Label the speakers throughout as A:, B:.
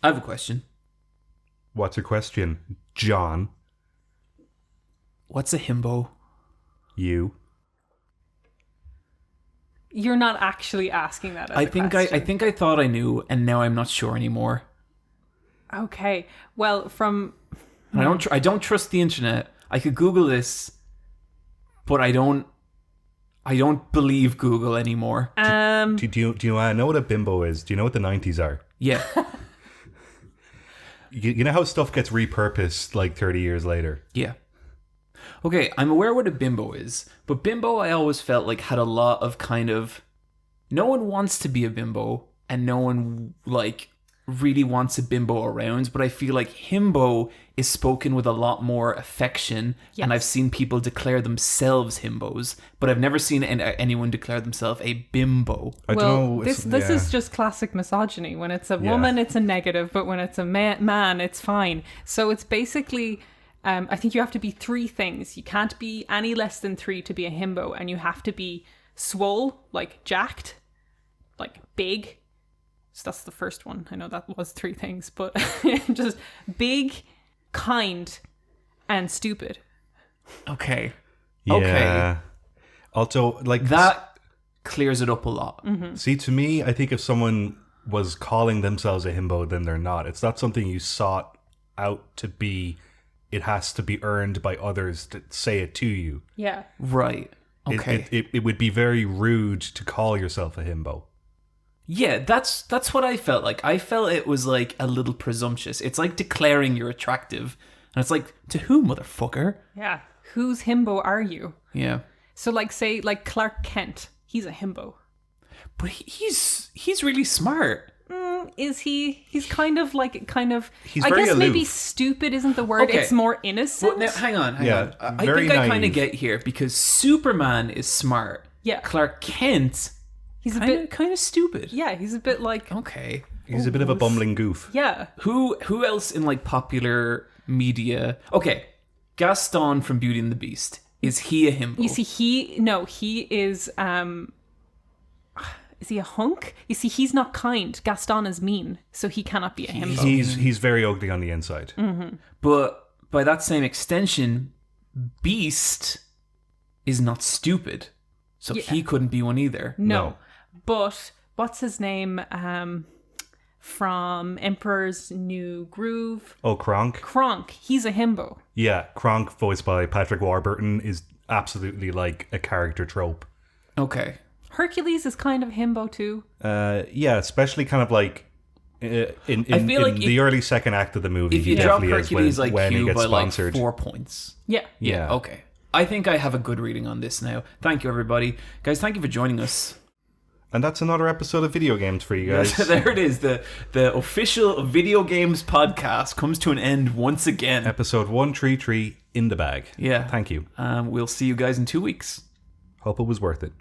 A: I have a question.
B: What's your question, John?
A: What's a himbo?
B: You.
C: You're not actually asking that as
A: I
C: a
A: think
C: question.
A: I thought I knew, and now I'm not sure anymore.
C: Okay. Well, from...
A: And I don't trust the internet. I could Google this, but I don't believe Google anymore.
B: Do you know what a bimbo is? Do you know what the 90s are?
A: Yeah.
B: You know how stuff gets repurposed like 30 years later?
A: Yeah. Okay, I'm aware what a bimbo is, but bimbo I always felt like had a lot of kind of... No one wants to be a bimbo, and no one, like, really wants a bimbo around, but I feel like himbo is spoken with a lot more affection, and I've seen people declare themselves himbos, but I've never seen anyone declare themselves a bimbo.
B: I don't know.
C: This is just classic misogyny. When it's a woman, it's a negative, but when it's a man, it's fine. So it's basically... I think you have to be 3 things. You can't be any less than 3 to be a himbo, and you have to be swole, like jacked, like big. So that's the first one. I know that was 3 things, but just big, kind, and stupid.
A: Okay.
B: Yeah.
A: Okay.
B: Also, like...
A: That clears it up a lot.
C: Mm-hmm.
B: See, to me, I think if someone was calling themselves a himbo, then they're not. It's not something you sought out to be. It has to be earned by others to say it to you.
C: Yeah.
A: Right. Okay.
B: It would be very rude to call yourself a himbo.
A: Yeah, that's what I felt like. I felt it was like a little presumptuous. It's like declaring you're attractive. And it's like, to who, motherfucker?
C: Yeah. Whose himbo are you?
A: Yeah.
C: So like say like Clark Kent, he's a himbo.
A: But he's really smart.
C: Is he? He's kind of.
B: He's
C: I
B: very
C: guess maybe
B: aloof.
C: stupid isn't the word.
A: Okay.
C: It's more innocent.
A: Well, now, hang on.
B: Yeah,
A: I
B: very
A: think I kind of
B: naive.
A: get here because Superman is smart.
C: Yeah.
A: Clark Kent,
C: He's a bit.
A: kind of stupid.
C: Yeah, he's a bit like.
A: Okay.
B: He's a bit of a bumbling goof.
C: Yeah.
A: Who else in like popular media? Okay, Gaston from Beauty and the Beast. Is he a himbo?
C: You see, he is. Is he a hunk? You see, he's not kind. Gaston is mean, so he cannot be a himbo.
B: He's very ugly on the inside.
A: But by that same extension, Beast is not stupid. So he couldn't be one either.
C: No. But what's his name? From Emperor's New Groove.
B: Oh, Kronk?
C: Kronk. He's a himbo.
B: Yeah, Kronk, voiced by Patrick Warburton, is absolutely like a character trope.
A: Okay.
C: Hercules is kind of himbo too.
B: Yeah, especially kind of like in
A: I feel like
B: the early second act of the movie.
A: If you
B: he
A: drop
B: definitely is
A: Hercules
B: when he
A: IQ
B: gets
A: by
B: sponsored.
A: like 4 points.
C: Yeah.
B: Yeah.
A: Okay. I think I have a good reading on this now. Thank you, everybody. Guys, thank you for joining us.
B: And that's another episode of Video Games for you guys.
A: There it is. The official Video Games podcast comes to an end once again.
B: Episode 133 in the bag.
A: Yeah.
B: Thank you.
A: We'll see you guys in 2 weeks.
B: Hope it was worth it.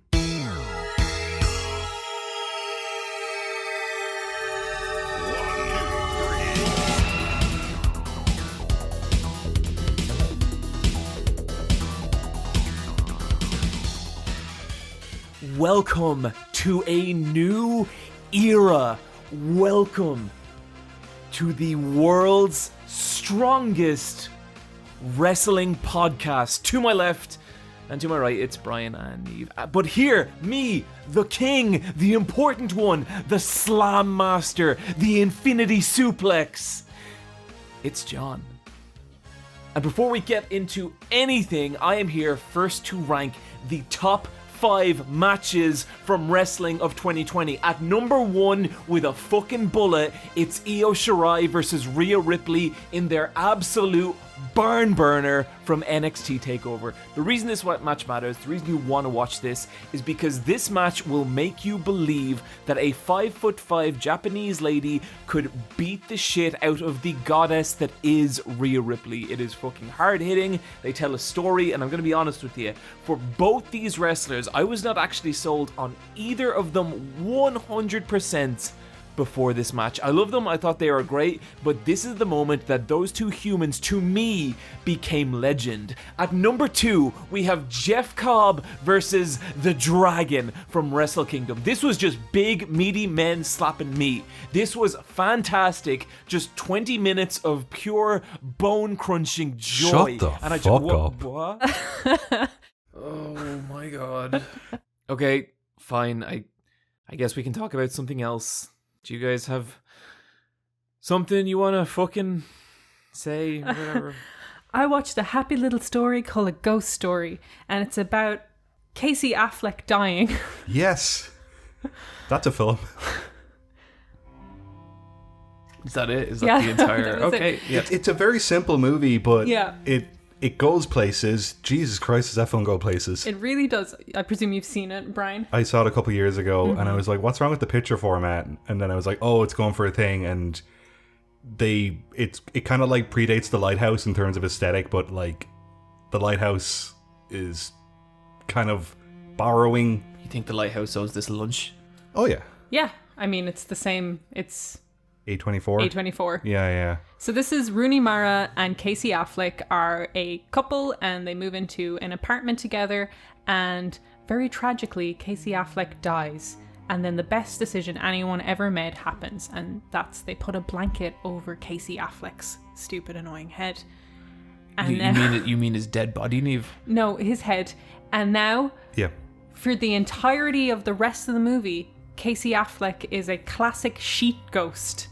A: Welcome to a new era. Welcome to the world's strongest wrestling podcast. To my left and to my right, it's Brian and Eve. But here, me, the king, the important one, the slam master, the infinity suplex. It's John. And before we get into anything, I am here first to rank the top 5 matches from wrestling of 2020. At number 1 with a fucking bullet, it's Io Shirai versus Rhea Ripley in their absolute barn burner from NXT TakeOver. The reason this match matters, the reason you want to watch this, is because this match will make you believe that a 5'5" Japanese lady could beat the shit out of the goddess that is Rhea Ripley. It is fucking hard hitting, they tell a story, and I'm going to be honest with you, for both these wrestlers, I was not actually sold on either of them 100%, before this match. I love them. I thought they were great, but this is the moment that those two humans, to me, became legend. At number 2, we have Jeff Cobb versus the Dragon from Wrestle Kingdom. This was just big, meaty men slapping meat. This was fantastic. Just 20 minutes of pure bone-crunching joy.
B: Shut the fuck up.
A: What? Oh my god. Okay, fine. I guess we can talk about something else. Do you guys have something you want to fucking say? Whatever.
C: I watched a happy little story called A Ghost Story, and it's about Casey Affleck dying.
B: Yes. That's a film.
A: Is that it? Is that the entire... Okay, yeah.
B: It's a very simple movie, but
C: Yeah.
B: it goes places. Jesus Christ, does that film go places?
C: It really does. I presume you've seen it, Brian.
B: I saw it a couple years ago, and I was like, what's wrong with the picture format? And then I was like, oh, it's going for a thing, and it kind of like predates The Lighthouse in terms of aesthetic, but like The Lighthouse is kind of borrowing.
A: You think The Lighthouse owes this lunch?
B: Oh, yeah.
C: Yeah, I mean, it's the same. It's
B: A24.
C: A24.
B: Yeah.
C: So this is Rooney Mara and Casey Affleck are a couple, and they move into an apartment together, and very tragically, Casey Affleck dies. And then the best decision anyone ever made happens, and that's they put a blanket over Casey Affleck's stupid, annoying head. And
A: You mean his dead body, Niamh?
C: No, his head. And now,
B: Yeah.
C: for the entirety of the rest of the movie, Casey Affleck is a classic sheet ghost.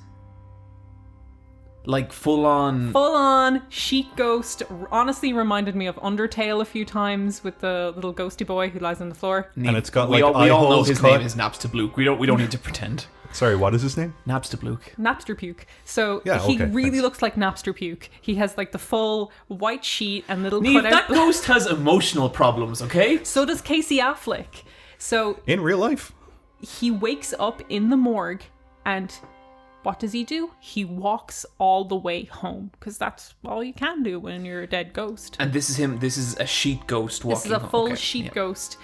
A: Like full-on
C: sheet ghost. Honestly reminded me of Undertale a few times with the little ghosty boy who lies on the floor.
B: And it's got
A: we
B: like
A: all know
B: eye-holes
A: his
B: cut.
A: name is Napstablook. We don't need to pretend.
B: Sorry, what is his name?
A: Napstablook.
C: Napster puke. So
B: Yeah,
C: he
B: okay,
C: really
B: thanks.
C: looks like Napster puke. He has like the full white sheet and little
A: Niamh,
C: cutout.
A: that ghost has emotional problems, okay?
C: So does Casey Affleck. So
B: In real life.
C: he wakes up in the morgue, and what does he do? He walks all the way home, because that's all you can do when you're a dead ghost.
A: And this is him. This is a sheet ghost walking.
C: This is a
A: home.
C: full
A: Okay,
C: sheet
A: yeah.
C: ghost,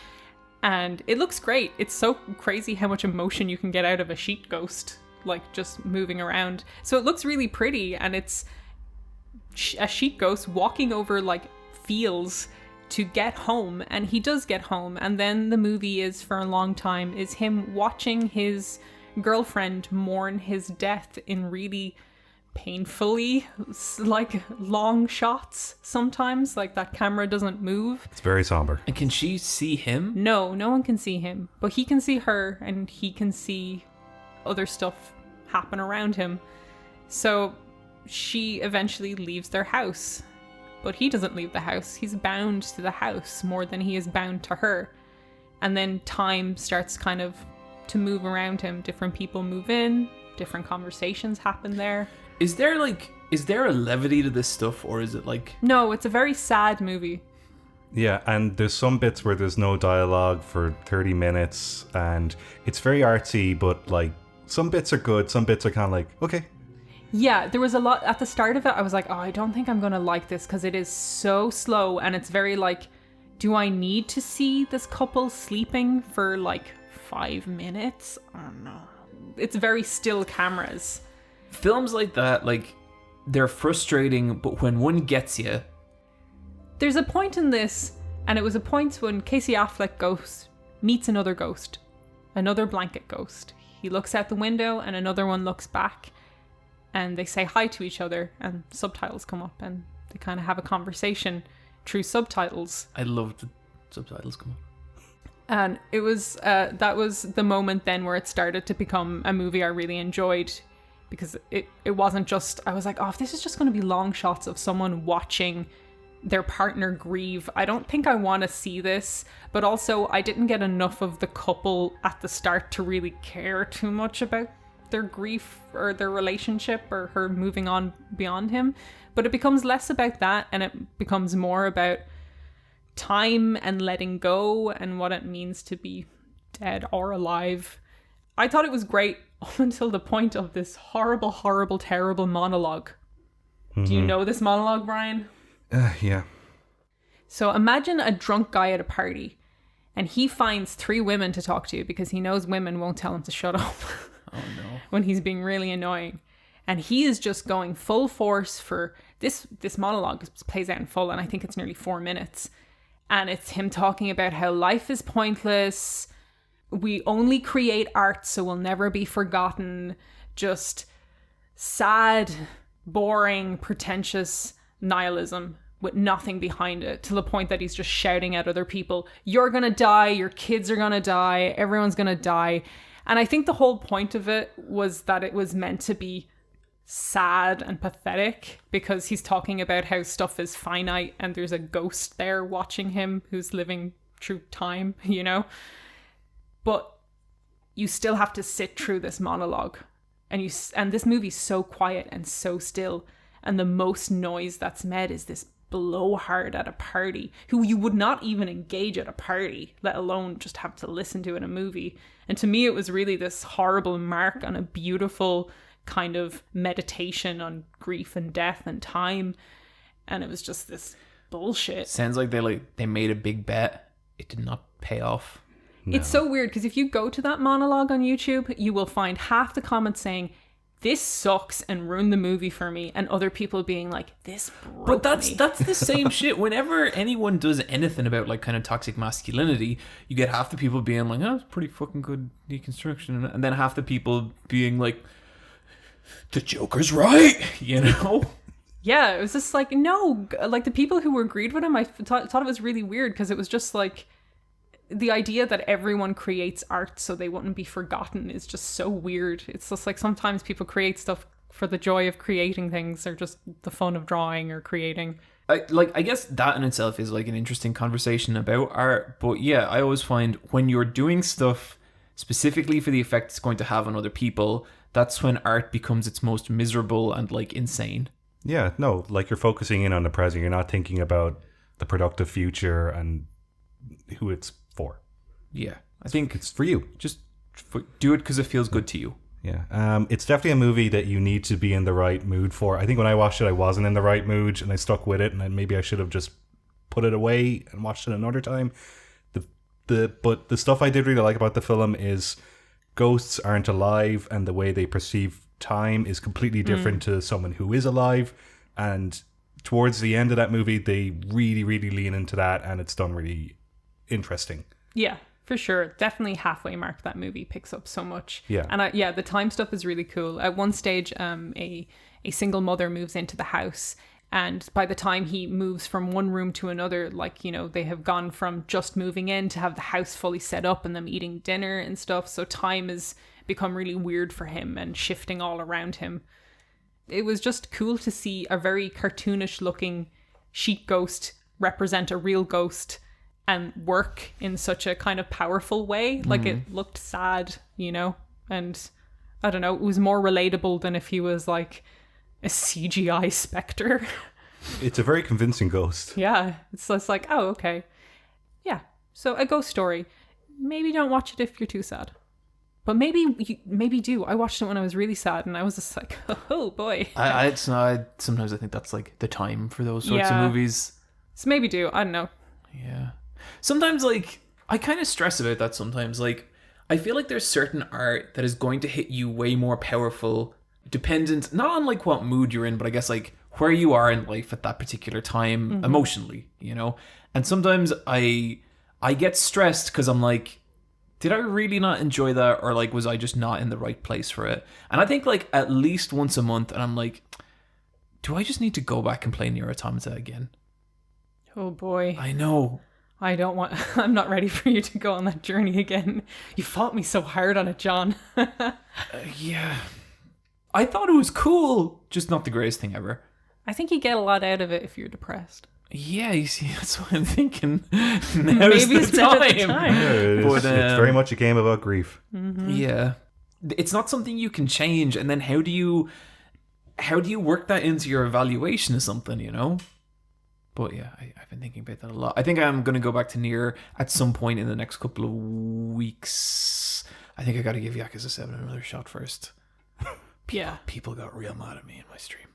C: and it looks great. It's so crazy how much emotion you can get out of a sheet ghost, like just moving around. So it looks really pretty, and it's a sheet ghost walking over like fields to get home, and he does get home. And then the movie is, for a long time, is him watching his girlfriend mourn his death in really painfully like long shots sometimes, like that camera doesn't move.
B: It's very somber.
A: And can she see him?
C: No one can see him, but he can see her, and he can see other stuff happen around him. So she eventually leaves their house, but he doesn't leave the house. He's bound to the house more than he is bound to her. And then time starts kind of to move around him. Different people move in, different conversations happen there.
A: Is there a levity to this stuff, or is it like...
C: No, it's a very sad movie.
B: Yeah, and there's some bits where there's no dialogue for 30 minutes, and it's very artsy, but like some bits are good, some bits are kind of like, okay.
C: Yeah, there was a lot at the start of it. I was like, oh, I don't think I'm going to like this, because it is so slow, and it's very like, do I need to see this couple sleeping for like 5 minutes? I don't know. It's very still cameras.
A: Films like that, like, they're frustrating, but when one gets you...
C: There's a point in this, and it was a point when Casey Affleck ghost meets another ghost, another blanket ghost. He looks out the window, and another one looks back, and they say hi to each other, and subtitles come up, and they kind of have a conversation through subtitles.
A: I loved the subtitles come up.
C: And it was that was the moment then where it started to become a movie I really enjoyed, because it wasn't just, I was like, oh, if this is just going to be long shots of someone watching their partner grieve, I don't think I want to see this. But also, I didn't get enough of the couple at the start to really care too much about their grief or their relationship or her moving on beyond him. But it becomes less about that, and it becomes more about time and letting go and what it means to be dead or alive. I thought it was great up until the point of this horrible, horrible, terrible monologue. Mm-hmm. Do you know this monologue, Brian?
B: Yeah.
C: So imagine a drunk guy at a party, and he finds 3 women to talk to because he knows women won't tell him to shut up. when he's being really annoying. And he is just going full force for this monologue plays out in full, and I think it's nearly 4 minutes. And it's him talking about how life is pointless. We only create art so we'll never be forgotten. Just sad, boring, pretentious nihilism with nothing behind it, to the point that he's just shouting at other people, you're gonna die, your kids are gonna die, everyone's gonna die. And I think the whole point of it was that it was meant to be sad and pathetic, because he's talking about how stuff is finite and there's a ghost there watching him who's living through time, you know? But you still have to sit through this monologue, and this movie's so quiet and so still, and the most noise that's made is this blowhard at a party who you would not even engage at a party, let alone just have to listen to in a movie. And to me, it was really this horrible mark on a beautiful kind of meditation on grief and death and time. And it was just this bullshit.
D: Sounds like they made a big bet. It did not pay off.
B: No.
C: It's so weird, because if you go to that monologue on YouTube, you will find half the comments saying, this sucks and ruined the movie for me, and other people being like, this broke
D: But
C: me.
D: that's the same shit. Whenever anyone does anything about like kind of toxic masculinity, you get half the people being like, oh, it's pretty fucking good deconstruction, and then half the people being like, the Joker's right, you know?
C: Yeah, it was just like, no, like the people who agreed with him, I thought it was really weird, because it was just like, the idea that everyone creates art so they wouldn't be forgotten is just so weird. It's just like, sometimes people create stuff for the joy of creating things, or just the fun of drawing or creating.
D: I guess that in itself is like an interesting conversation about art. But yeah, I always find when you're doing stuff specifically for the effect it's going to have on other people, that's when art becomes its most miserable and like insane.
B: Yeah, no, like you're focusing in on the present. You're not thinking about the productive future and who it's for.
D: Yeah, I think
B: It's for you.
D: just do it because it feels good to you.
B: Yeah, it's definitely a movie that you need to be in the right mood for. I think when I watched it, I wasn't in the right mood, and I stuck with it, and then maybe I should have just put it away and watched it another time. But the stuff I did really like about the film is ghosts aren't alive, and the way they perceive time is completely different to someone who is alive. And towards the end of that movie, they really, really lean into that, and it's done really interesting.
C: Yeah, for sure. Definitely halfway mark that movie picks up so much.
B: Yeah.
C: And the time stuff is really cool. At one stage, a single mother moves into the house, and by the time he moves from one room to another, like, you know, they have gone from just moving in to have the house fully set up and them eating dinner and stuff. So time has become really weird for him and shifting all around him. It was just cool to see a very cartoonish looking sheet ghost represent a real ghost and work in such a kind of powerful way. Like, it looked sad, you know, and I don't know, it was more relatable than if he was like a CGI specter.
B: It's a very convincing ghost.
C: Yeah, it's just like, oh, okay. Yeah, so a ghost story. Maybe don't watch it if you're too sad. But maybe do. I watched it when I was really sad, and I was just like, oh boy.
D: Sometimes I think that's like the time for those sorts of movies.
C: So maybe do. I don't know.
D: Yeah. Sometimes, like, I kind of stress about that sometimes. Like, I feel like there's certain art that is going to hit you way more powerful, dependent, not on, like, what mood you're in, but I guess, like, where you are in life at that particular time emotionally, you know? And sometimes I get stressed because I'm like, did I really not enjoy that? Or, like, was I just not in the right place for it? And I think, like, at least once a month, and I'm like, do I just need to go back and play Nier Automata again?
C: Oh boy.
D: I know.
C: I'm not ready for you to go on that journey again. You fought me so hard on it, John.
D: Yeah. I thought it was cool, just not the greatest thing ever.
C: I think you get a lot out of it if you're depressed.
D: Yeah, you see, that's what I'm thinking.
C: Maybe it's not the time.
B: Yeah, it's very much a game about grief.
D: Yeah. It's not something you can change, and then how do you work that into your evaluation of something, you know? But yeah, I've been thinking about that a lot. I think I'm going to go back to Nier at some point in the next couple of weeks. I think I got to give Yakuza 7 another shot first.
C: Yeah.
D: People got real mad at me in my stream.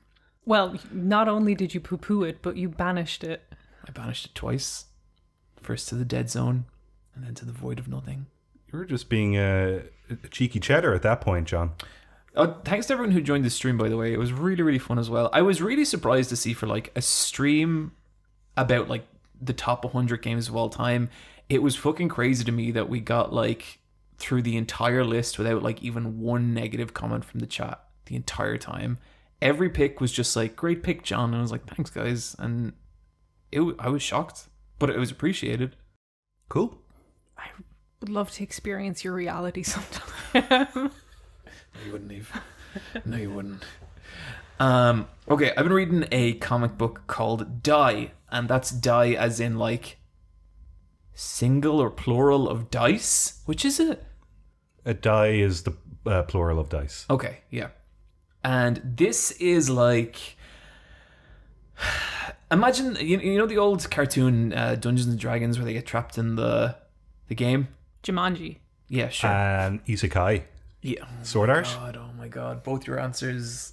C: Well, not only did you poo-poo it, but you banished it.
D: I banished it twice. First to the dead zone, and then to the void of nothing.
B: You were just being a cheeky cheddar at that point, John.
D: Thanks to everyone who joined the stream, by the way. It was really, really fun as well. I was really surprised to see for like a stream about like the top 100 games of all time. It was fucking crazy to me that we got like through the entire list without like even one negative comment from the chat the entire time. Every pick was just like, great pick, John. And I was like, thanks, guys. And I was shocked, but it was appreciated.
B: Cool.
C: I would love to experience your reality sometime.
D: No, you wouldn't, Eve. No, you wouldn't. Okay, I've been reading a comic book called Die, and that's die as in like single or plural of dice. Which is it?
B: A die is the plural of dice.
D: Okay, yeah. And this is like, imagine you know the old cartoon Dungeons and Dragons where they get trapped in the game.
C: Jumanji.
D: Yeah, sure.
B: And Isekai.
D: Yeah.
B: Sword Art.
D: Oh my god! Both your answers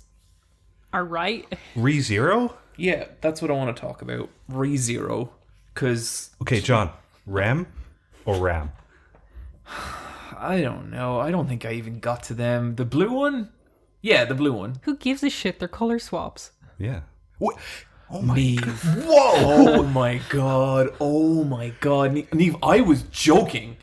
C: Are right.
B: ReZero.
D: Yeah, that's what I want to talk about. ReZero. Because...
B: Okay, John. Rem or Ram?
D: I don't know. I don't think I even got to them. The blue one? Yeah, the blue one.
C: Who gives a shit? They're color swaps.
B: Yeah. What? Oh my
D: Neve.
B: Whoa!
D: Oh my god. Oh my god. Neve, I was joking.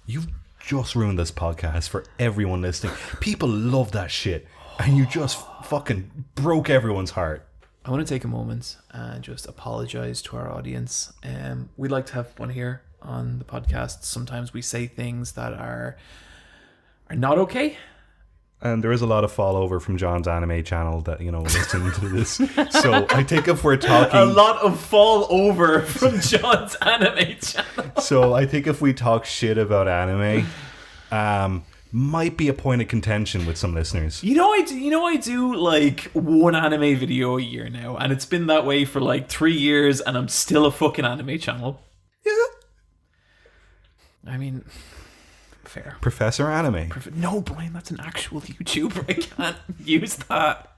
B: You've just ruined this podcast for everyone listening. People love that shit. And you just fucking broke everyone's heart.
D: I want to take a moment and just apologize to our audience. We like to have fun here on the podcast. Sometimes we say things that are not okay.
B: And there is a lot of fallover from John's anime channel that, listening to this. So I think if we're talking...
D: A lot of fall over from John's anime channel.
B: So I think if we talk shit about anime, might be a point of contention with some listeners.
D: I do like one anime video a year now, and it's been that way for like 3 years, and I'm still a fucking anime channel.
B: Yeah.
D: I mean... Fair.
B: Professor Anime.
D: No, Brian, that's an actual YouTuber. I can't use that.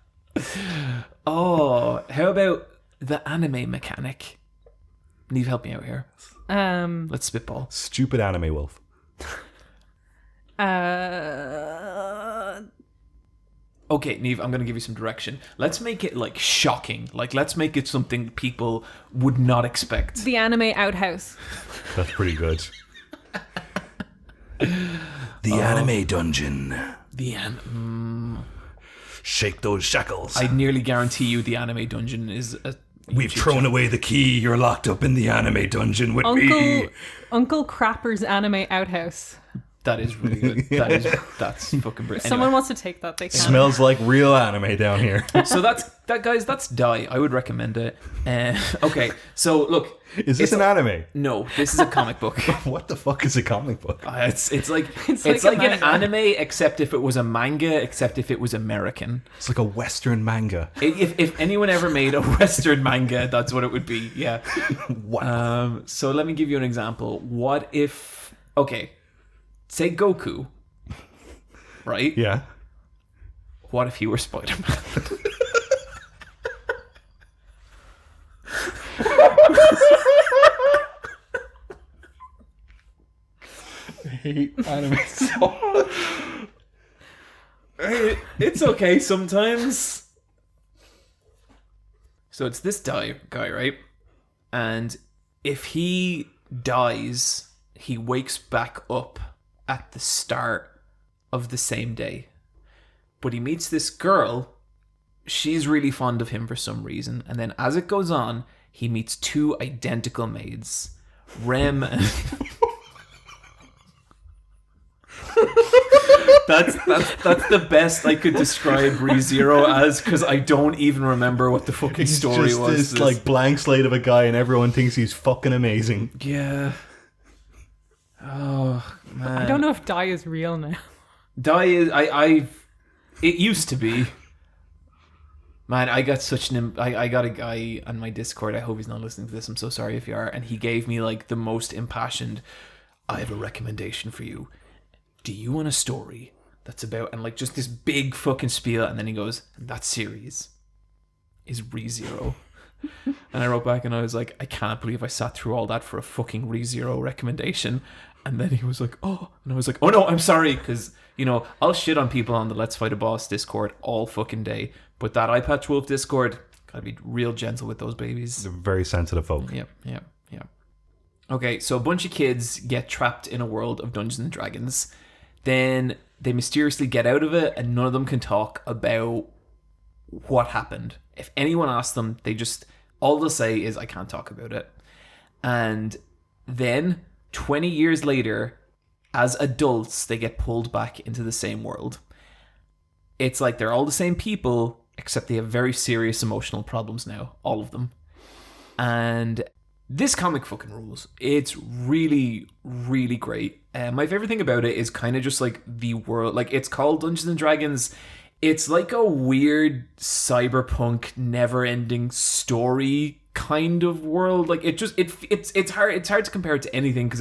D: Oh, how about the anime mechanic? Neve, help me out here. Let's spitball.
B: Stupid anime wolf.
D: Okay, Neve, I'm going to give you some direction. Let's make it like shocking. Like, let's make it something people would not expect.
C: The anime outhouse.
B: That's pretty good. The anime dungeon. Shake those shackles.
D: I nearly guarantee you the anime dungeon is a
B: We've thrown away the key. You're locked up in the anime dungeon with me.
C: Uncle Crapper's anime outhouse.
D: That is really good. That's fucking brilliant.
C: If someone wants to take that, they can.
B: Smells like real anime down here.
D: So guys, that's Die. I would recommend it. Okay, so look.
B: Is this an anime?
D: No, this is a comic book.
B: What the fuck is a comic book?
D: It's like an anime, except if it was a manga, except if it was American.
B: It's like a Western manga.
D: If anyone ever made a Western manga, that's what it would be. Yeah.
B: Wow.
D: So let me give you an example. What if? Okay, say Goku, right?
B: Yeah.
D: What if he were Spider-Man?
B: I hate anime so much.
D: It's okay sometimes. So it's this guy, right? And if he dies, he wakes back up at the start of the same day. But he meets this girl. She's really fond of him for some reason. And then as it goes on, he meets two identical maids. Rem and... That's the best I could describe ReZero as, because I don't even remember what the fucking story
B: just
D: was.
B: This like blank slate of a guy, and everyone thinks he's fucking amazing.
D: Yeah. Oh man.
C: I don't know if Die is real now.
D: Die is it used to be. Man, I got such an... I got a guy on my Discord, I hope he's not listening to this, I'm so sorry if you are, and he gave me like the most impassioned, I have a recommendation for you. Do you want a story that's about... And like just this big fucking spiel, and then he goes, that series is ReZero. And I wrote back and I was like, I can't believe I sat through all that for a fucking ReZero recommendation. And then he was like, oh. And I was like, oh no, I'm sorry. Because, you know, I'll shit on people on the Let's Fight a Boss Discord all fucking day. But that Eye Patch Wolf Discord, gotta be real gentle with those babies.
B: They're very sensitive folk.
D: Yep. Okay, so a bunch of kids get trapped in a world of Dungeons and Dragons. Then they mysteriously get out of it, and none of them can talk about what happened. If anyone asks them, all they'll say is, I can't talk about it. And then 20 years later, as adults, they get pulled back into the same world. It's like they're all the same people, except they have very serious emotional problems now, all of them. And this comic fucking rules. It's really, really great. My favorite thing about it is kind of just like the world. Like, it's called Dungeons and Dragons. It's like a weird cyberpunk never-ending story kind of world. Like, it's hard to compare it to anything, because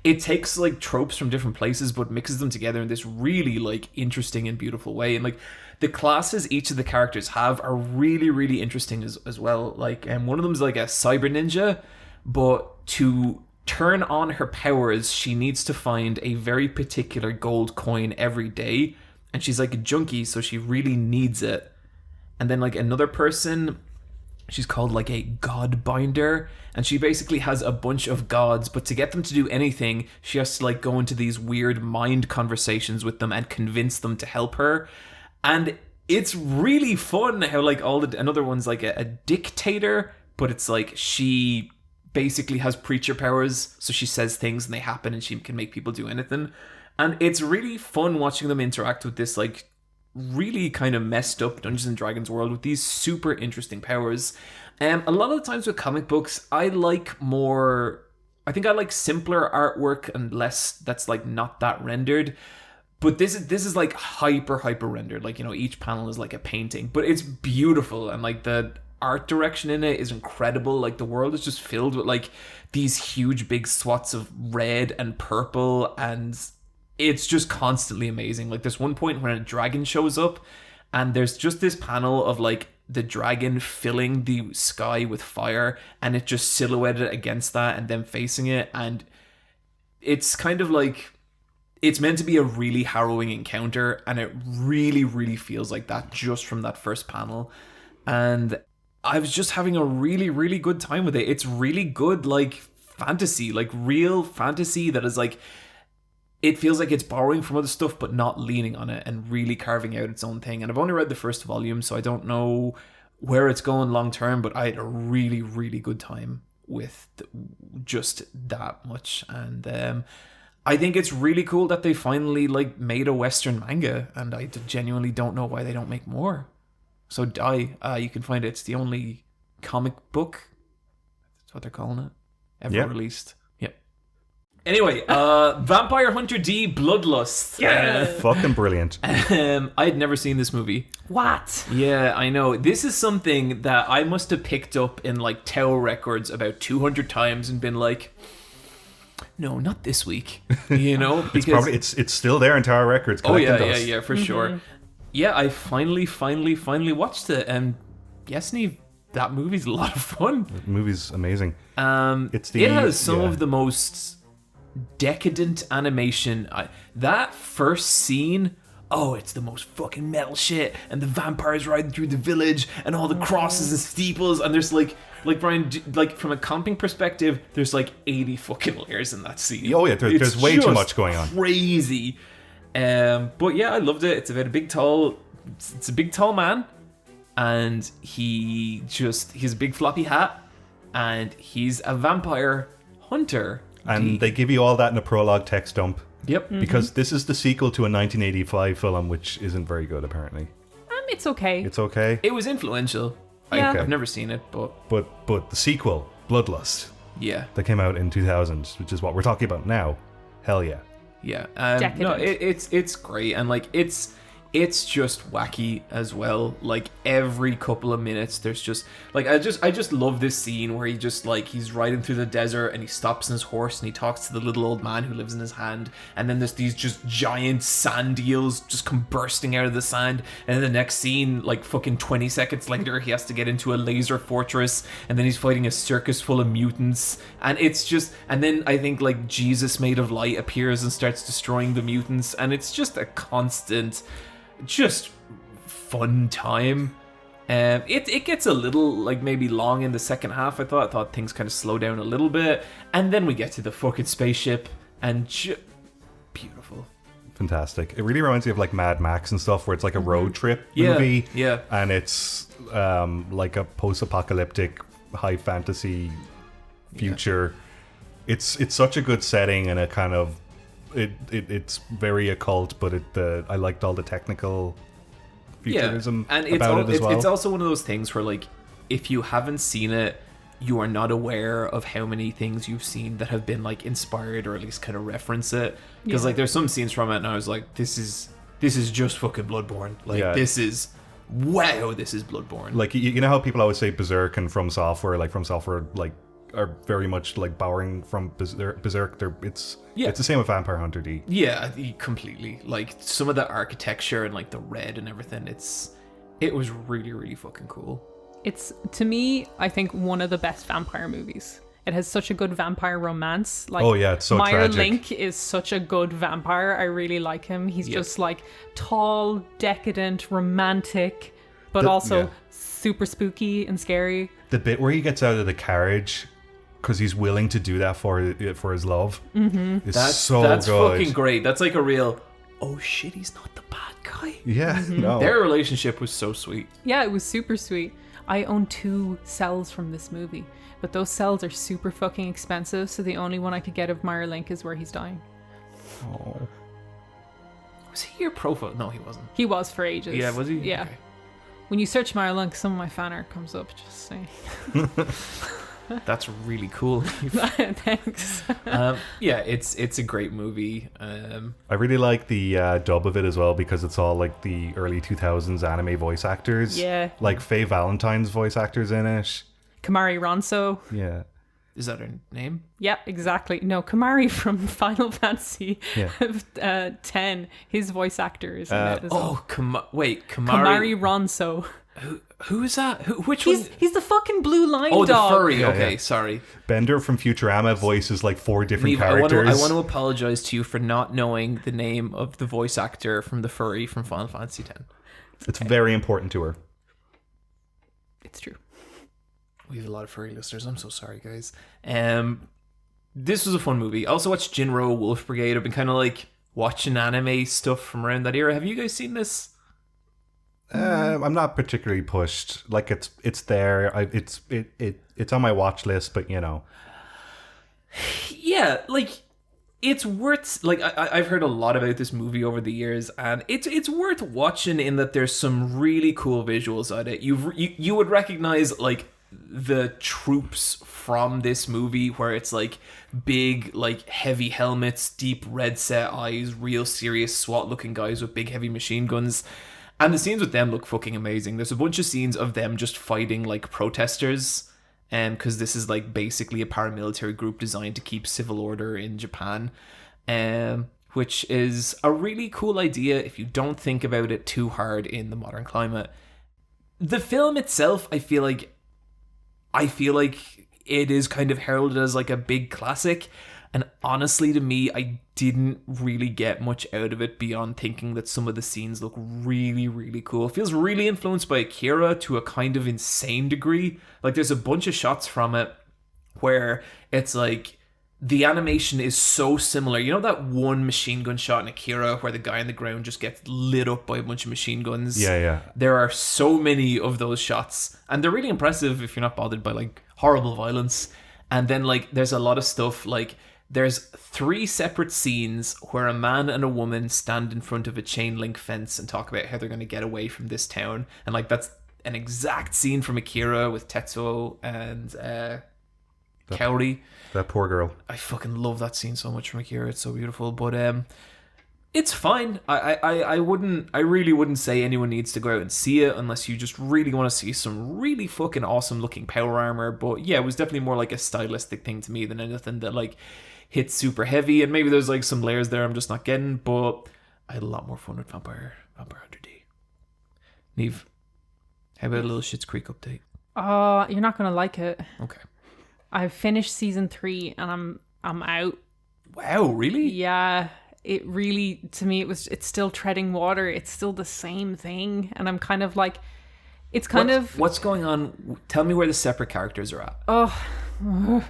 D: it takes like tropes from different places but mixes them together in this really like interesting and beautiful way. And like the classes each of the characters have are really, really interesting as well. Like, one of them is like a cyber ninja, but to turn on her powers, she needs to find a very particular gold coin every day, and she's like a junkie, so she really needs it. And then like another person, she's called like a god binder, and she basically has a bunch of gods, but to get them to do anything, she has to like go into these weird mind conversations with them and convince them to help her. And it's really fun how like another one's like a dictator, but it's like she basically has preacher powers, so she says things and they happen, and she can make people do anything. And it's really fun watching them interact with this like really kind of messed up Dungeons and Dragons world with these super interesting powers. A lot of the times with comic books, I like simpler artwork and less that's like not that rendered. But this is like hyper rendered. Like, you know, each panel is like a painting, but it's beautiful, and like the art direction in it is incredible. Like the world is just filled with like these huge big swaths of red and purple, and it's just constantly amazing. Like there's one point when a dragon shows up, and there's just this panel of like the dragon filling the sky with fire, and it just silhouetted against that and then facing it, and it's kind of like it's meant to be a really harrowing encounter, and it really, really feels like that just from that first panel. And I was just having a really, really good time with it. It's really good, like fantasy, like real fantasy that is like, it feels like it's borrowing from other stuff but not leaning on it and really carving out its own thing. And I've only read the first volume, so I don't know where it's going long term, but I had a really, really good time with just that much. And I think it's really cool that they finally like made a Western manga, and I genuinely don't know why they don't make more. So you can find it. It's the only comic book, that's what they're calling it, ever released. Yep. Anyway, Vampire Hunter D Bloodlust.
C: Yeah.
B: Fucking brilliant.
D: I had never seen this movie.
C: What?
D: Yeah, I know. This is something that I must have picked up in like Tower Records about 200 times and been like, no, not this week. You know, because
B: it's still there in Tower Records.
D: Oh yeah, for sure. Yeah, I finally watched it, and yes, Neve, that movie's a lot of fun.
B: The movie's amazing.
D: It has some of the most decadent animation. That first scene, it's the most fucking metal shit, and the vampires riding through the village, and all the crosses and steeples, and there's like Brian, like from a comping perspective, there's like 80 fucking layers in that scene.
B: Oh yeah, there's way too much going on.
D: Crazy. But yeah, I loved it. It's about it's a big tall man, and he's a big floppy hat, and he's a vampire hunter.
B: And they give you all that in a prologue text dump.
D: Yep.
B: Because this is the sequel to a 1985 film, which isn't very good apparently.
C: It's okay.
B: It's okay.
D: It was influential.
C: Yeah.
D: I've never seen it, but
B: the sequel, Bloodlust,
D: yeah,
B: that came out in 2000, which is what we're talking about now. Hell yeah.
D: Yeah.
C: Decadent.
D: No, it's great, and like it's it's just wacky as well. Like every couple of minutes there's just like I just love this scene where he just like he's riding through the desert and he stops on his horse and he talks to the little old man who lives in his hand, and then there's these just giant sand eels just come bursting out of the sand, and then the next scene, like fucking 20 seconds later, he has to get into a laser fortress, and then he's fighting a circus full of mutants, and it's just, and then I think like Jesus made of light appears and starts destroying the mutants, and it's just a constant just fun time. It gets a little like maybe long in the second half. I thought things kind of slow down a little bit, and then we get to the fucking spaceship and beautiful,
B: fantastic. It really reminds me of like Mad Max and stuff, where it's like a road trip movie, and it's like a post-apocalyptic high fantasy future. It's such a good setting, and a kind of it's very occult, but I liked all the technical futurism
D: and
B: about it as well.
D: It's also one of those things where like if you haven't seen it, you are not aware of how many things you've seen that have been like inspired or at least kind of reference it, because like there's some scenes from it and I was like, this is just fucking Bloodborne. Like this is Bloodborne. Like
B: you know how people always say Berserk and From Software like are very much like borrowing from Berserk. It's the same with Vampire Hunter D.
D: Yeah, completely. Like some of the architecture and like the red and everything, it was really, really fucking cool.
C: It's, to me, I think one of the best vampire movies. It has such a good vampire romance. Like,
B: it's so
C: Meyer
B: tragic.
C: Link is such a good vampire. I really like him. He's just like tall, decadent, romantic, but also super spooky and scary.
B: The bit where he gets out of the carriage because he's willing to do that for his love.
C: Mm-hmm.
D: That's
B: good.
D: Fucking great. That's like a real, oh shit, he's not the bad guy.
B: Yeah, no.
D: Their relationship was so sweet.
C: Yeah, it was super sweet. I own 2 cells from this movie, but those cells are super fucking expensive, so the only one I could get of Meyer Link is where he's dying.
B: Oh.
D: Was he your profile? No, he wasn't.
C: He was for ages.
D: Yeah, was he?
C: Yeah.
D: Okay.
C: When you search Meyer Link, some of my fan art comes up, just saying.
D: That's really cool.
C: Thanks.
D: It's a great movie.
B: I really like the dub of it as well, because it's all like the early 2000s anime voice actors.
C: Yeah.
B: Like Faye Valentine's voice actors in it.
C: Kamari Ronso.
B: Yeah.
D: Is that her name?
C: Yeah, exactly. No, Kamari from Final Fantasy 10. His voice actor is in it as well.
D: Kamari
C: Ronso.
D: Who is that? Which one?
C: He's the fucking blue line
D: dog.
C: dog.
D: The furry. Okay, sorry.
B: Bender from Futurama voices like 4 different
D: Neve,
B: characters.
D: I want to apologize to you for not knowing the name of the voice actor from the furry from Final Fantasy X.
B: It's very important to her.
C: It's true.
D: We have a lot of furry listeners. I'm so sorry, guys. This was a fun movie. I also watched Jin-Roh, Wolf Brigade. I've been kind of like watching anime stuff from around that era. Have you guys seen this?
B: I'm not particularly pushed. Like it's there. It's on my watch list, but you know.
D: Yeah, like it's worth. Like I've heard a lot about this movie over the years, and it's worth watching in that there's some really cool visuals at it. You would recognize like the troops from this movie, where it's like big, like heavy helmets, deep red set eyes, real serious SWAT looking guys with big heavy machine guns. And the scenes with them look fucking amazing. There's a bunch of scenes of them just fighting like protesters, because this is like basically a paramilitary group designed to keep civil order in Japan, which is a really cool idea if you don't think about it too hard in the modern climate. The film itself, I feel like it is kind of heralded as like a big classic. And honestly, to me, I didn't really get much out of it beyond thinking that some of the scenes look really, really cool. It feels really influenced by Akira to a kind of insane degree. Like, there's a bunch of shots from it where it's like the animation is so similar. You know that one machine gun shot in Akira where the guy on the ground just gets lit up by a bunch of machine guns?
B: Yeah.
D: There are so many of those shots. And they're really impressive if you're not bothered by, like, horrible violence. And then, like, there's a lot of stuff, like, there's 3 separate scenes where a man and a woman stand in front of a chain link fence and talk about how they're going to get away from this town. And like that's an exact scene from Akira with Tetsuo and Kaori.
B: That poor girl.
D: I fucking love that scene so much from Akira. It's so beautiful. But It's fine. I really wouldn't say anyone needs to go out and see it unless you just really want to see some really fucking awesome looking power armor. But yeah, it was definitely more like a stylistic thing to me than anything that like hits super heavy. And maybe there's like some layers there I'm just not getting. But I had a lot more fun with Vampire Hunter D. Neve, how about a little Schitt's Creek update?
C: Oh, you're not gonna like it.
D: Okay.
C: I've finished season 3 and I'm out.
D: Wow, really?
C: Yeah. It really, to me, it's still treading water. It's still the same thing. And I'm kind of like, what's
D: going on? Tell me where the separate characters are at.
C: Oh.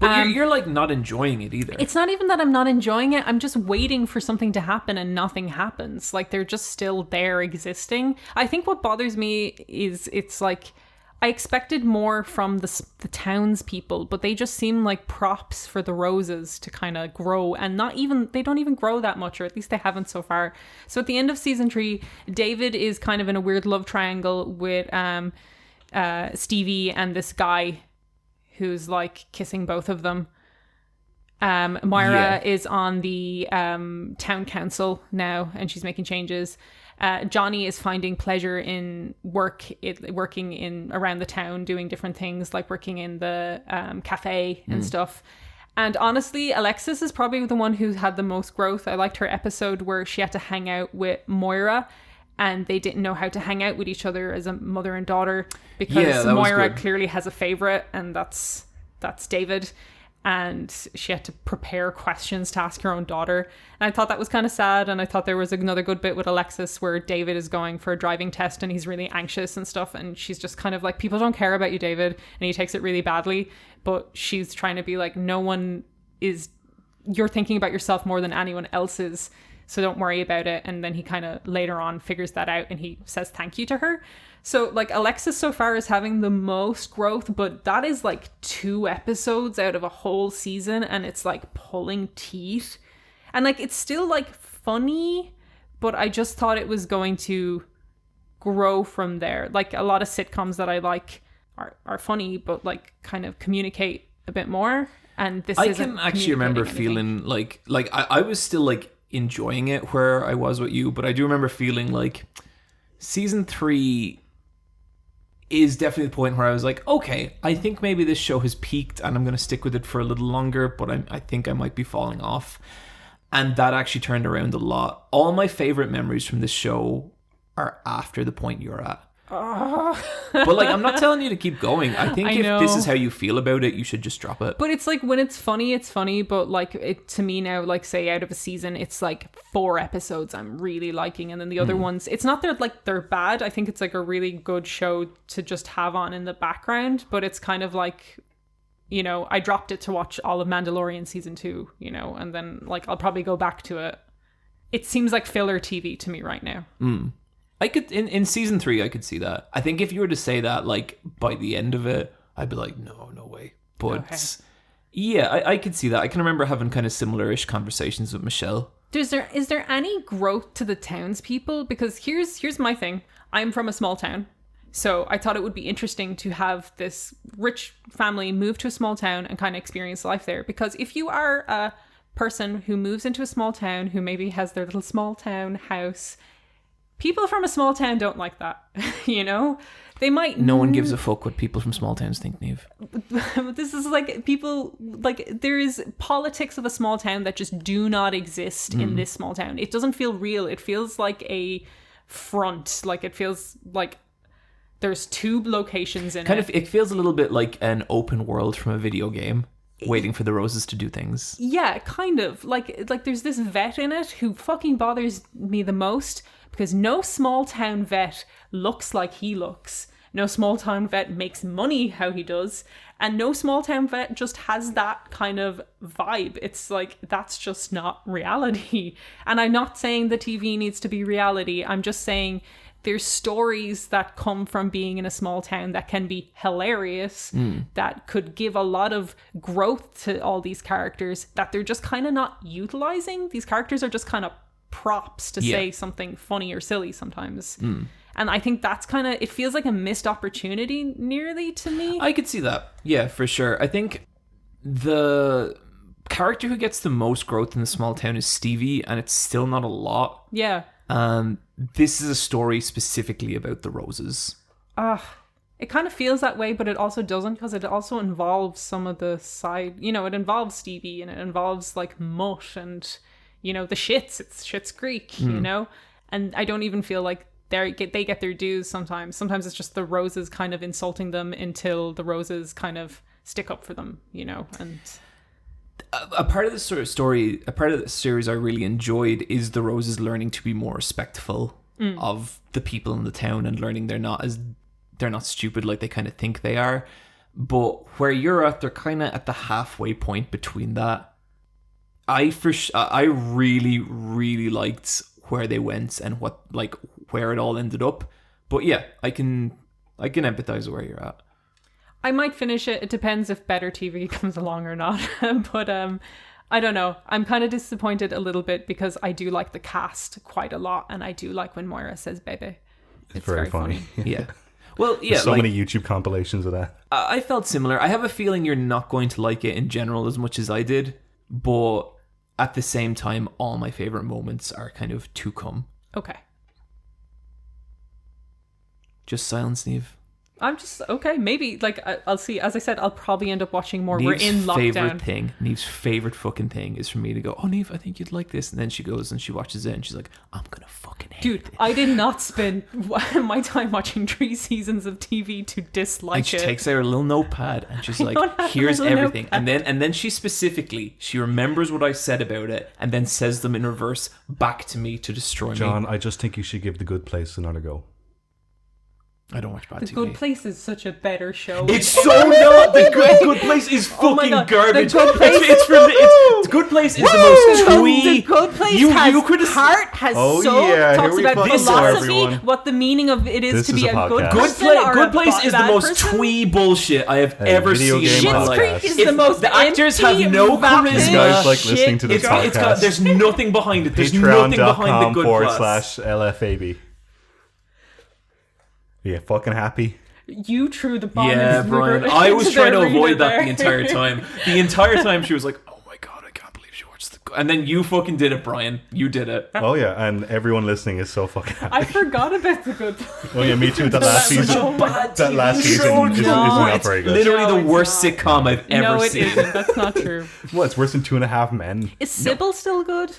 D: But you're like not enjoying it either.
C: It's not even that I'm not enjoying it. I'm just waiting for something to happen and nothing happens. Like they're just still there existing. I think what bothers me is it's like, I expected more from the townspeople, but they just seem like props for the roses to kind of grow, and they don't even grow that much, or at least they haven't so far. So at the end of season 3, David is kind of in a weird love triangle with Stevie and this guy who's like kissing both of them. Moira is on the town council now, and she's making changes. Johnny is finding pleasure in working in around the town, doing different things, like working in the cafe and stuff. And honestly, Alexis is probably the one who had the most growth. I liked her episode where she had to hang out with Moira, and they didn't know how to hang out with each other as a mother and daughter because Moira clearly has a favorite, and that's David. And she had to prepare questions to ask her own daughter. And I thought that was kind of sad. And I thought there was another good bit with Alexis where David is going for a driving test and he's really anxious and stuff. And she's just kind of like, people don't care about you, David. And he takes it really badly. But she's trying to be like, you're thinking about yourself more than anyone else is. So don't worry about it. And then he kind of later on figures that out and he says thank you to her. So like Alexis so far is having the most growth, but that is like 2 episodes out of a whole season, and it's like pulling teeth. And like it's still like funny, but I just thought it was going to grow from there. Like a lot of sitcoms that I like are funny, but like kind of communicate a bit more. And this
D: I can actually remember feeling like I was still like enjoying it where I was with you, but I do remember feeling like season 3 is definitely the point where I was like, okay, I think maybe this show has peaked and I'm going to stick with it for a little longer, but I think I might be falling off. And that actually turned around a lot. All my favorite memories from this show are after the point you're at. But like, I'm not telling you to keep going. I think if this is how you feel about it, you should just drop it.
C: But it's like when it's funny, but like it to me now, like say out of a season, it's like 4 episodes I'm really liking, and then the other ones, it's not that like they're bad. I think it's like a really good show to just have on in the background, but it's kind of like, you know, I dropped it to watch all of Mandalorian season 2, you know, and then like I'll probably go back to it. It seems like filler TV to me right now.
D: I could in season 3 I could see that. I think if you were to say that like by the end of it, I'd be like, no way. But yeah, I could see that. I can remember having kind of similar-ish conversations with Michelle.
C: Is there any growth to the townspeople? Because here's my thing. I'm from a small town. So I thought it would be interesting to have this rich family move to a small town and kind of experience life there. Because if you are a person who moves into a small town, who maybe has their little small town house, people from a small town don't like that, you know? They might...
D: No one gives a fuck what people from small towns think, Neve.
C: This is like people... Like, there is politics of a small town that just do not exist in this small town. It doesn't feel real. It feels like a front. Like, it feels like there's 2 locations in it.
D: It feels a little bit like an open world from a video game, waiting for the roses to do things.
C: Yeah, kind of. Like there's this vet in it who fucking bothers me the most, because no small town vet looks like he looks. No small town vet makes money how he does. And no small town vet just has that kind of vibe. It's like, that's just not reality. And I'm not saying the TV needs to be reality. I'm just saying there's stories that come from being in a small town that can be hilarious, that could give a lot of growth to all these characters that they're just kind of not utilizing. These characters are just kind of props to say something funny or silly sometimes. And I think that's kind of, it feels like a missed opportunity nearly to me.
D: I could see that. Yeah, for sure. I think the character who gets the most growth in the small town is Stevie, and it's still not a lot.
C: Yeah.
D: This is a story specifically about the roses.
C: It kind of feels that way, but it also doesn't, because it also involves some of the side, you know, it involves Stevie and it involves like Mutt and, you know, the Schitts. It's Schitt's Creek, you know? And I don't even feel like they get their dues sometimes. Sometimes it's just the roses kind of insulting them until the roses kind of stick up for them, you know? And
D: a part of this sort of story, a part of the series I really enjoyed is the roses learning to be more respectful of the people in the town and learning they're not stupid like they kind of think they are. But where you're at, they're kind of at the halfway point between that. I really, really liked where they went and where it all ended up. But yeah, I can empathize with where you're at.
C: I might finish it. It depends if better TV comes along or not. But I don't know. I'm kind of disappointed a little bit because I do like the cast quite a lot, and I do like when Moira says "baby."
B: It's very funny.
D: Yeah. Well, yeah.
B: There's so many YouTube compilations of that.
D: I felt similar. I have a feeling you're not going to like it in general as much as I did, but at the same time, all my favorite moments are kind of to come.
C: Okay.
D: Just silence, Neve.
C: I'm just okay. Maybe like I'll see. As I said, I'll probably end up watching more.
D: Neve's
C: We're in lockdown.
D: Neve's favorite fucking thing is for me to go, "Oh, Neve, I think you'd like this," and then she goes and she watches it and she's like, "I'm gonna fucking hate it."
C: I did not spend my time watching 3 seasons of TV to dislike
D: and she
C: it.
D: takes out her little notepad and she's like,
C: don't have a
D: "Here's
C: little
D: everything,"
C: notepad.
D: and then she remembers what I said about it and then says them in reverse back to me to destroy me.
B: John, I just think you should give The Good Place another go.
D: I don't watch bad
C: The
D: TV.
C: Good Place is such a better show.
D: It's so not. The Good Place is
C: Oh my
D: fucking
C: God.
D: garbage.
C: The Good Place-
D: The Good Place is the most twee.
C: The Good Place
D: You
C: has
D: could
C: heart, has
B: Oh,
C: soul,
B: yeah,
C: talks
B: here we
C: about
B: fucking
D: go,
C: philosophy,
B: everyone.
C: what the meaning of it is
B: This
C: to
B: is
C: be
B: a
C: a good
B: podcast.
C: person or
D: Good
C: a
D: Place is the
C: bad
D: most
C: person.
D: twee bullshit I have ever
B: video
D: seen in
B: game
D: my
C: Schitt's
B: podcast.
D: life.
C: Creek is the most
D: the actors have
C: empty,
D: no
C: vapid
D: charisma.
B: You guys like
C: shit.
B: listening to this
D: It's got,
B: podcast?
D: there's nothing behind it. There's nothing behind the Good Place.
B: Patreon.com/LFAB. Yeah, fucking happy.
C: You threw the bomb.
D: Yeah,
C: into
D: Brian.
C: the-
D: I was
C: into
D: trying
C: the
D: to
C: arena
D: avoid that
C: there.
D: the entire time. The entire time she was like, "Oh my god, I can't believe she watched the." And then you fucking did it, Brian. You did it.
B: Oh yeah, and everyone listening is so fucking happy.
C: I forgot about the Good Place.
B: Oh yeah, me too. That last
C: Such a
B: season,
D: bad
B: that last
D: TV
B: season
D: show.
B: isn't
C: No,
B: not
D: It's
B: very good.
D: literally
C: No,
D: the
C: it's
D: worst
C: not.
D: sitcom I've ever
C: No, it
D: seen.
C: isn't. That's not true.
B: What? It's worse than 2.5 Men.
C: Is Sybil still good?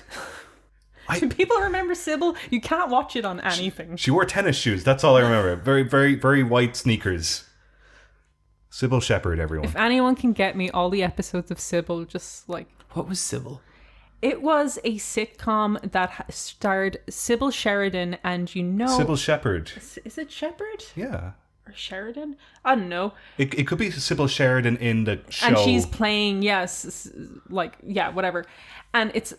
C: Do people remember Sybil? You can't watch it on anything.
B: She wore tennis shoes. That's all I remember. Very, very, very white sneakers. Sybil Shepherd, everyone.
C: If anyone can get me all the episodes of Sybil, just like...
D: What was Sybil?
C: It was a sitcom that starred Sybil Sheridan and you know...
B: Sybil Shepherd.
C: Is it Shepherd?
B: Yeah.
C: Or Sheridan? I don't know.
B: It could be Sybil Sheridan in the show.
C: And she's playing, whatever. And it's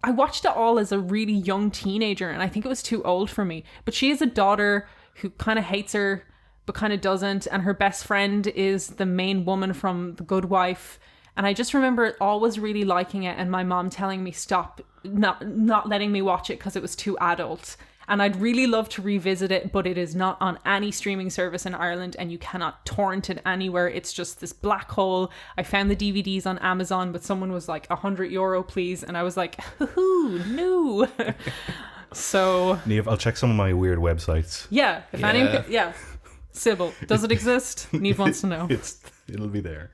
C: I watched it all as a really young teenager and I think it was too old for me. But she has a daughter who kind of hates her but kind of doesn't, and her best friend is the main woman from The Good Wife. And I just remember always really liking it and my mom telling me stop, not letting me watch it because it was too adult. And I'd really love to revisit it, but it is not on any streaming service in Ireland and you cannot torrent it anywhere. It's just this black hole. I found the DVDs on Amazon, but someone was like, €100 please. And I was like, hoo, no. So...
B: Neve, I'll check some of my weird websites.
C: Yeah, if anyone... Yeah. Sybil, does it exist? Neve wants to know.
B: It'll be there.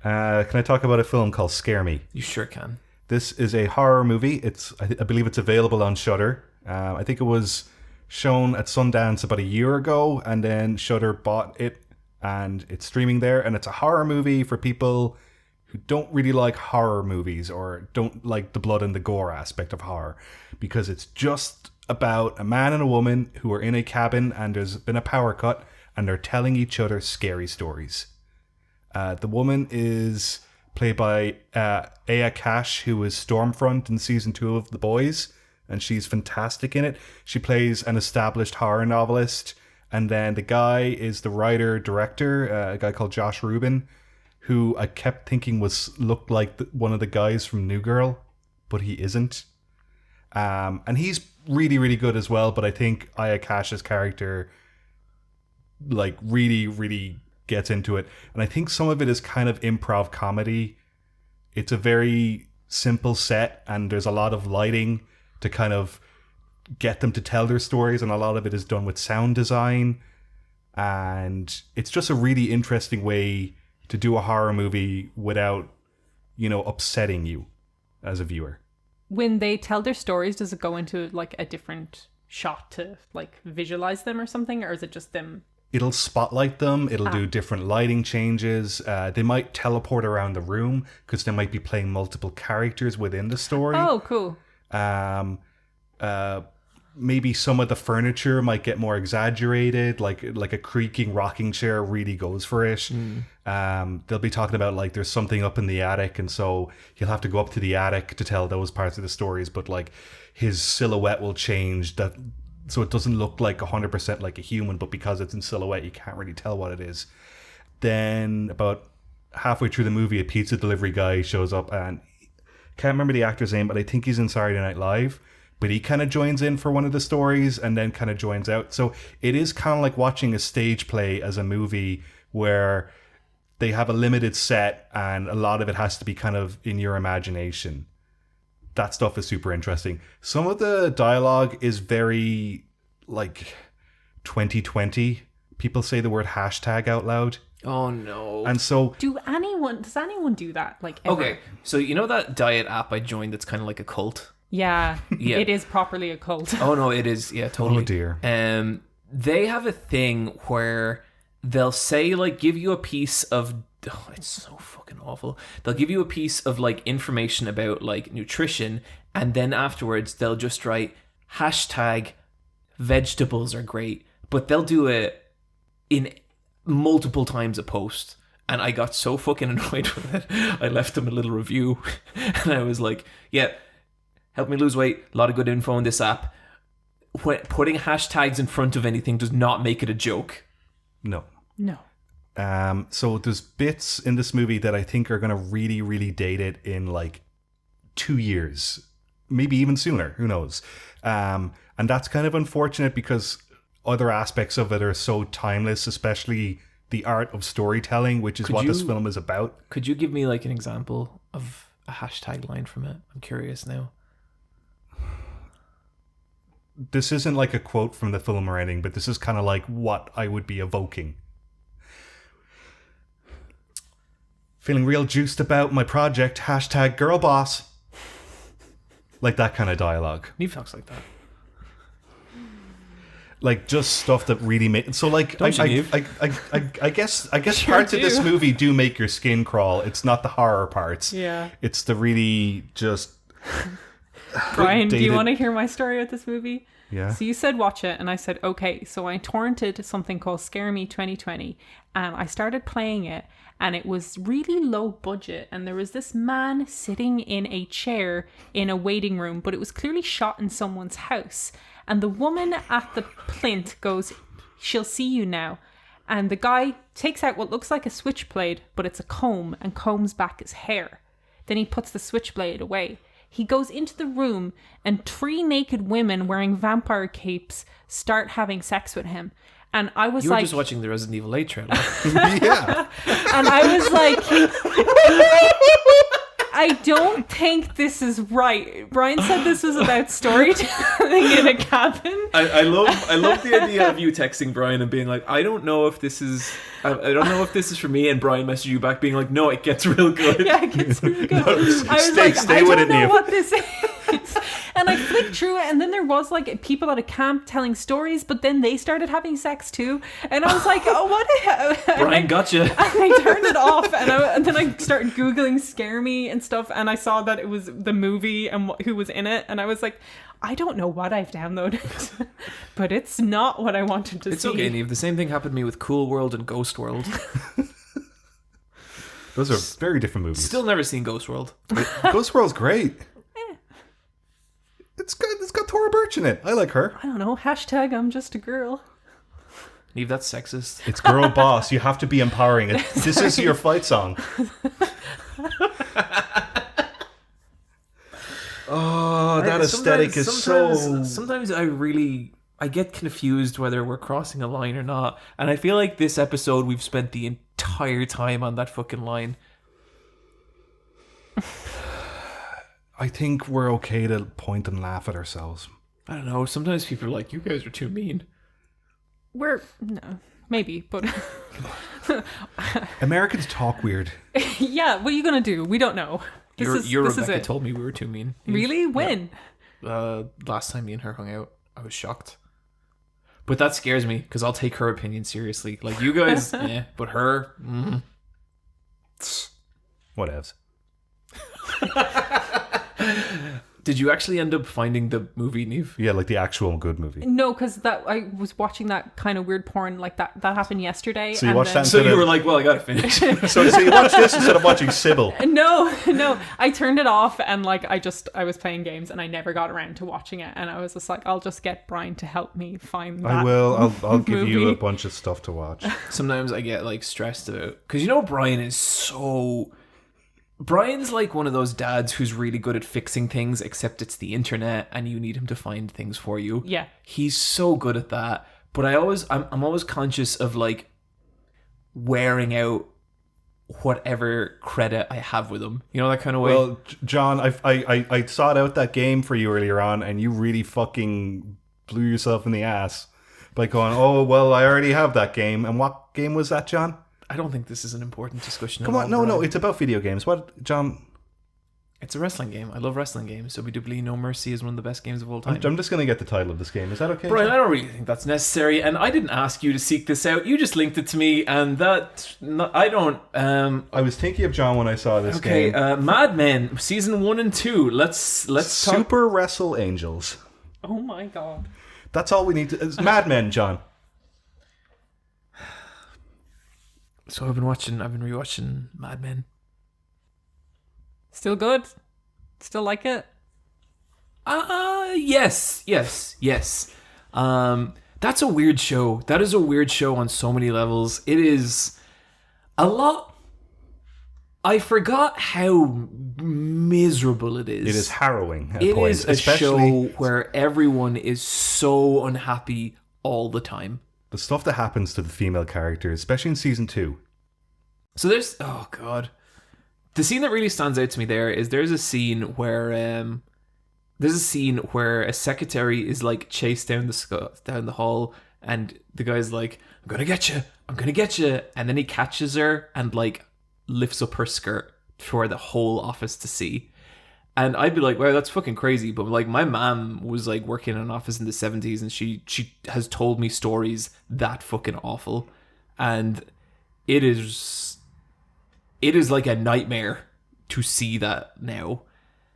B: Can I talk about a film called Scare Me?
D: You sure can.
B: This is a horror movie. I believe it's available on Shudder. I think it was shown at Sundance about a year ago, and then Shudder bought it, and it's streaming there. And it's a horror movie for people who don't really like horror movies or don't like the blood and the gore aspect of horror, because it's just about a man and a woman who are in a cabin, and there's been a power cut, and they're telling each other scary stories. The woman is played by Aya Cash, who is Stormfront in season 2 of The Boys, and she's fantastic in it. She plays an established horror novelist, and then the guy is the writer-director, a guy called Josh Rubin, who I kept thinking looked like one of the guys from New Girl, but he isn't. And he's really, really good as well, but I think Aya Cash's character really, really gets into it. And I think some of it is kind of improv comedy It's a very simple set, and there's a lot of lighting to kind of get them to tell their stories, and a lot of it is done with sound design. And it's just a really interesting way to do a horror movie without, upsetting you as a viewer.
C: When they tell their stories, does it go into like a different shot to like visualize them or something, or is it just them?
B: It'll spotlight them. It'll do different lighting changes. They might teleport around the room because they might be playing multiple characters within the story.
C: Oh, cool.
B: Maybe some of the furniture might get more exaggerated, like a creaking rocking chair really goes for it. They'll be talking about like there's something up in the attic, and so he'll have to go up to the attic to tell those parts of the stories, but like his silhouette will change that so it doesn't look like 100% like a human, but because it's in silhouette you can't really tell what it is. Then about halfway through the movie, a pizza delivery guy shows up, and can't remember the actor's name, but I think he's in Saturday Night Live. But he kind of joins in for one of the stories and then kind of joins out. So it is kind of like watching a stage play as a movie where they have a limited set and a lot of it has to be kind of in your imagination. That stuff is super interesting. Some of the dialogue is very like 2020. People say the word hashtag out loud.
D: Oh no.
B: And so
C: does anyone do that? Like ever?
D: Okay, so you know that diet app I joined that's kind of like a cult?
C: Yeah,
D: Yeah.
C: It is properly a cult.
D: Oh no, it is. Yeah, totally.
B: Oh dear.
D: They have a thing where they'll say like give you a piece of it's so fucking awful. They'll give you a piece of like information about like nutrition, and then afterwards they'll just write hashtag vegetables are great, but they'll do it in multiple times a post. And I got so fucking annoyed with it. I left them a little review and I was like, yeah, help me lose weight. A lot of good info in this app. Putting hashtags in front of anything does not make it a joke.
B: No. So there's bits in this movie that I think are going to really, really date it in like 2 years. Maybe even sooner. Who knows? And that's kind of unfortunate because other aspects of it are so timeless, especially the art of storytelling, which is this film is about.
D: Could you give me like an example of a hashtag line from it? I'm curious now.
B: This isn't like a quote from the film or anything, but this is kind of like what I would be evoking. Feeling real juiced about my project, hashtag GIRLBOSS. Like that kind of dialogue.
D: Neve talks like that.
B: Like just stuff that really made so like I guess
C: Sure
B: parts of
C: do.
B: this movie do make your skin crawl. It's not the horror parts.
C: Yeah.
B: It's the really just
C: Brian, do you
B: dated-
C: want to hear my story with this movie?
B: Yeah.
C: So you said watch it, and I said okay. So I torrented something called Scare Me 2020, and I started playing it, and it was really low budget, and there was this man sitting in a chair in a waiting room, but it was clearly shot in someone's house. And the woman at the plinth goes, "She'll see you now." And the guy takes out what looks like a switchblade, but it's a comb, and combs back his hair. Then he puts the switchblade away. He goes into the room, and 3 naked women wearing vampire capes start having sex with him. And I was
D: You were
C: like...
D: just watching the Resident Evil 8 trailer.
B: Yeah.
C: And I was like... I don't think this is right. Brian said this was about storytelling in a cabin.
D: I love the idea of you texting Brian and being like, I don't know if this is for me, and Brian messaged you back being like, no, it gets real good.
C: Yeah, it gets really good. I was
B: stay
C: like, I
B: with
C: don't
B: it,
C: know
B: Neve.
C: what this is. And I flicked through it, and then there was like people at a camp telling stories, but then they started having sex too. And I was like, oh, what?
D: Brian, gotcha.
C: And I turned it off, and then I started Googling Scare Me and stuff, and I saw that it was the movie and who was in it, and I was like, I don't know what I've downloaded, but it's not what I wanted to see.
D: It's okay, Neve. The same thing happened to me with Cool World and Ghost World.
B: Those are very different movies.
D: Still never seen Ghost World.
B: Ghost World's great. It's good. It's got Tora Birch in it. I like her.
C: I don't know. Hashtag I'm just a girl.
D: Neve, that's sexist.
B: It's girl boss. You have to be empowering. This is your fight song. Oh, that aesthetic is so...
D: Sometimes I get confused whether we're crossing a line or not. And I feel like this episode we've spent the entire time on that fucking line.
B: I think we're okay to point and laugh at ourselves.
D: I don't know. Sometimes people are like, you guys are too mean.
C: No, maybe, but
B: Americans talk weird.
C: yeah, what are you gonna do? We don't know. This is
D: Rebecca
C: it.
D: told me we were too mean.
C: Really? When?
D: Last time me and her hung out, I was shocked. But that scares me because I'll take her opinion seriously. Like you guys, but her,
B: Whatevs.
D: Did you actually end up finding the movie, Neve?
B: Yeah, like the actual good movie.
C: No, because I was watching that kind of weird porn like that happened yesterday.
B: So you watched that
D: So you were like, well, I gotta finish.
B: So you watched this instead of watching Sybil.
C: No, I turned it off and like I was playing games and I never got around to watching it, and I was just like, I'll just get Brian to help me find that.
B: I will. I'll give you
C: movie.
B: a bunch of stuff to watch.
D: Sometimes I get like stressed about because Brian is so. Brian's like one of those dads who's really good at fixing things, except it's the internet and you need him to find things for you.
C: Yeah.
D: He's so good at that. But I'm always conscious of like wearing out whatever credit I have with him. You know, that kind of way.
B: Well, John, I sought out that game for you earlier on, and you really fucking blew yourself in the ass by going, oh, well, I already have that game. And what game was that, John?
D: I don't think this is an important discussion.
B: Come on, no, it's about video games. What, John?
D: It's a wrestling game. I love wrestling games. WWE No Mercy is one of the best games of all time.
B: I'm just going to get the title of this game. Is that okay?
D: Brian,
B: John?
D: I don't really think that's necessary, and I didn't ask you to seek this out. You just linked it to me, and I don't.
B: I was thinking of John when I saw this
D: Okay,
B: game.
D: Mad Men season 1 and 2. Let's talk.
B: Super Wrestle Angels.
C: Oh my god.
B: That's all we need to. It's Mad Men, John.
D: So I've been rewatching Mad Men.
C: Still good? Still like it?
D: Yes. That's a weird show. That is a weird show on so many levels. It is a lot. I forgot how miserable it is.
B: It is harrowing at
D: It
B: points,
D: is a
B: especially
D: show where everyone is so unhappy all the time.
B: the stuff that happens to the female characters, especially in season 2.
D: So there's the scene that really stands out to me there is there's a scene where a secretary is like chased down the hall, and the guy's like, I'm gonna get you, and then he catches her and like lifts up her skirt for the whole office to see. And I'd be like, wow, that's fucking crazy. But like my mom was like working in an office in the 70s, and she has told me stories that fucking awful. And it is like a nightmare to see that now.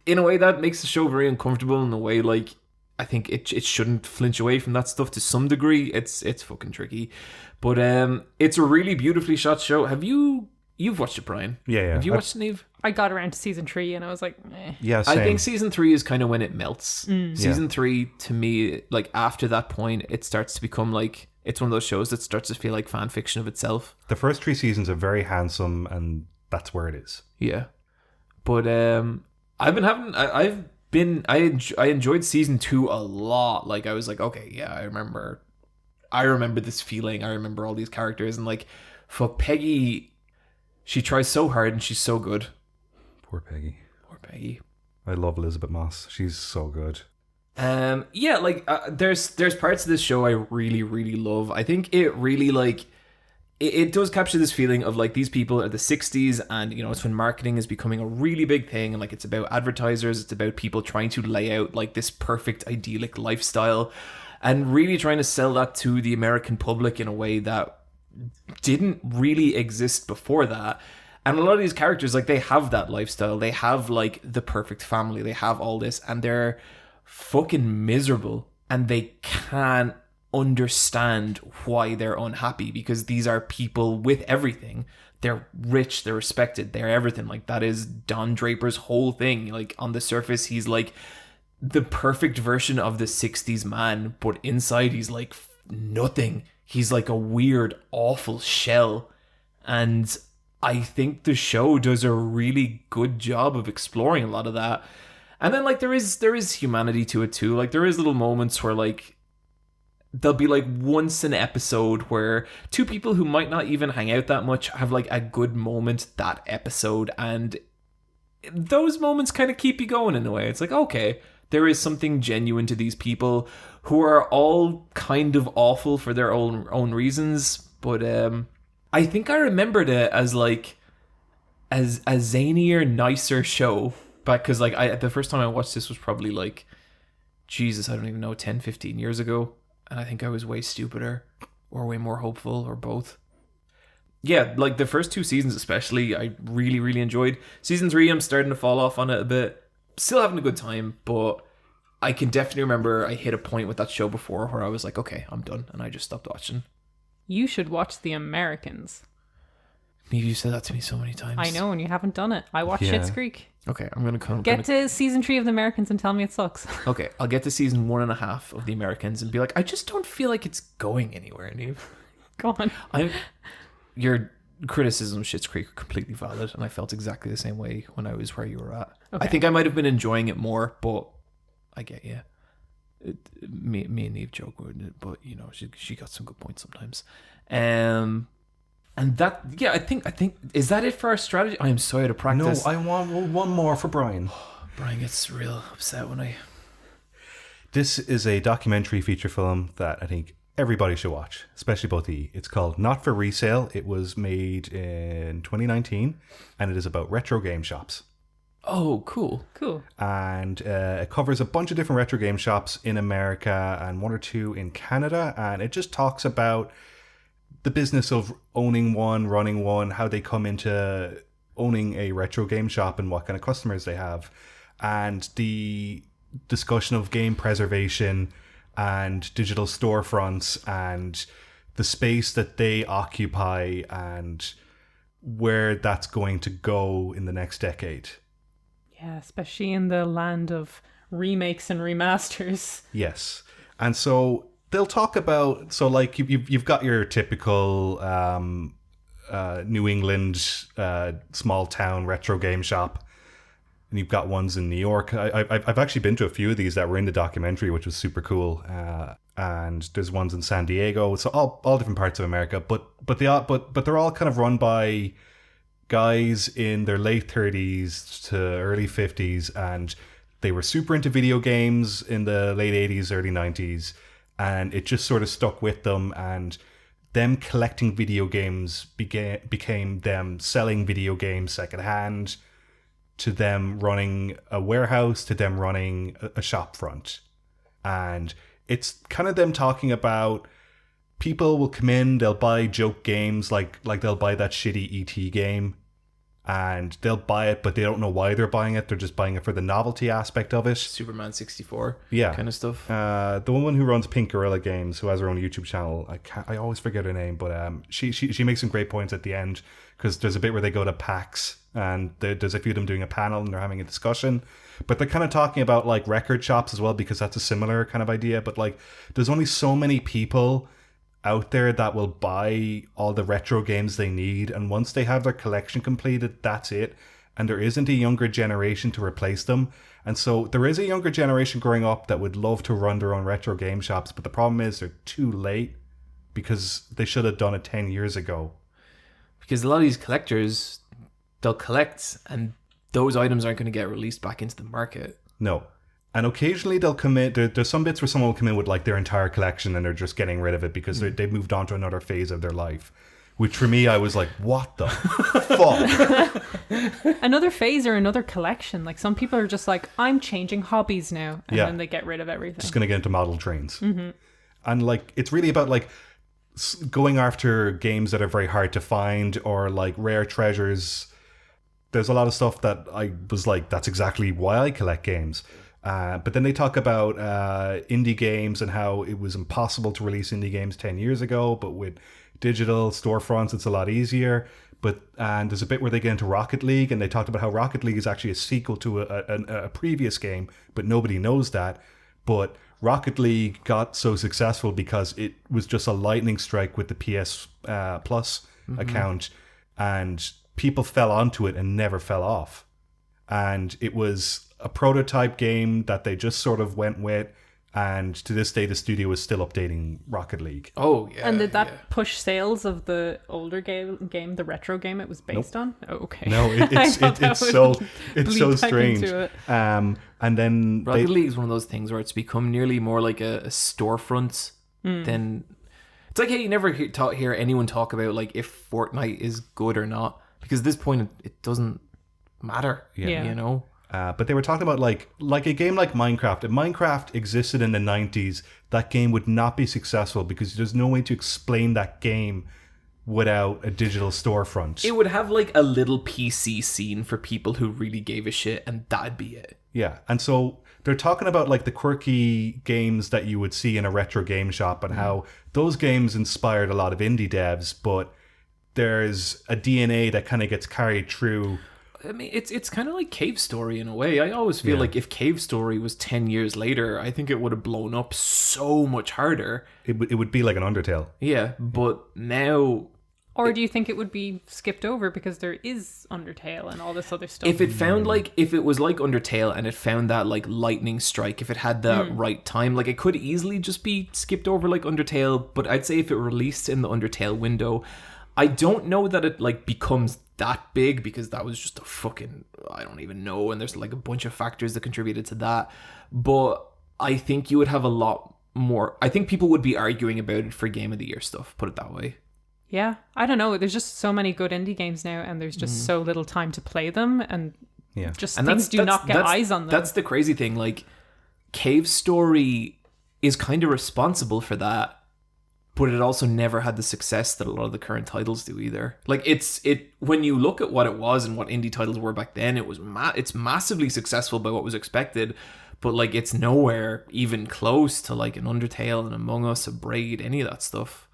D: In a way that makes the show very uncomfortable. In a way, like, I think it shouldn't flinch away from that stuff to some degree. It's fucking tricky. But it's a really beautifully shot show. You've watched it, Brian?
B: Yeah.
D: Have you watched it, Neve?
C: I got around to season 3 and I was like, meh.
B: Yeah, same.
D: I think season 3 is kind of when it melts. Season 3, to me, like after that point, it starts to become like, it's one of those shows that starts to feel like fan fiction of itself.
B: The first 3 seasons are very handsome, and that's where it is.
D: Yeah. But I enjoyed season 2 a lot. Like, I was like, okay, yeah, I remember this feeling. I remember all these characters, and like, fuck, Peggy, she tries so hard and she's so good.
B: Poor Peggy. I love Elizabeth Moss. She's so good.
D: Yeah, like there's parts of this show I really, really love. I think it really like it does capture this feeling of like these people are the 60s, and you know, it's when marketing is becoming a really big thing, and like it's about advertisers, it's about people trying to lay out like this perfect idyllic lifestyle and really trying to sell that to the American public in a way that didn't really exist before that. And a lot of these characters, like, they have that lifestyle, they have like the perfect family, they have all this, and they're fucking miserable, and they can't understand why they're unhappy, because these are people with everything. They're rich, they're respected, they're everything. Like, that is Don Draper's whole thing. Like, on the surface, he's like the perfect version of the 60s man, but inside he's like nothing. He's like a weird, awful shell. And I think the show does a really good job of exploring a lot of that. And then like there is humanity to it too. Like, there is little moments where like there'll be like once an episode where two people who might not even hang out that much have like a good moment that episode, and those moments kind of keep you going in a way. It's like, okay, there is something genuine to these people who are all kind of awful for their own reasons. But I think I remembered it as like as a zanier, nicer show. Because like the first time I watched this was probably like, Jesus, I don't even know, 10, 15 years ago. And I think I was way stupider or way more hopeful or both. Yeah, like the first 2 seasons especially, I really, really enjoyed. Season 3, I'm starting to fall off on it a bit. Still having a good time, but I can definitely remember I hit a point with that show before where I was like, okay, I'm done. And I just stopped watching.
C: You should watch The Americans.
D: You said that to me so many times.
C: I know, and you haven't done it. I watched Schitt's Creek.
D: Okay, I'm going to come...
C: Get to season 3 of The Americans and tell me it sucks.
D: Okay, I'll get to season 1.5 of The Americans and be like, I just don't feel like it's going anywhere, Neve.
C: Go on.
D: Your criticism of Schitt's Creek are completely valid, and I felt exactly the same way when I was where you were at. Okay. I think I might have been enjoying it more, but I get you. Me and Neve joke with it, but you know, she got some good points sometimes. And that, yeah, I think is that it for our strategy? I am so out of practice.
B: No, I want one more for Brian.
D: Brian gets real upset when I...
B: This is a documentary feature film that I think everybody should watch, especially both of you. It's called Not for Resale. It was made in 2019, and it is about retro game shops.
D: Oh, cool.
B: And it covers a bunch of different retro game shops in America and 1 or 2 in Canada, and it just talks about the business of owning one, running one, how they come into owning a retro game shop and what kind of customers they have, and the discussion of game preservation and digital storefronts and the space that they occupy and where that's going to go in the next decade.
C: Yeah, especially in the land of remakes and remasters.
B: Yes. And so they'll talk about, so like you've got your typical New England small town retro game shop. And you've got ones in New York. I've actually been to a few of these that were in the documentary, which was super cool. And there's ones in San Diego. So all different parts of America. But they're all kind of run by guys in their late 30s to early 50s, and they were super into video games in the late 80s, early 90s, and it just sort of stuck with them. And them collecting video games became them selling video games secondhand, to them running a warehouse, to them running a shop front. And it's kind of them talking about people will come in, they'll buy joke games, like they'll buy that shitty E.T. game, and they'll buy it, but they don't know why they're buying it. They're just buying it for the novelty aspect of it.
D: Superman 64
B: kind
D: of stuff.
B: The woman who runs Pink Gorilla Games, who has her own YouTube channel, I always forget her name, but she makes some great points at the end, because there's a bit where they go to PAX, and there's a few of them doing a panel and they're having a discussion, but they're kind of talking about like record shops as well, because that's a similar kind of idea. But like, there's only so many people out there that will buy all the retro games they need, and once they have their collection completed, that's it. And there isn't a younger generation to replace them. And so there is a younger generation growing up that would love to run their own retro game shops, but the problem is they're too late, because they should have done it 10 years ago.
D: Because a lot of these collectors, they'll collect, and those items aren't going to get released back into the market.
B: No. And occasionally they'll come in, there's some bits where someone will come in with like their entire collection and they're just getting rid of it because they've moved on to another phase of their life. Which for me, I was like, what the fuck?
C: Another phase or another collection. Like, some people are just like, I'm changing hobbies now. And then they get rid of everything.
B: Just going to get into model trains. Mm-hmm. And like, it's really about like going after games that are very hard to find, or like rare treasures. There's a lot of stuff that I was like, that's exactly why I collect games. But then they talk about indie games and how it was impossible to release indie games 10 years ago, but with digital storefronts, it's a lot easier. And there's a bit where they get into Rocket League, and they talked about how Rocket League is actually a sequel to a previous game, but nobody knows that. But Rocket League got so successful because it was just a lightning strike with the PS Plus account, and people fell onto it and never fell off. And it was a prototype game that they just sort of went with, And to this day, the studio is still updating Rocket League.
D: Oh, yeah.
C: And did that push sales of the older game, the retro game it was based on? Oh, okay.
B: No, it's so strange. And then
D: Rocket League is one of those things where it's become nearly more like a storefront than... It's like, hey, you never hear anyone talk about like if Fortnite is good or not, because at this point it doesn't matter.
C: Yeah.
D: You know.
B: But they were talking about like a game like Minecraft. If Minecraft existed in the 90s, that game would not be successful because there's no way to explain that game without a digital storefront.
D: It would have like a little PC scene for people who really gave a shit, and that'd be it.
B: Yeah, and so they're talking about like the quirky games that you would see in a retro game shop and how those games inspired a lot of indie devs, but there's a DNA that kind of gets carried through.
D: I mean, it's kind of like Cave Story in a way. I always feel like if Cave Story was 10 years later, I think it would have blown up so much harder.
B: It would be like an Undertale.
D: Yeah, but now...
C: Or do you think it would be skipped over because there is Undertale and all this other stuff?
D: If it found if it was like Undertale and it found that like lightning strike, if it had that right time, like it could easily just be skipped over like Undertale. But I'd say if it released in the Undertale window, I don't know that it like becomes that big because that was just a fucking, I don't even know. And there's like a bunch of factors that contributed to that. But I think you would have a lot more. I think people would be arguing about it for Game of the Year stuff, put it that way.
C: Yeah, I don't know. There's just so many good indie games now, and there's just so little time to play them, and just
D: and
C: things do not get eyes on them.
D: That's the crazy thing. Like, Cave Story is kind of responsible for that, but it also never had the success that a lot of the current titles do either. Like, it when you look at what it was and what indie titles were back then, it was it's massively successful by what was expected, but like it's nowhere even close to like an Undertale, an Among Us, a Braid, any of that stuff.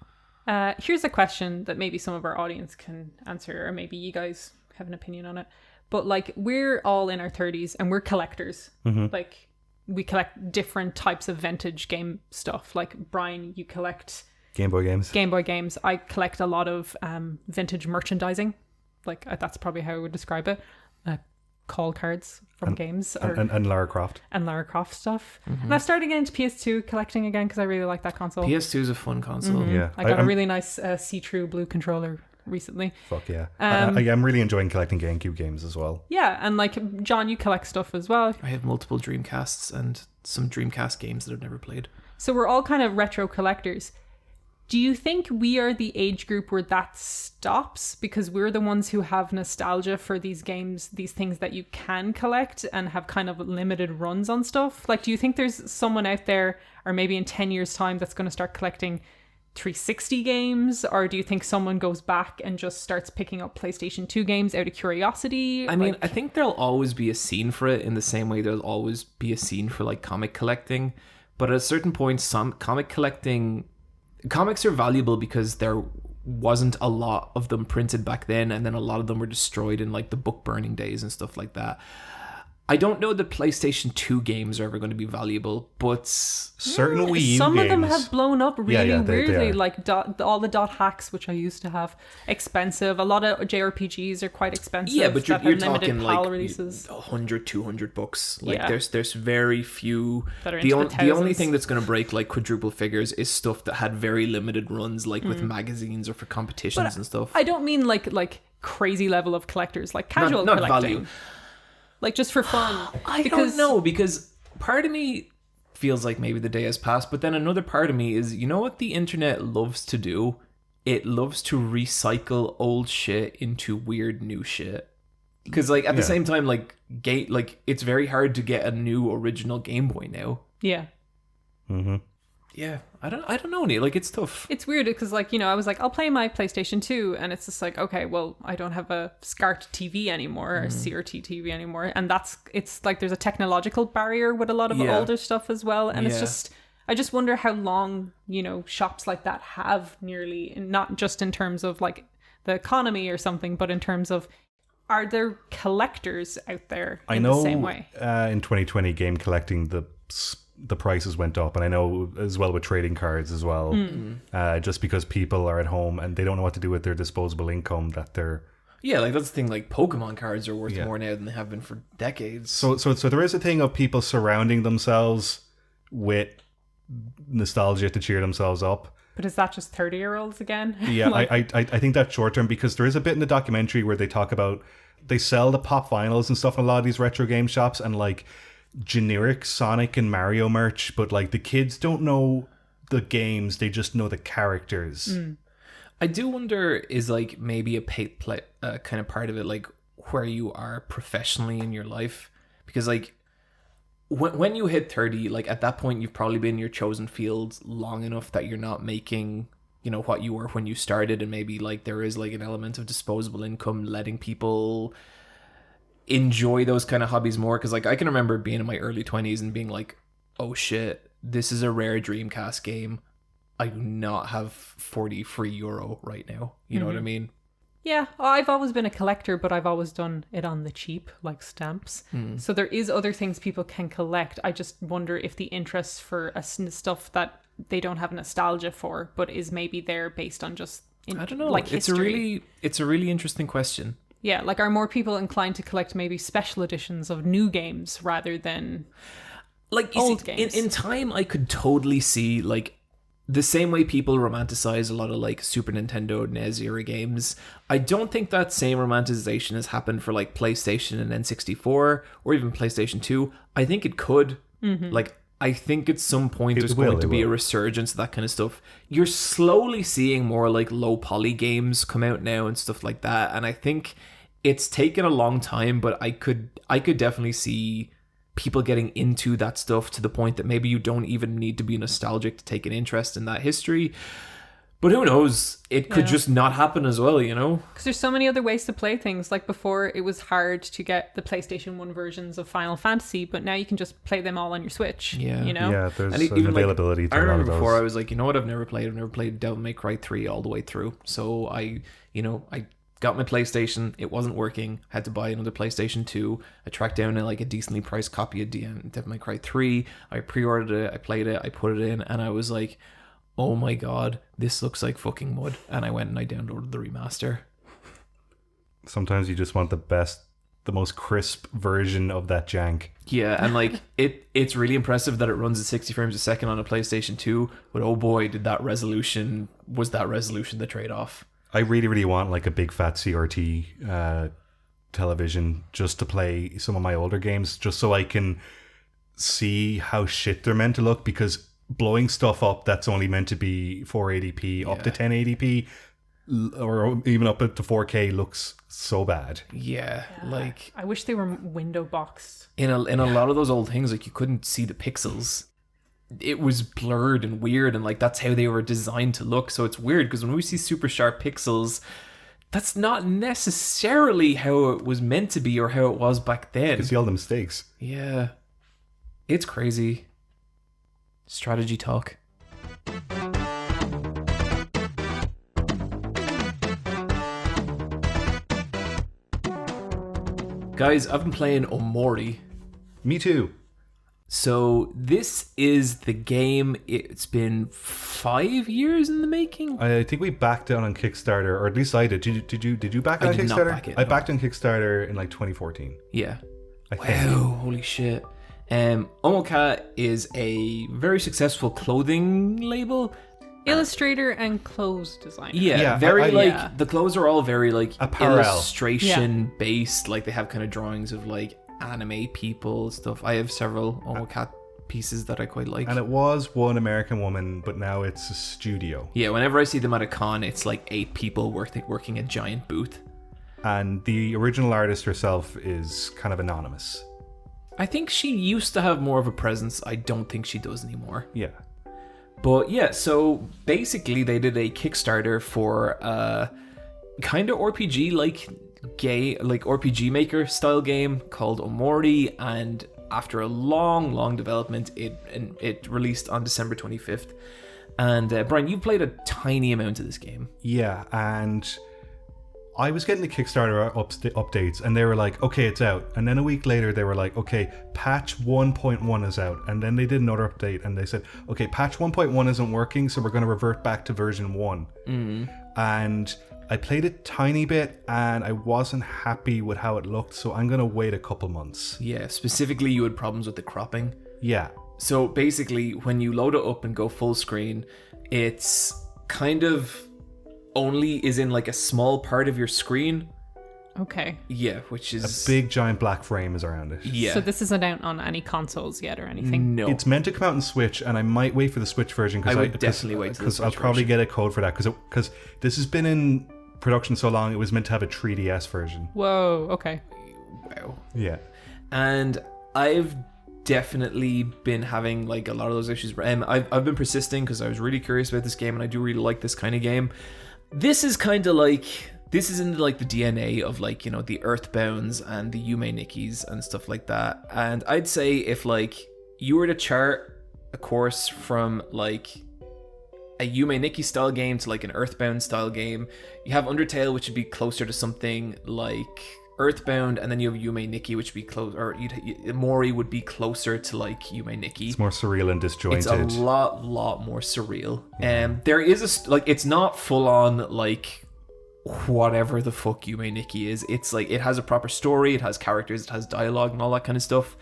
C: Here's a question that maybe some of our audience can answer, or maybe you guys have an opinion on it. But like, we're all in our 30s and we're collectors. Like, we collect different types of vintage game stuff. Like, Brian, you collect
B: Game Boy games.
C: I collect a lot of vintage merchandising. Like, that's probably how I would describe it. Call cards from games.
B: And Lara Croft.
C: And Lara Croft stuff. And I started getting into PS2 collecting again because I really like that console.
D: PS2 is a fun console.
B: Yeah,
C: I got a really nice see-through blue controller recently.
B: Fuck yeah. I'm really enjoying collecting GameCube games as well.
C: Yeah, and like, John, you collect stuff as well.
D: I have multiple Dreamcasts and some Dreamcast games that I've never played.
C: So we're all kind of retro collectors. Do you think we are the age group where that stops because we're the ones who have nostalgia for these games, these things that you can collect and have kind of limited runs on stuff? Like, do you think there's someone out there, or maybe in 10 years' time, that's going to start collecting 360 games? Or do you think someone goes back and just starts picking up PlayStation 2 games out of curiosity?
D: I mean, I think there'll always be a scene for it in the same way there'll always be a scene for like comic collecting. But at a certain point, some comics are valuable because there wasn't a lot of them printed back then, and then a lot of them were destroyed in like the book burning days and stuff like that. I don't know that PlayStation 2 games are ever going to be valuable, but
B: certain Wii U
C: some
B: games,
C: of them have blown up really weirdly.
B: they
C: like all the dot hacks, which I used to have, expensive. A lot of JRPGs are quite expensive.
D: Yeah, but you're talking like
C: releases.
D: 100, 200 bucks. Like,
C: Yeah.
D: there's very few.
C: That are
D: The
C: into the
D: only
C: thousands.
D: thing that's going to break like quadruple figures is stuff that had very limited runs, like with magazines or for competitions and stuff.
C: I don't mean like crazy level of collectors, like casual
D: Not
C: collecting.
D: value.
C: Like, just for fun.
D: I don't know, because part of me feels like maybe the day has passed, but then another part of me is, you know what the internet loves to do? It loves to recycle old shit into weird new shit. Because like at the same time, like it's very hard to get a new original Game Boy now.
C: Yeah.
B: Mm-hmm.
D: Yeah, I don't know, Neil. Like, it's tough.
C: It's weird because, like, you know, I was like, I'll play my PlayStation 2, and it's just like, okay, well, I don't have a SCART TV anymore, or a CRT TV anymore, and it's like there's a technological barrier with a lot of older stuff as well, and it's just, I just wonder how long, you know, shops like that have nearly, not just in terms of like the economy or something, but in terms of, are there collectors out there in the same way?
B: In 2020, game collecting, the prices went up, and I know as well with trading cards as well, just because people are at home and they don't know what to do with their disposable income, that they're
D: like that's the thing. Like, Pokemon cards are worth more now than they have been for decades.
B: so there is a thing of people surrounding themselves with nostalgia to cheer themselves up.
C: But is that just 30-year-olds again?
B: Yeah,
C: Like,
B: I think that's short term, because there is a bit in the documentary where they talk about they sell the pop vinyls and stuff in a lot of these retro game shops, and like generic Sonic and Mario merch, but like the kids don't know the games, they just know the characters.
D: I do wonder, is like maybe a paid play kind of part of it, like where you are professionally in your life, because like when you hit 30, like at that point you've probably been in your chosen field long enough that you're not making, you know, what you were when you started, and maybe like there is like an element of disposable income letting people enjoy those kind of hobbies more. Because like I can remember being in my early 20s and being like, oh shit, this is a rare Dreamcast game, I do not have 40 free euro right now, you know what I mean?
C: yeah, I've always been a collector, but I've always done it on the cheap, like stamps. So there is other things people can collect. I just wonder if the interest for stuff that they don't have nostalgia for, but is maybe there based on just
D: I don't know,
C: like
D: it's
C: history.
D: a really interesting question.
C: Yeah, like are more people inclined to collect maybe special editions of new games rather than
D: Like you
C: old
D: see,
C: games?
D: in time I could totally see like the same way people romanticize a lot of like Super Nintendo, NES era games. I don't think that same romanticization has happened for like PlayStation and N64 or even PlayStation 2. I think it could. Like I think at some point there's going to be a resurgence of that kind of stuff. You're slowly seeing more like low poly games come out now and stuff like that. And I think it's taken a long time, but I could definitely see people getting into that stuff to the point that maybe you don't even need to be nostalgic to take an interest in that history. But who knows? It could just not happen as well, you know?
C: Because there's so many other ways to play things. Like before, it was hard to get the PlayStation 1 versions of Final Fantasy, but now you can just play them all on your Switch.
D: Yeah.
C: You know?
B: Yeah, there's
D: And
B: an
D: even, like,
B: availability to
D: I
B: a lot of
D: remember before I
B: those.
D: was like, you know what, I've never played Devil May Cry 3 all the way through. So I got my PlayStation, it wasn't working, had to buy another PlayStation 2. I tracked down like a decently priced copy of Devil May Cry 3. I pre-ordered it, I played it, I put it in, and I was like, oh my god, this looks like fucking mud. And I went and I downloaded the remaster.
B: Sometimes you just want the most crisp version of that jank.
D: Yeah, and like it's really impressive that it runs at 60 frames a second on a PlayStation 2, but oh boy, was that resolution the trade-off.
B: I really, really want like a big fat CRT television just to play some of my older games, just so I can see how shit they're meant to look, because blowing stuff up that's only meant to be 480p up to 1080p or even up to 4K looks so bad.
D: Yeah, like
C: I wish they were window boxed.
D: in a lot of those old things, like you couldn't see the pixels. It was blurred and weird, and like that's how they were designed to look. So it's weird because when we see super sharp pixels, that's not necessarily how it was meant to be or how it was back then.
B: You can see all the mistakes.
D: Yeah, it's crazy. Strategy talk. Guys, I've been playing Omori.
B: Me too.
D: So this is the game. It's been 5 years in the making.
B: I think we backed down on Kickstarter, or at least I did. Did you back on
D: I did
B: Kickstarter?
D: not back it,
B: I
D: no.
B: backed on Kickstarter in like 2014.
D: Yeah.
B: I think.
D: Wow, holy shit. Omoka is a very successful clothing label.
C: Illustrator and clothes designer.
B: Yeah,
D: The clothes are all very like
B: Apparel.
D: illustration based. Like they have kind of drawings of like anime people stuff. I have several Omoka pieces that I quite like.
B: And it was one American woman, but now it's a studio.
D: Yeah, whenever I see them at a con, it's like 8 people working a giant booth.
B: And the original artist herself is kind of anonymous.
D: I think she used to have more of a presence. I don't think she does anymore.
B: Yeah.
D: But yeah, so basically they did a Kickstarter for kind of RPG like RPG Maker style game called Omori, and after a long development, it released on December 25th. And Brian, you played a tiny amount of this game.
B: Yeah, and I was getting the Kickstarter updates, and they were like, okay, it's out. And then a week later, they were like, okay, patch 1.1 is out. And then they did another update, and they said, okay, patch 1.1 isn't working, so we're going to revert back to version 1. And I played it tiny bit, and I wasn't happy with how it looked, so I'm going to wait a couple months.
D: Yeah, specifically you had problems with the cropping.
B: Yeah.
D: So basically, when you load it up and go full screen, it's kind of only is in like a small part of your screen.
C: Okay.
D: Yeah, which is...
B: A big giant black frame is around it.
D: Yeah.
C: So this isn't out on any consoles yet or anything?
D: No.
B: It's meant to come out on Switch, and I might wait for the Switch version.
D: I would definitely wait for the Switch
B: I'll probably
D: version.
B: get a code for that, because this has been in production so long, it was meant to have a 3DS version.
C: Whoa, okay.
D: Wow.
B: Yeah.
D: And I've definitely been having like a lot of those issues. I've been persisting because I was really curious about this game, and I do really like this kind of game. This is kind of like... This is in like the DNA of like, you know, the Earthbounds and the Yume Nikkis and stuff like that. And I'd say if like you were to chart a course from like a Yume Nikki style game to like an Earthbound style game, you have Undertale, which would be closer to something like Earthbound, and then you have Yume Nikki, which would be close, or Omori would be closer to like Yume Nikki.
B: It's more surreal and disjointed.
D: It's a lot more surreal. There is it's not full on like whatever the fuck Yume Nikki is. It's like, it has a proper story, it has characters, it has dialogue and all that kind of stuff.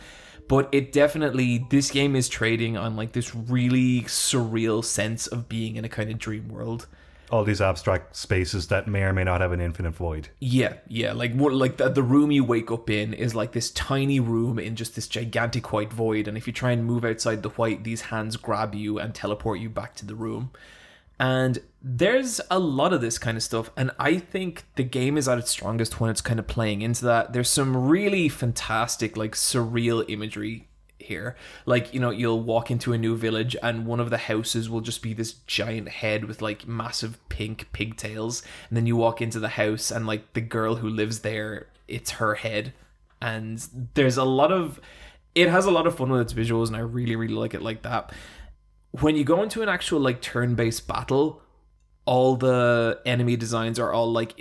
D: But it definitely, this game is trading on like this really surreal sense of being in a kind of dream world.
B: All these abstract spaces that may or may not have an infinite void.
D: Yeah. Like what, like the room you wake up in is like this tiny room in just this gigantic white void. And if you try and move outside the white, these hands grab you and teleport you back to the room. And there's a lot of this kind of stuff, and I think the game is at its strongest when it's kind of playing into that. There's some really fantastic, like, surreal imagery here. Like, you know, you'll walk into a new village, and one of the houses will just be this giant head with, like, massive pink pigtails, and then you walk into the house, and, like, the girl who lives there, it's her head. And there's a lot of... It has a lot of fun with its visuals, and I really, really like it like that. When you go into an actual like turn-based battle, all the enemy designs are all like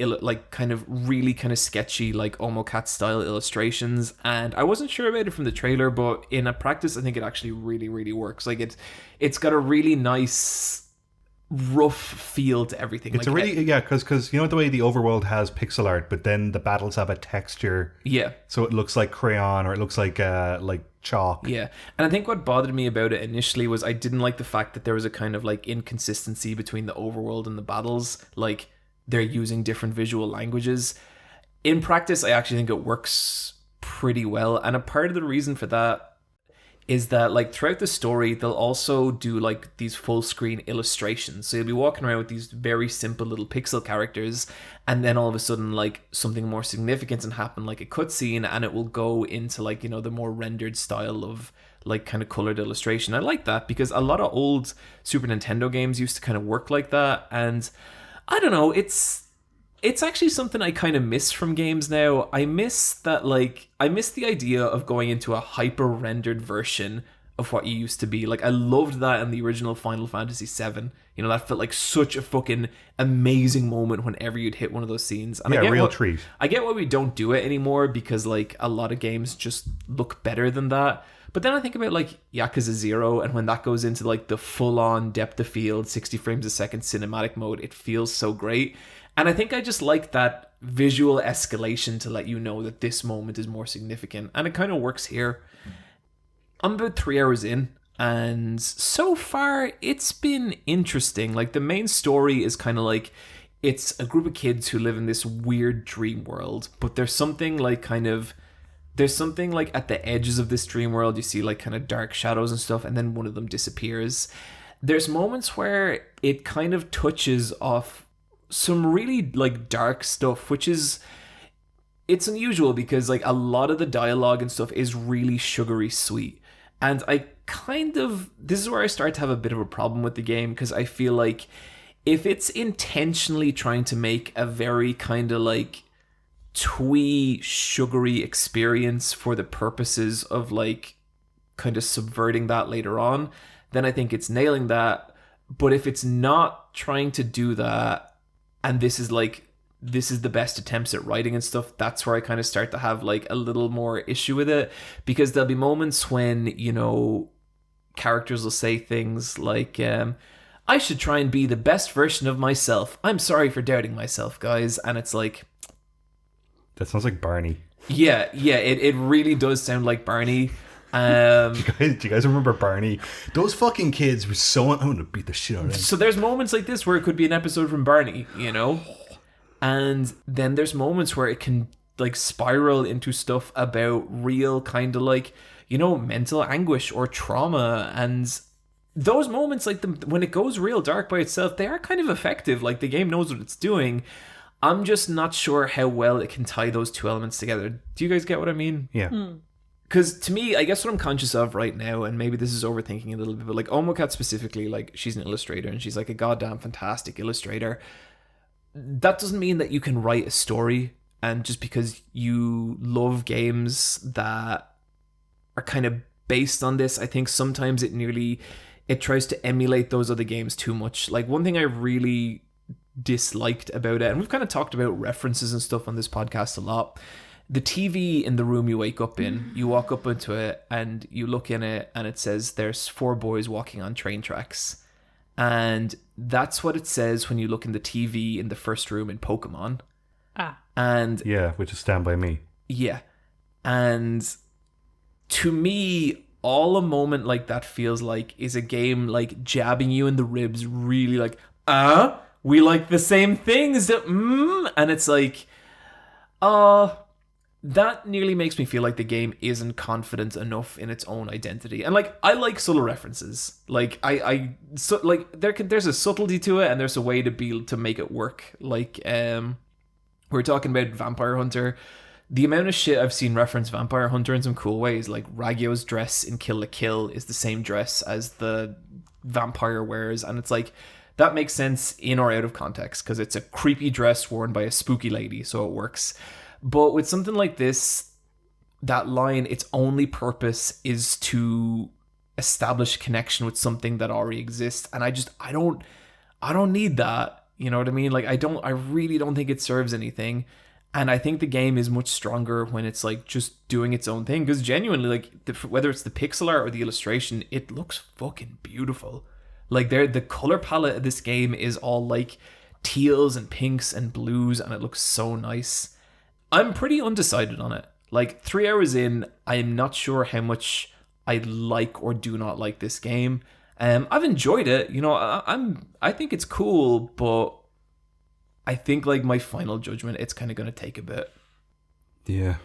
D: kind of really kind of sketchy, like Omocat style illustrations. And I wasn't sure about it from the trailer, but in a practice, I think it actually really, really works. Like it's got a really nice rough feel to everything.
B: It's
D: like,
B: a really because you know the way the overworld has pixel art, but then the battles have a texture.
D: Yeah.
B: So it looks like crayon, or it looks like chalk.
D: Yeah. And I think what bothered me about it initially was I didn't like the fact that there was a kind of like inconsistency between the overworld and the battles. Like they're using different visual languages. In practice, I actually think it works pretty well. And a part of the reason for that is that like throughout the story, they'll also do like these full screen illustrations. So you'll be walking around with these very simple little pixel characters, and then all of a sudden like something more significant can happen, like a cutscene, and it will go into like, you know, the more rendered style of like kind of colored illustration. I like that because a lot of old Super Nintendo games used to kind of work like that. And I don't know, it's actually something I kind of miss from games now. I miss the idea of going into a hyper-rendered version of what you used to be. Like, I loved that in the original Final Fantasy VII. You know, that felt like such a fucking amazing moment whenever you'd hit one of those scenes. And
B: Treat.
D: I get why we don't do it anymore, because, like, a lot of games just look better than that. But then I think about, like, Yakuza 0, and when that goes into, like, the full-on depth of field, 60 frames a second cinematic mode, it feels so great. And I think I just like that visual escalation to let you know that this moment is more significant. And it kind of works here. I'm about 3 hours in, and so far it's been interesting. Like, the main story is kind of like, it's a group of kids who live in this weird dream world, but there's something like at the edges of this dream world, you see like kind of dark shadows and stuff, and then one of them disappears. There's moments where it kind of touches off some really like dark stuff, which is, it's unusual because like a lot of the dialogue and stuff is really sugary sweet. And this is where I start to have a bit of a problem with the game, because I feel like if it's intentionally trying to make a very kind of like twee sugary experience for the purposes of like kind of subverting that later on, then I think it's nailing that. But if it's not trying to do that, and this is the best attempts at writing and stuff, that's where I kind of start to have like a little more issue with it. Because there'll be moments when, you know, characters will say things like, I should try and be the best version of myself. I'm sorry for doubting myself, guys. And it's like,
B: that sounds like Barney.
D: Yeah, it really does sound like Barney.
B: Do you guys remember Barney? Those fucking kids were so... I'm gonna beat the shit out of them.
D: So there's moments like this where it could be an episode from Barney, you know? And then there's moments where it can like spiral into stuff about real kind of like, you know, mental anguish or trauma. And those moments, like when it goes real dark by itself, they are kind of effective. Like the game knows what it's doing. I'm just not sure how well it can tie those two elements together. Do you guys get what I mean?
B: Yeah.
D: Because to me, I guess what I'm conscious of right now, and maybe this is overthinking a little bit, but like Omokat specifically, like she's an illustrator and she's like a goddamn fantastic illustrator. That doesn't mean that you can write a story, and just because you love games that are kind of based on this, I think sometimes it tries to emulate those other games too much. Like one thing I really disliked about it, and we've kind of talked about references and stuff on this podcast a lot, the TV in the room you wake up in, you walk up into it and you look in it and it says there's 4 boys walking on train tracks. And that's what it says when you look in the TV in the first room in Pokemon. And
B: yeah, which is Stand By Me. Yeah.
D: And to me, all a moment like that feels like is a game like jabbing you in the ribs, really like, we like the same things. And it's like, that nearly makes me feel like the game isn't confident enough in its own identity. And like, I like subtle references. Like there's a subtlety to it, and there's a way to make it work. Like, we're talking about Vampire Hunter. The amount of shit I've seen reference Vampire Hunter in some cool ways, like Ragyo's dress in Kill la Kill is the same dress as the vampire wears, and it's like, that makes sense in or out of context because it's a creepy dress worn by a spooky lady, so it works. But with something like this, that line, its only purpose is to establish connection with something that already exists. And I don't need that. You know what I mean? Like, I really don't think it serves anything. And I think the game is much stronger when it's like just doing its own thing. Because genuinely, like, whether it's the pixel art or the illustration, it looks fucking beautiful. Like, the color palette of this game is all like teals and pinks and blues, and it looks so nice. I'm pretty undecided on it. Like, 3 hours in, I'm not sure how much I like or do not like this game. I've enjoyed it. You know, I think it's cool, but I think like my final judgment, it's kind of going to take a bit.
B: Yeah.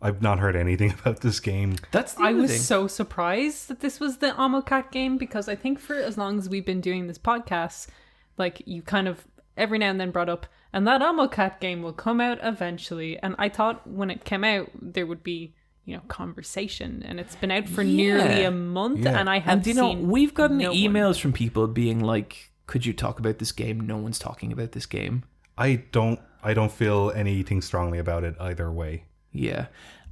B: I've not heard anything about this game.
C: I was so surprised that this was the Omocat game, because I think for as long as we've been doing this podcast, like, you kind of every now and then brought up, and that Omocat game will come out eventually. And I thought when it came out, there would be, you know, conversation, and it's been out for nearly a month, and I have seen.
D: We've gotten emails from people being like, "Could you talk about this game?" No one's talking about this game.
B: I don't feel anything strongly about it either way.
D: Yeah,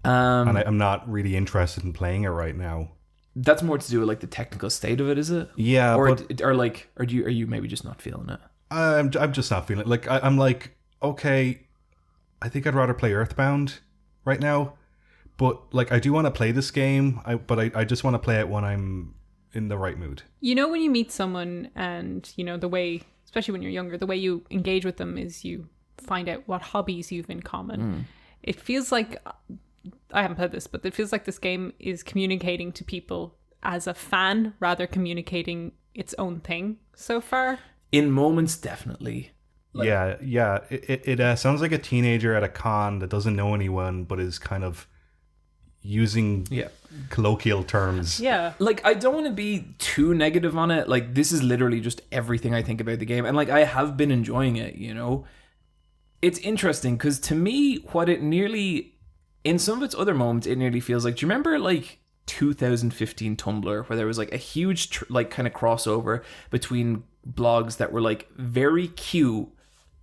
B: and I'm not really interested in playing it right now.
D: That's more to do with like the technical state of it, is it?
B: Yeah,
D: or are you maybe just not feeling it?
B: I'm just not feeling it. Like, I'm like, okay, I think I'd rather play Earthbound right now, but like, I do want to play this game, but I just want to play it when I'm in the right mood.
C: You know, when you meet someone, and you know, the way, especially when you're younger, the way you engage with them is you find out what hobbies you've in common. It feels like, I haven't played this, but it feels like this game is communicating to people as a fan, rather communicating its own thing so far.
D: In moments, definitely.
B: Like, yeah. It sounds like a teenager at a con that doesn't know anyone, but is kind of using colloquial terms.
C: Yeah.
D: Like, I don't want to be too negative on it. Like, this is literally just everything I think about the game. And like, I have been enjoying it, you know? It's interesting because to me, what it nearly, in some of its other moments, it nearly feels like, do you remember like 2015 Tumblr, where there was like a huge like kind of crossover between blogs that were like very cute,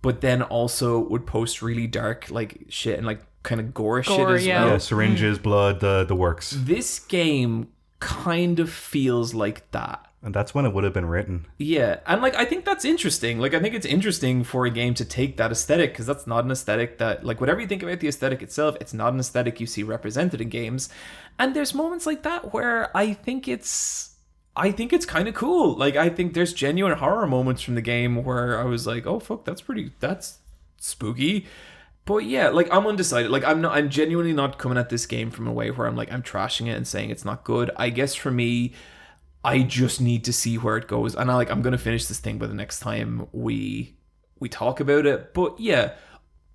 D: but then also would post really dark like shit and like kind of gore shit as well.
B: Yeah, syringes, blood, the works.
D: This game kind of feels like that.
B: And that's when it would have been written.
D: Yeah, and like, I think that's interesting. Like, I think it's interesting for a game to take that aesthetic, because that's not an aesthetic that, like, whatever you think about the aesthetic itself, it's not an aesthetic you see represented in games. And there's moments like that where I think it's kind of cool. Like, I think there's genuine horror moments from the game where I was like, oh fuck, that's spooky. But yeah, like I'm undecided. Like I'm genuinely not coming at this game from a way where I'm like I'm trashing it and saying it's not good. I guess for me, I just need to see where it goes, and I'm gonna finish this thing by the next time we talk about it. But yeah,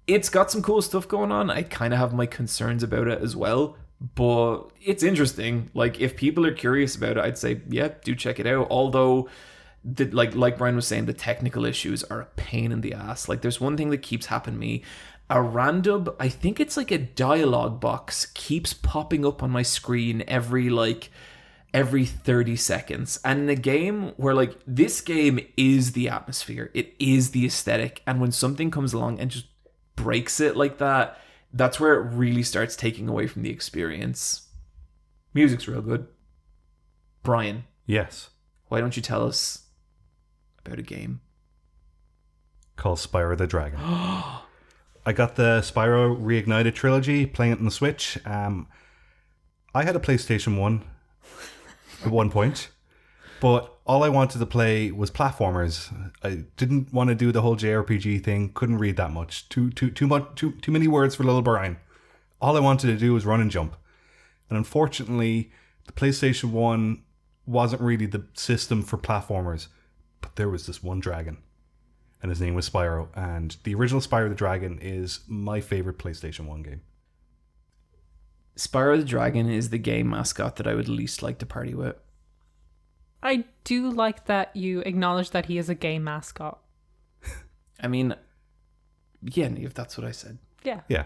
D: it's got some cool stuff going on. I kind of have my concerns about it as well, but it's interesting. Like if people are curious about it, I'd say yeah, do check it out. Although, like Brian was saying, the technical issues are a pain in the ass. Like there's one thing that keeps happening to me. A random, I think it's like a dialogue box, keeps popping up on my screen every 30 seconds. And in a game where like this game is the atmosphere, it is the aesthetic, and when something comes along and just breaks it like that, that's where it really starts taking away from the experience. Music's real good. Brian.
B: Yes.
D: Why don't you tell us about a game
B: called Spyro the Dragon? I got the Spyro Reignited trilogy, playing it on the Switch. I had a PlayStation 1 at one point, but all I wanted to play was platformers. I didn't want to do the whole JRPG thing. Couldn't read that much. Too many words for little Brian. All I wanted to do was run and jump. And unfortunately, the PlayStation 1 wasn't really the system for platformers. But there was this one dragon, and his name was Spyro. And the original Spyro the Dragon is my favorite PlayStation 1 game.
D: Spyro the Dragon is the game mascot that I would least like to party with.
C: I do like that you acknowledge that he is a gay mascot.
D: I mean, yeah, if that's what I said.
C: Yeah.
B: Yeah.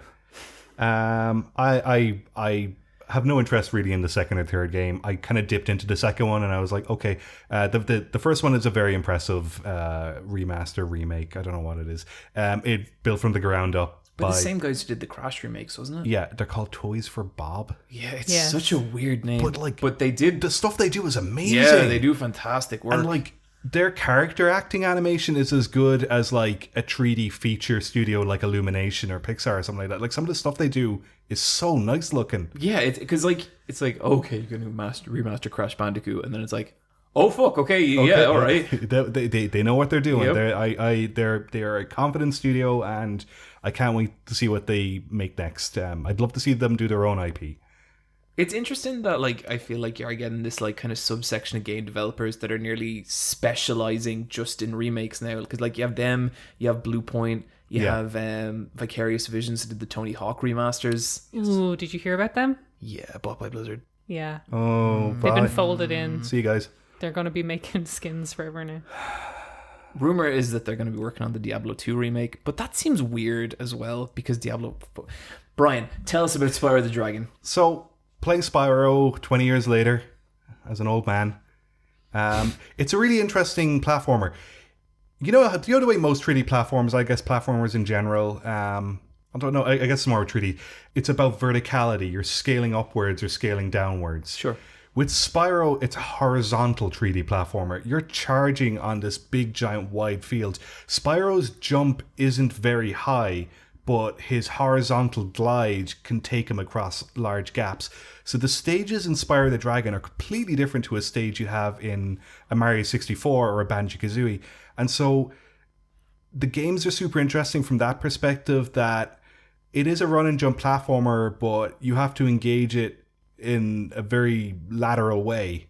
B: I have no interest really in the second or third game. I kind of dipped into the second one and I was like, okay, the first one is a very impressive remaster, remake. I don't know what it is. It built from the ground up.
D: But the same guys who did the Crash remakes, wasn't it?
B: Yeah, they're called Toys for Bob.
D: Yeah, it's such a weird name.
B: But they did the stuff they do is amazing.
D: Yeah, they do fantastic work.
B: And like their character acting animation is as good as like a 3D feature studio like Illumination or Pixar or something like that. Like some of the stuff they do is so nice looking.
D: Yeah, it's like okay, you're gonna remaster Crash Bandicoot, and then it's like, oh fuck, okay, yeah, all right.
B: They know what they're doing.
D: Yep.
B: They're a confident studio, and I can't wait to see what they make next. I'd love to see them do their own IP.
D: It's interesting that like I feel like you're getting this like kind of subsection of game developers that are nearly specializing just in remakes now, because like you have them, you have Blue Point, you have Vicarious Visions that did the Tony Hawk remasters.
C: Ooh, did you hear about them?
D: Yeah, bought by Blizzard.
C: Yeah.
B: Oh,
C: they've been folded in.
B: See you guys.
C: They're going to be making skins forever now.
D: Rumor is that they're going to be working on the Diablo 2 remake, but that seems weird as well because Diablo... Brian, tell us about Spyro the Dragon.
B: So, playing Spyro 20 years later as an old man, it's a really interesting platformer. You know the way most 3D platforms, I guess platformers in general, I don't know, I guess it's more 3D. It's about verticality. You're scaling upwards or scaling downwards.
D: Sure.
B: With Spyro, it's a horizontal 3D platformer. You're charging on this big, giant, wide field. Spyro's jump isn't very high, but his horizontal glide can take him across large gaps. So the stages in Spyro the Dragon are completely different to a stage you have in a Mario 64 or a Banjo-Kazooie. And so the games are super interesting from that perspective, that it is a run and jump platformer, but you have to engage it in a very lateral way.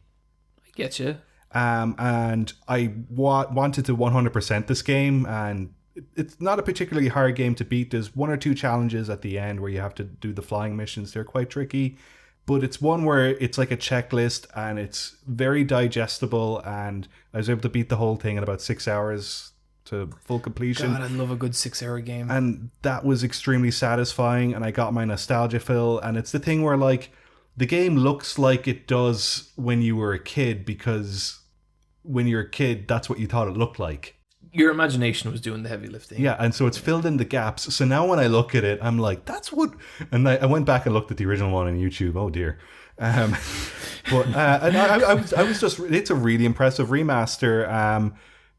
D: I get you.
B: And I wanted to 100% this game, and it's not a particularly hard game to beat. There's one or two challenges at the end where you have to do the flying missions. They're quite tricky, but it's one where it's like a checklist and it's very digestible, and I was able to beat the whole thing in about 6 hours to full completion.
D: God, I love a good 6-hour game.
B: And that was extremely satisfying, and I got my nostalgia fill. And it's the thing where like the game looks like it does when you were a kid, because when you're a kid, that's what you thought it looked like.
D: Your imagination was doing the heavy lifting.
B: Yeah, and so it's filled in the gaps. So now when I look at it, I'm like, that's what... And I went back and looked at the original one on YouTube. Oh, dear. But and I was just... It's a really impressive remaster.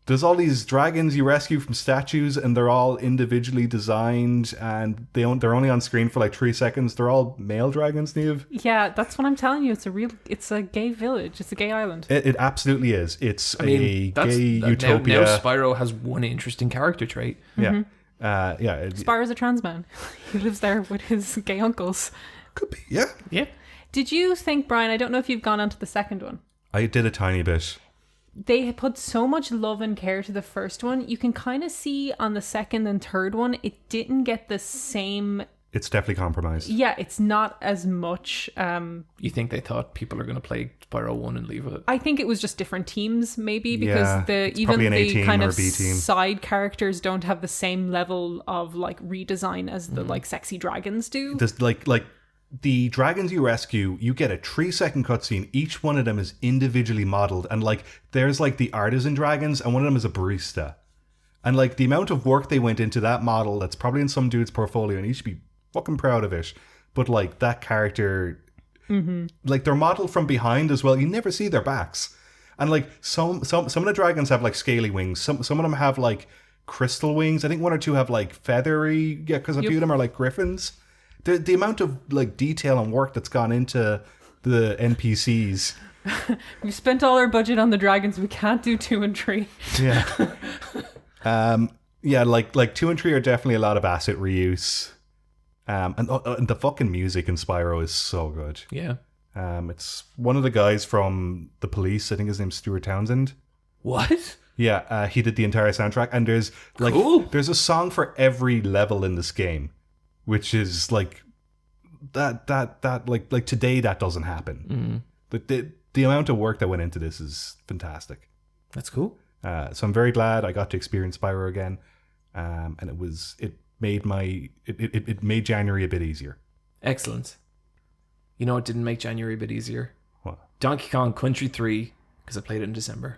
B: There's all these dragons you rescue from statues, and they're all individually designed, and they're only on screen for like 3 seconds. They're all male dragons, Niamh.
C: Yeah, that's what I'm telling you. It's a gay village. It's a gay island.
B: It absolutely is. It's a gay utopia.
D: Now Spyro has one interesting character trait.
B: Yeah.
C: Spyro's a trans man. He lives there with his gay uncles.
B: Could be, yeah.
D: Yeah.
C: Did you think, Brian, I don't know if you've gone on to the second one.
B: I did a tiny bit.
C: They put so much love and care to the first one. You can kind of see on the second and third one, it didn't get the same...
B: It's definitely compromised.
C: Yeah, it's not as much...
D: You think they thought people are going to play Spyro 1 and leave it?
C: I think it was just different teams, maybe, because
B: it's
C: even
B: probably an A
C: the
B: team
C: kind
B: or
C: of
B: a B team.
C: side characters don't have the same level of like redesign as the like sexy dragons do.
B: There's like the dragons you rescue, you get a 3-second cutscene. Each one of them is individually modeled, and like there's like the artisan dragons, and one of them is a barista. And like the amount of work they went into that model, that's probably in some dude's portfolio, and he should be fucking proud of it. But like that character, like they're modeled from behind as well. You never see their backs. And like some of the dragons have like scaly wings. Some of them have like crystal wings. I think 1 or 2 have like feathery. Yeah, because a few of them are like griffins. The amount of like detail and work that's gone into the NPCs.
C: We've spent all our budget on the dragons. We can't do 2 and 3.
B: Yeah. Yeah, like 2 and 3 are definitely a lot of asset reuse. And the fucking music in Spyro is so good.
D: Yeah.
B: It's one of the guys from The Police. I think his name's Stuart Townsend.
D: What?
B: Yeah, he did the entire soundtrack, and there's like there's a song for every level in this game, which is like that like today that doesn't happen. The amount of work that went into this is fantastic.
D: That's cool.
B: So I'm very glad I got to experience Spyro again, and it made January a bit easier.
D: Excellent. You know what didn't make January a bit easier?
B: What?
D: Donkey Kong Country 3, because I played it in December.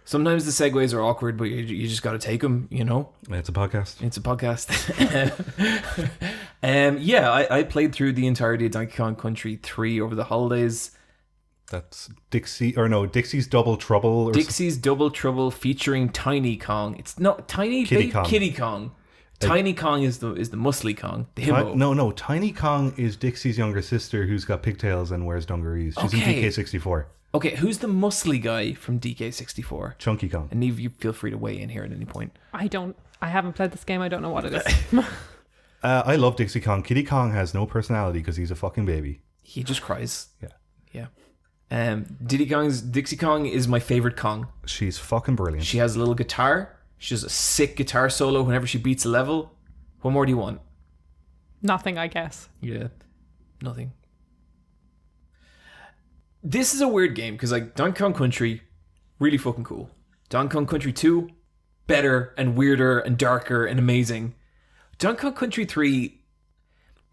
D: Sometimes the segues are awkward, but you just got to take them, you know?
B: It's a podcast.
D: It's a podcast. I played through the entirety of Donkey Kong Country 3 over the holidays.
B: That's Dixie's Double Trouble.
D: Dixie's Double Trouble featuring Tiny Kong. It's not Tiny
B: Kitty Kong.
D: Kitty Kong. Tiny Kong is the muscly Kong. The Himbo.
B: No. Tiny Kong is Dixie's younger sister who's got pigtails and wears dungarees. She's in DK64.
D: Okay, who's the muscly guy from DK64?
B: Chunky Kong.
D: And Neve, you feel free to weigh in here at any point.
C: I haven't played this game. I don't know what it is.
B: I love Dixie Kong. Kitty Kong has no personality because he's a fucking baby.
D: He just cries.
B: Yeah.
D: Dixie Kong is my favorite Kong.
B: She's fucking brilliant.
D: She has a little guitar. She has a sick guitar solo whenever she beats a level. What more do you want?
C: Nothing, I guess.
D: Yeah, nothing. This is a weird game because like Donkey Kong Country, really fucking cool. Donkey Kong Country 2, better and weirder and darker and amazing. Donkey Kong Country 3,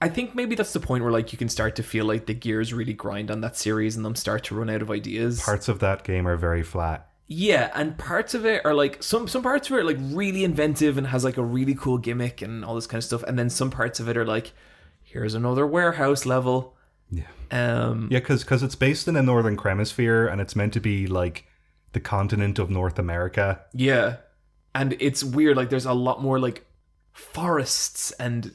D: I think maybe that's the point where like you can start to feel like the gears really grind on that series and them start to run out of ideas.
B: Parts of that game are very flat.
D: Yeah, and parts of it are like some parts of it are like really inventive and has like a really cool gimmick and all this kind of stuff, and then some parts of it are like, here's another warehouse level.
B: Yeah. Because it's based in the Northern Hemisphere and it's meant to be like the continent of North America.
D: Yeah, and it's weird. Like there's a lot more like forests and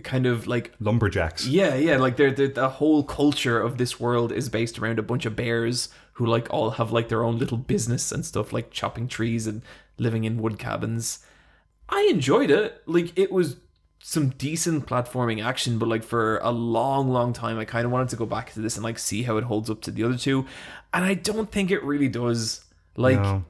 D: kind of like
B: lumberjacks.
D: Yeah. Like the whole culture of this world is based around a bunch of bears who like all have like their own little business and stuff, like chopping trees and living in wood cabins. I enjoyed it. Like it was some decent platforming action, but like for a long time I kind of wanted to go back to this and like see how it holds up to the other two, and I don't think it really does. Like
B: no.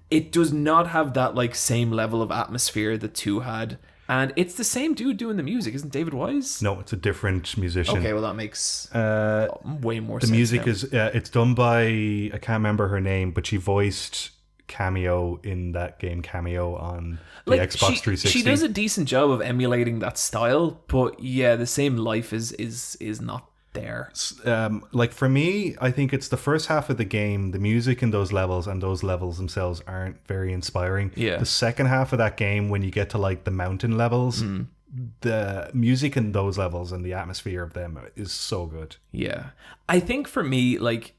D: It does not have that like same level of atmosphere that 2 had. And it's the same dude doing the music, isn't David Wise?
B: No, it's a different musician.
D: Okay, well that makes way more sense.
B: The music
D: now.
B: is it's done by, I can't remember her name, but she voiced Cameo in that game Cameo on the
D: like,
B: Xbox 360.
D: She does a decent job of emulating that style, but yeah, the same life is not there.
B: Like for me, I think it's the first half of the game, the music in those levels and those levels themselves aren't very inspiring.
D: Yeah.
B: The second half of that game, when you get to like the mountain levels, the music in those levels and the atmosphere of them is so good.
D: Yeah. I think for me, like,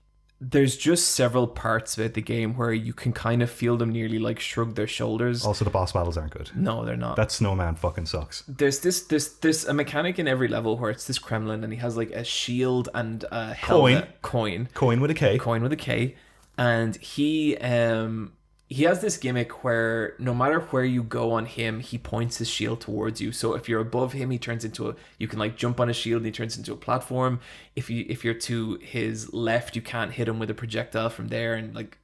D: there's just several parts about the game where you can kind of feel them nearly like shrug their shoulders.
B: Also, the boss battles aren't good.
D: No, they're not.
B: That snowman fucking sucks.
D: There's this a mechanic in every level where it's this Kremlin and he has like a shield and a helmet. Coin
B: with a K.
D: Coin with a K. And he he has this gimmick where no matter where you go on him, he points his shield towards you. So if you're above him, he turns into you can like jump on his shield and he turns into a platform. If you're to his left, you can't hit him with a projectile from there, and like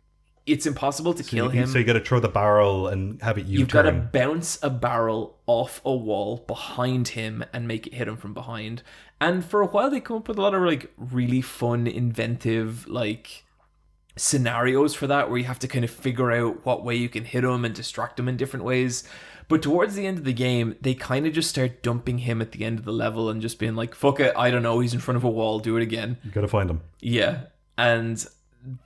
D: it's impossible to kill him.
B: So you got to throw the barrel and have it U-turn.
D: You've got to bounce a barrel off a wall behind him and make it hit him from behind. And for a while, they come up with a lot of like really fun, inventive like scenarios for that, where you have to kind of figure out what way you can hit him and distract him in different ways. But towards the end of the game, they kind of just start dumping him at the end of the level and just being like, fuck it, I don't know, he's in front of a wall, do it again.
B: You got to find him.
D: Yeah. And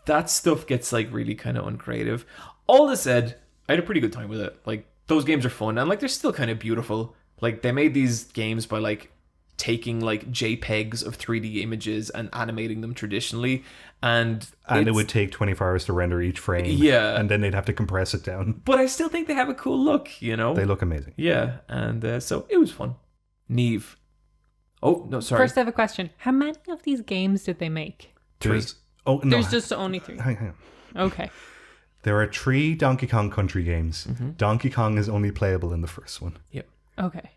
D: that stuff gets like really kind of uncreative. All this said, I had a pretty good time with it. Like, those games are fun and like they're still kind of beautiful. Like, they made these games by like taking like JPEGs of 3D images and animating them traditionally, and
B: it would take 24 hours to render each frame.
D: Yeah,
B: and then they'd have to compress it down.
D: But I still think they have a cool look, you know.
B: They look amazing.
D: Yeah, and so it was fun. Neve. Oh no, sorry.
C: First, I have a question. How many of these games did they make?
D: 3.
B: Oh no,
C: there's just only 3.
B: Hang on.
C: Okay.
B: There are 3 Donkey Kong Country games.
D: Mm-hmm.
B: Donkey Kong is only playable in the first one.
D: Yep.
C: Okay.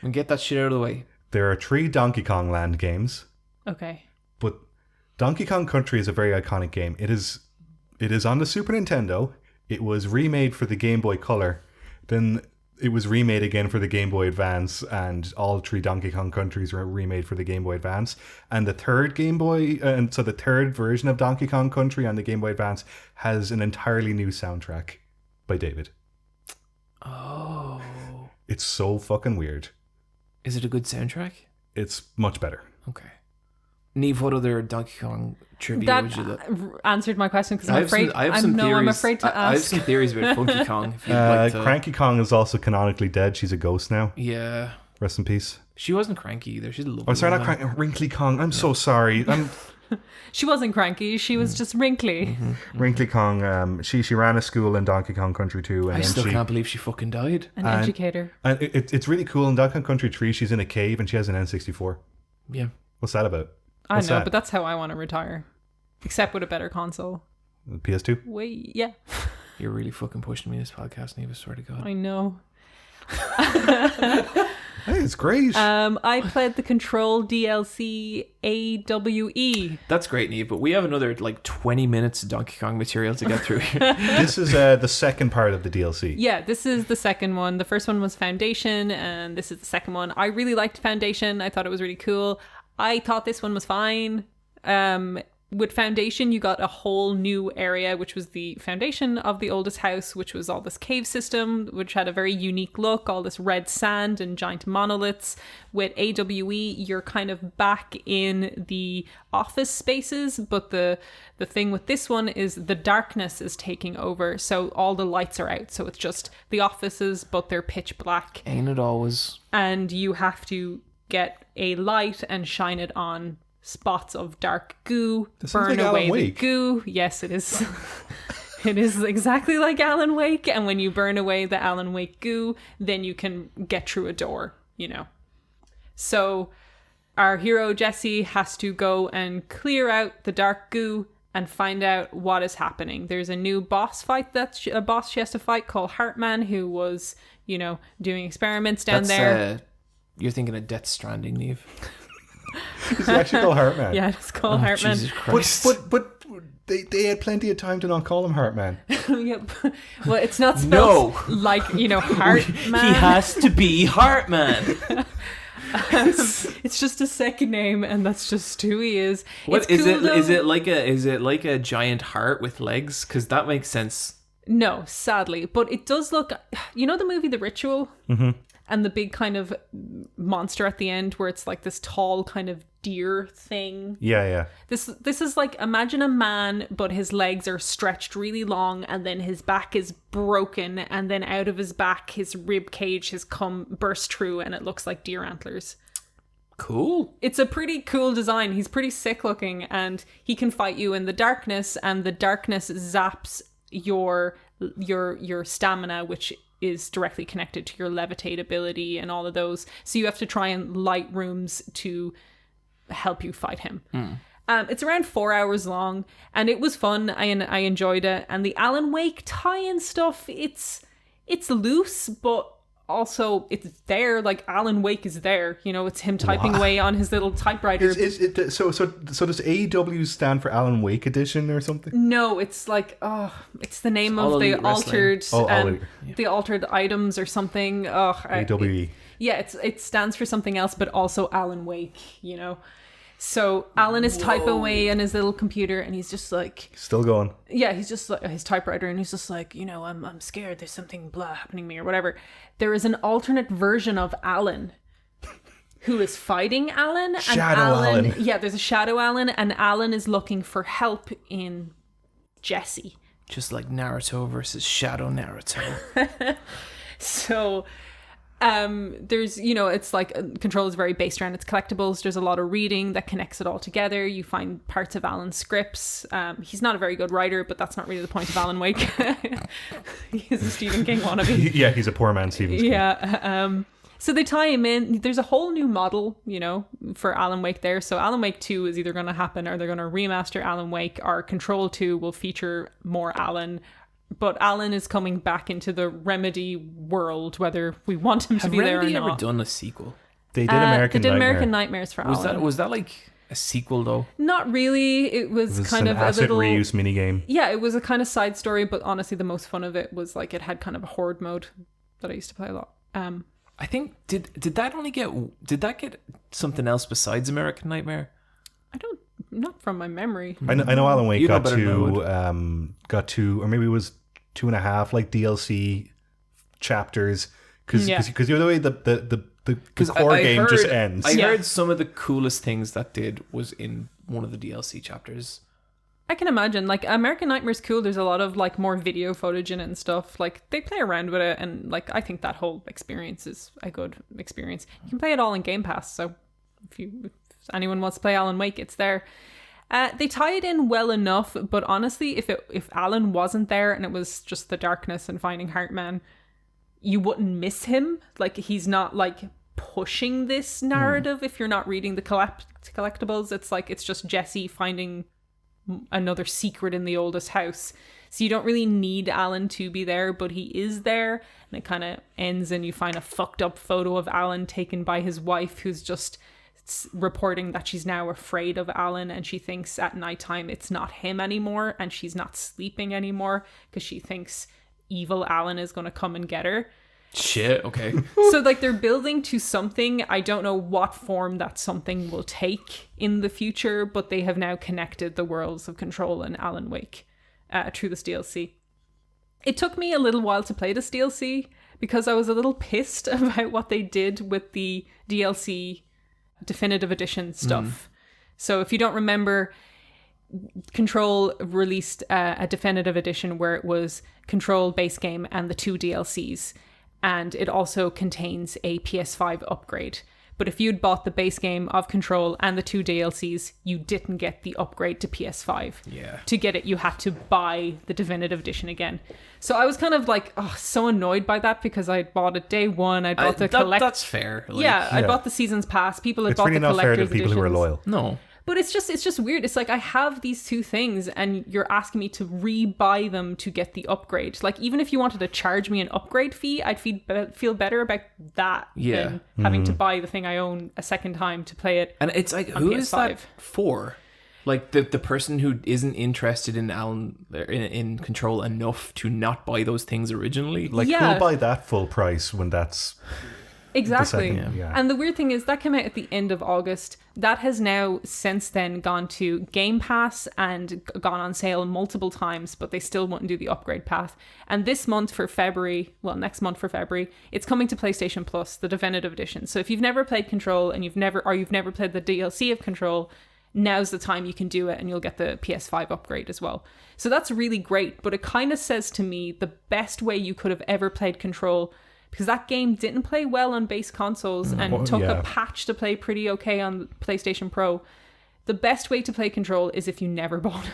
D: And get that shit out of the way.
B: There are 3 Donkey Kong Land games.
C: Okay.
B: But Donkey Kong Country is a very iconic game. It is on the Super Nintendo. It was remade for the Game Boy Color. Then it was remade again for the Game Boy Advance, and all 3 Donkey Kong Countries were remade for the Game Boy Advance. And the third the third version of Donkey Kong Country on the Game Boy Advance has an entirely new soundtrack by David.
D: Oh.
B: It's so fucking weird.
D: Is it a good soundtrack?
B: It's much better.
D: Okay. Neve, what other Donkey Kong trivia
C: That
D: would you
C: answered my question because I'm afraid.
D: I have some theories.
C: I'm afraid to ask.
D: I have some theories about Funky Kong. If you'd like to.
B: Cranky Kong is also canonically dead. She's a ghost now.
D: Yeah.
B: Rest in peace.
D: She wasn't cranky either. She's a lovely.
B: Oh, sorry,
D: woman.
B: not Cranky. Wrinkly Kong. I'm so sorry.
C: She wasn't cranky. She was just wrinkly.
D: Mm-hmm.
B: Wrinkly Kong. She ran a school in Donkey Kong Country 2. And
D: I still can't believe she fucking died.
C: An educator.
B: And it's really cool. In Donkey Kong Country 3, she's in a cave and she has an N64.
D: Yeah.
B: What's that about?
C: I know, but that's how I want to retire. Except with a better console.
B: PS2?
C: Wait, yeah.
D: You're really fucking pushing me this podcast, Neve, I swear to God.
C: I know.
B: Hey, it's great.
C: I played the Control DLC AWE.
D: That's great, Neve, but we have another like 20 minutes of Donkey Kong material to get through here.
B: This is the second part of the DLC.
C: Yeah, this is the second one. The first one was Foundation, and this is the second one. I really liked Foundation. I thought it was really cool. I thought this one was fine. With Foundation, you got a whole new area, which was the foundation of the oldest house, which was all this cave system, which had a very unique look, all this red sand and giant monoliths. With AWE, you're kind of back in the office spaces, but the thing with this one is the darkness is taking over, so all the lights are out, so it's just the offices, but they're pitch black.
D: Ain't it always?
C: And you have to get a light and shine it on spots of dark goo, burn away the goo. Yes, it is. It is exactly like Alan Wake, and when you burn away the Alan Wake goo, then you can get through a door, you know. So our hero Jesse has to go and clear out the dark goo and find out what is happening. There's a new boss fight a boss she has to fight called Heartman, who was, you know, doing experiments down there.
D: You're thinking of Death Stranding, Neve.
B: It's actually called Heartman.
C: Yeah, it's called Heartman.
D: Jesus Christ.
B: But they had plenty of time to not call him Heartman.
C: Yep. Well, it's not spelled like, you know, Heartman.
D: He has to be Heartman.
C: It's just a second name, and that's just who he is.
D: What
C: it's
D: is
C: cool,
D: it? Is it like a giant heart with legs? Because that makes sense.
C: No, sadly, but it does look. You know the movie The Ritual, and the big kind of monster at the end, where it's like this tall kind of deer thing.
B: Yeah.
C: This is like, imagine a man, but his legs are stretched really long, and then his back is broken, and then out of his back, his rib cage has burst through, and it looks like deer antlers.
D: Cool.
C: It's a pretty cool design. He's pretty sick looking, and he can fight you in the darkness, and the darkness zaps your stamina, which is directly connected to your levitate ability and all of those. So you have to try and light rooms to help you fight him. It's around 4 hours long, and it was fun. I enjoyed it. And the Alan Wake tie-in stuff, it's loose, but also it's there. Like, Alan Wake is there. You know, it's him typing away on his little typewriter.
B: So does AEW stand for Alan Wake Edition or something?
C: No, it's like, it's the name of the altered items or something.
B: AWE.
C: Yeah, it stands for something else, but also Alan Wake, you know. So Alan is typing away on his little computer, and he's just like...
B: Still going.
C: Yeah, he's just like his typewriter, and he's just like, you know, I'm scared. There's something blah happening to me or whatever. There is an alternate version of Alan who is fighting Alan. And
B: Alan.
C: Yeah, there's a Shadow Alan, and Alan is looking for help in Jesse.
D: Just like Naruto versus Shadow Naruto.
C: So... there's, you know, it's like Control is very based around its collectibles. There's a lot of reading that connects it all together. You find parts of Alan's scripts. He's not a very good writer, but that's not really the point of Alan Wake. He's a Stephen King wannabe.
B: Yeah, he's a poor man Stephen King.
C: Yeah. So they tie him in. There's a whole new model, you know, for Alan Wake there. So Alan Wake 2 is either going to happen, or they're going to remaster Alan Wake, or Control 2 will feature more Alan. But Alan is coming back into the Remedy world, whether we want him to be there or not.
D: Have Remedy ever done a sequel?
B: They did American
C: Nightmares for Alan.
D: Was that like a sequel though?
C: Not really. It was kind of
B: an asset reuse minigame.
C: Yeah, it was a kind of side story, but honestly, the most fun of it was like it had kind of a horde mode that I used to play a lot.
D: I think did that get something else besides American Nightmare?
C: Not from my memery.
B: I know Alan Wake got to, or maybe it was 2.5 like DLC chapters, because the other way the core game just ends.
D: I heard some of the coolest things that did was in one of the DLC chapters.
C: I can imagine, like, American Nightmare's cool. There's a lot of like more video footage in it and stuff. Like, they play around with it, and like I think that whole experience is a good experience. You can play it all in Game Pass, so if anyone wants to play Alan Wake, it's there. They tie it in well enough, but honestly, if Alan wasn't there and it was just the darkness and finding Heartman, you wouldn't miss him. Like, he's not like pushing this narrative. If you're not reading the collectibles, it's like it's just Jesse finding another secret in the oldest house. So you don't really need Alan to be there, but he is there, and it kind of ends and you find a fucked up photo of Alan taken by his wife, who's just reporting that she's now afraid of Alan, and she thinks at nighttime it's not him anymore, and she's not sleeping anymore because she thinks evil Alan is going to come and get her.
D: Shit, okay.
C: So like they're building to something. I don't know what form that something will take in the future, but they have now connected the worlds of Control and Alan Wake through this DLC. It took me a little while to play this DLC because I was a little pissed about what they did with the DLC Definitive Edition stuff. So if you don't remember, Control released a Definitive Edition where it was Control base game and the 2 DLCs, and it also contains a PS5 upgrade. But if you'd bought the base game of Control and the 2 DLCs, you didn't get the upgrade to PS5.
D: Yeah.
C: To get it, you had to buy the Definitive Edition again. So I was kind of like, so annoyed by that because I bought it day one. I bought
D: That's fair.
C: Like, I bought the season's pass. People had bought
B: really
C: the collector's editions.
B: It's really not fair to people who are loyal.
D: No.
C: But it's just weird. It's like I have these 2 things and you're asking me to re-buy them to get the upgrade. Like, even if you wanted to charge me an upgrade fee, I'd feel better about that than having to buy the thing I own a second time to play it.
D: And it's like, who PS5. Is that for? Like the person who isn't interested in Alan in Control enough to not buy those things originally.
B: Like, who'll buy that full price when that's...
C: Exactly. And the weird thing is that came out at the end of August. That has now since then gone to Game Pass and gone on sale multiple times, but they still wouldn't do the upgrade path. And this month for February, next month for February, it's coming to PlayStation Plus, the Definitive Edition. So if you've never played Control and you've never played the DLC of Control, now's the time you can do it and you'll get the PS5 upgrade as well. So that's really great, but it kind of says to me the best way you could have ever played Control, because that game didn't play well on base consoles and took a patch to play pretty okay on PlayStation Pro. The best way to play Control is if you never bought it.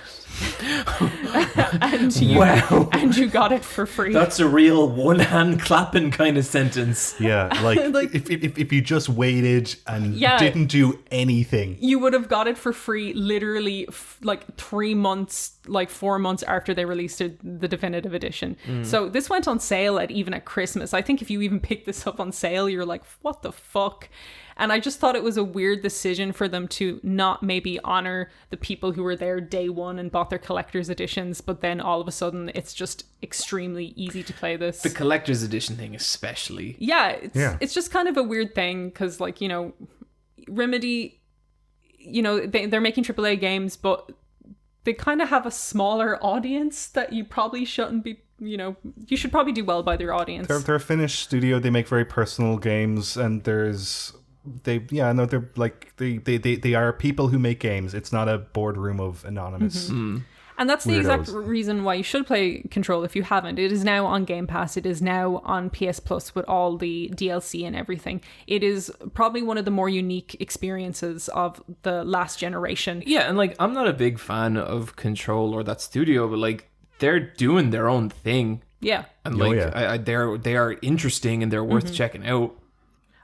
C: and you got it for free.
D: That's a real one-hand clapping kind of sentence.
B: Yeah, like if you just waited and didn't do anything,
C: you would have got it for free literally like 3 months, like 4 months after they released the definitive edition. So this went on sale even at Christmas. I think if you even picked this up on sale, you're like, what the fuck? And I just thought it was a weird decision for them to not maybe honor the people who were there day one and bought their collector's editions, but then all of a sudden it's just extremely easy to play this.
D: The collector's edition thing especially.
C: Yeah, it's just kind of a weird thing because, like, you know, Remedy, you know, they're making AAA games, but they kind of have a smaller audience that you probably shouldn't be, you know, you should probably do well by their audience.
B: They're a Finnish studio. They make very personal games, and they're like they are people who make games. It's not a boardroom of anonymous
C: and that's the
B: weirdos.
C: exact reason why you should play Control if you haven't. It is now on Game Pass. It is now on PS Plus with all the DLC and everything. It is probably one of the more unique experiences of the last generation.
D: Yeah, and like, I'm not a big fan of Control or that studio, but like, they're doing their own thing.
C: Yeah.
D: And like, they are interesting and they're worth checking out.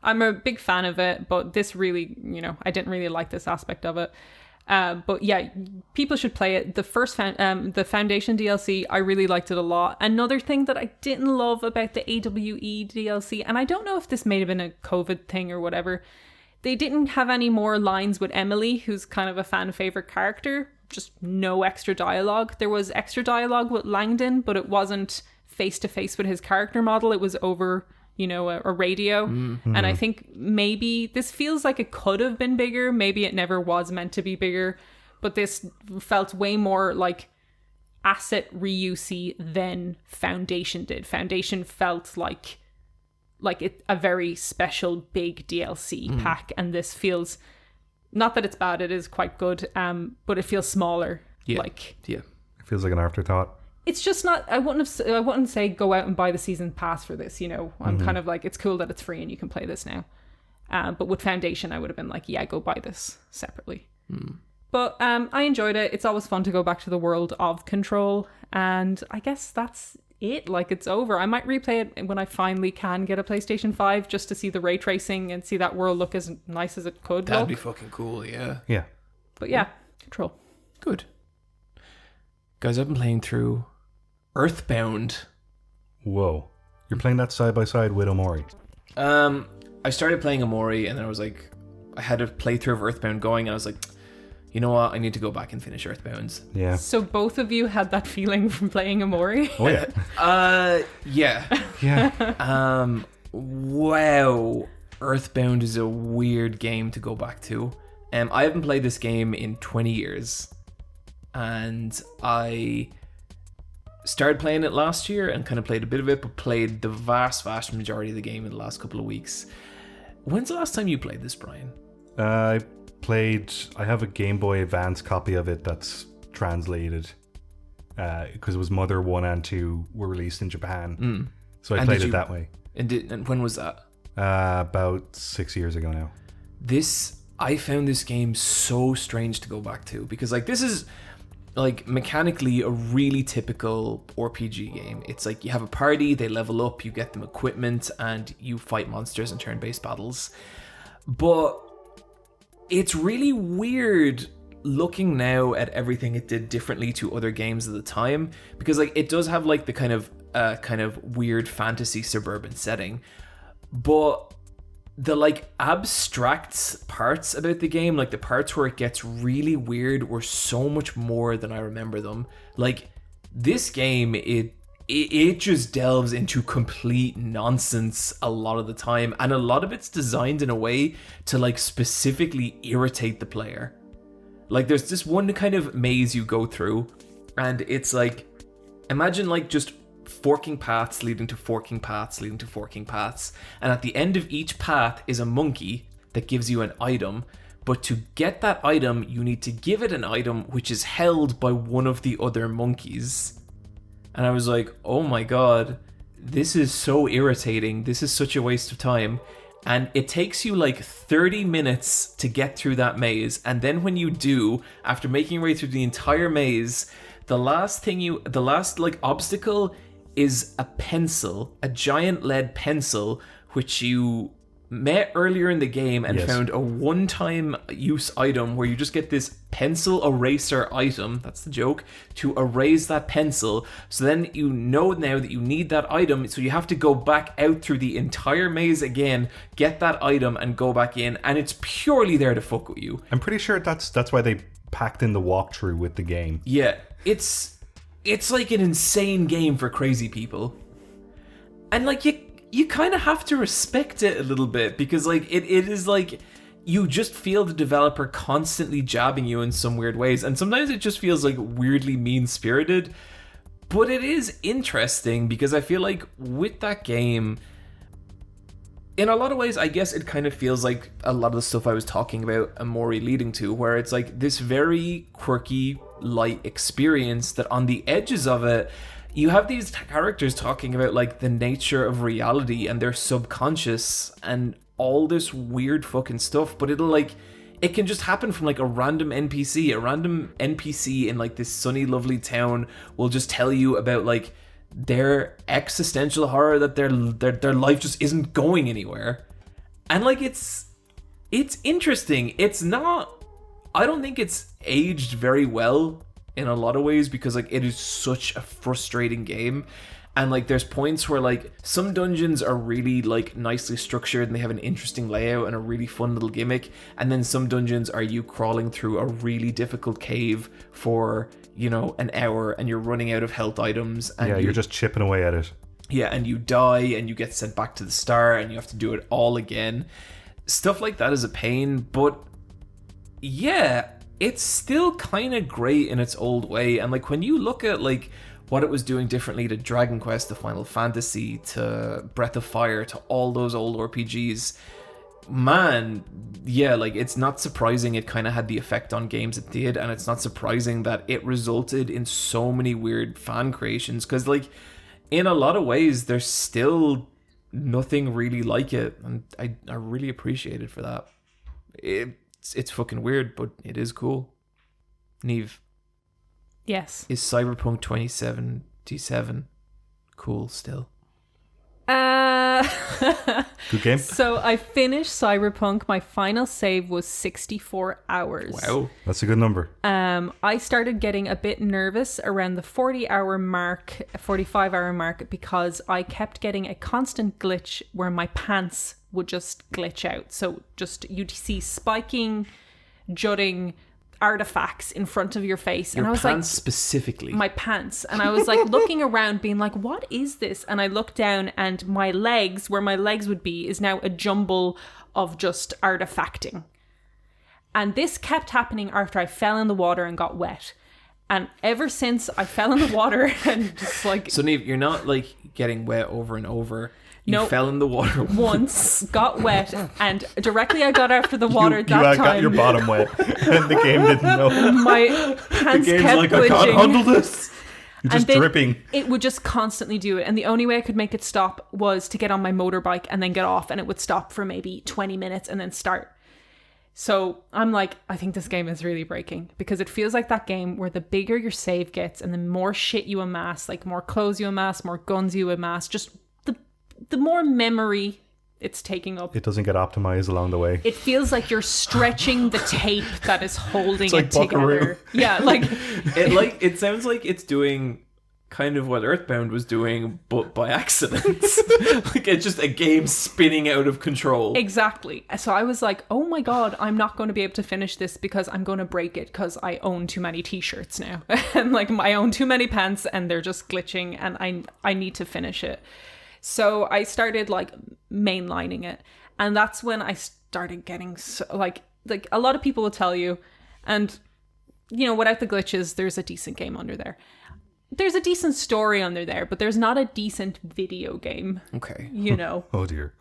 C: I'm a big fan of it, but this really, you know, I didn't really like this aspect of it. But yeah, people should play it. The first, the Foundation DLC, I really liked it a lot. Another thing that I didn't love about the AWE DLC, and I don't know if this may have been a COVID thing or whatever, they didn't have any more lines with Emily, who's kind of a fan favorite character. Just no extra dialogue. There was extra dialogue with Langdon, but it wasn't face to face with his character model. It was over, you know, a radio. And I think maybe this feels like it could have been bigger. Maybe it never was meant to be bigger, but this felt way more like asset reuse-y than Foundation did. Foundation felt like a very special big DLC pack, and this feels, not that it's bad, it is quite good, but it feels smaller.
B: It feels like an afterthought.
C: It's just not, I wouldn't say go out and buy the season pass for this, you know. I'm kind of like, it's cool that it's free and you can play this now. But with Foundation, I would have been like, yeah, go buy this separately. But I enjoyed it. It's always fun to go back to the world of Control. And I guess that's it. Like, it's over. I might replay it when I finally can get a PlayStation 5 just to see the ray tracing and see that world look as nice as it could
D: That'd
C: look.
D: be fucking cool, yeah.
B: Yeah.
C: But yeah, Control.
D: Good. Guys, I've been playing through Earthbound.
B: Whoa. You're playing that side by side with Omori.
D: I started playing Omori, and then I was like, I had a playthrough of Earthbound going, and I was like, you know what, I need to go back and finish Earthbound.
B: Yeah.
C: So both of you had that feeling from playing Omori?
B: Oh yeah.
D: Yeah.
B: Yeah.
D: Wow. Earthbound is a weird game to go back to. I haven't played this game in 20 years. And I started playing it last year and kind of played a bit of it, but played the vast majority of the game in the last couple of weeks. When's the last time you played this, Brian?
B: I have a Game Boy Advance copy of it that's translated because it was Mother 1 and 2 were released in Japan. So I played it that way.
D: And when was that?
B: About 6 years ago now.
D: I found this game so strange to go back to, because like, this is like mechanically a really typical RPG game. It's like you have a party, they level up, you get them equipment, and you fight monsters in turn-based battles. But it's really weird looking now at everything it did differently to other games of the time, because like, it does have like the kind of weird fantasy suburban setting, but the like abstract parts about the game, like the parts where it gets really weird, were so much more than I remember them. Like, this game, it just delves into complete nonsense a lot of the time, and a lot of it's designed in a way to like specifically irritate the player. Like, there's this one kind of maze you go through, and it's like, imagine like just forking paths leading to forking paths leading to forking paths, and at the end of each path is a monkey that gives you an item, but to get that item you need to give it an item which is held by one of the other monkeys. And I was like, oh my god, this is so irritating, this is such a waste of time. And it takes you like 30 minutes to get through that maze. And then when you do, after making your way through the entire maze, the last like obstacle is a pencil, a giant lead pencil, which you met earlier in the game and found a one-time use item where you just get this pencil eraser item, that's the joke, to erase that pencil. So then you know now that you need that item, so you have to go back out through the entire maze again, get that item and go back in, and it's purely there to fuck with you.
B: I'm pretty sure that's why they packed in the walkthrough with the game.
D: Yeah, it's like an insane game for crazy people. And like you kind of have to respect it a little bit, because like it is like you just feel the developer constantly jabbing you in some weird ways, and sometimes it just feels like weirdly mean-spirited, but it is interesting because I feel like with that game, in a lot of ways, I guess it kind of feels like a lot of the stuff I was talking about Omori leading to, where it's like this very quirky, light experience that on the edges of it, you have these characters talking about like the nature of reality and their subconscious and all this weird fucking stuff, but it can just happen from like a random NPC. A random NPC in like this sunny, lovely town will just tell you about like their existential horror that their life just isn't going anywhere. And like it's interesting. It's not, I don't think it's aged very well in a lot of ways, because like it is such a frustrating game, and like there's points where like some dungeons are really like nicely structured and they have an interesting layout and a really fun little gimmick, and then some dungeons are you crawling through a really difficult cave for, you know, an hour and you're running out of health items, and
B: you're just chipping away at it.
D: Yeah, and you die and you get sent back to the start and you have to do it all again. Stuff like that is a pain, but yeah, it's still kind of great in its old way. And like when you look at like what it was doing differently to Dragon Quest, to Final Fantasy, to Breath of Fire, to all those old RPGs, man, yeah, like it's not surprising it kind of had the effect on games it did, and it's not surprising that it resulted in so many weird fan creations, because like in a lot of ways there's still nothing really like it, and I really appreciate it for that. It's fucking weird, but it is cool. Neve.
C: Yes.
D: Is Cyberpunk 2077 cool still?
B: Good game.
C: So I finished Cyberpunk. My final save was 64 hours.
D: Wow.
B: That's a good number.
C: I started getting a bit nervous around the 45-hour mark, because I kept getting a constant glitch where my pants would just glitch out. So just you'd see spiking, jutting artifacts in front of your face.
D: Your
C: and I was
D: pants
C: like,
D: specifically.
C: My pants. And I was like looking around being like, what is this? And I looked down and my legs, where my legs would be, is now a jumble of just artifacting. And this kept happening after I fell in the water and got wet. And ever since I fell in the water and just like...
D: So Neve, you're not like getting wet over and over. You
C: No.
D: fell in the water
C: once, got wet, and directly I got after the water
B: you
C: that time.
B: got your bottom wet, and the game didn't know.
C: My pants
B: The game's
C: kept
B: like,
C: glitching.
B: I can't handle this. You're just
C: And then
B: dripping.
C: It would just constantly do it. And the only way I could make it stop was to get on my motorbike and then get off, and it would stop for maybe 20 minutes and then start. So I'm like, I think this game is really breaking, because it feels like that game where the bigger your save gets and the more shit you amass, like more clothes you amass, more guns you amass, just the more memory it's taking up.
B: It doesn't get optimized along the way.
C: It feels like you're stretching the tape that is holding
B: like
C: it together.
B: Buckaroo.
C: Yeah, like
D: it sounds like it's doing kind of what Earthbound was doing, but by accident. Like it's just a game spinning out of control.
C: exactly. So I was like, oh my god, I'm not going to be able to finish this because I'm going to break it, because I own too many t-shirts now. And like I own too many pants and they're just glitching, and I need to finish it. So I started like mainlining it, and that's when I started getting so, like a lot of people will tell you, and you know, without the glitches, there's a decent game under there. There's a decent story under there, but there's not a decent video game.
D: Okay.
C: You know.
B: Oh dear.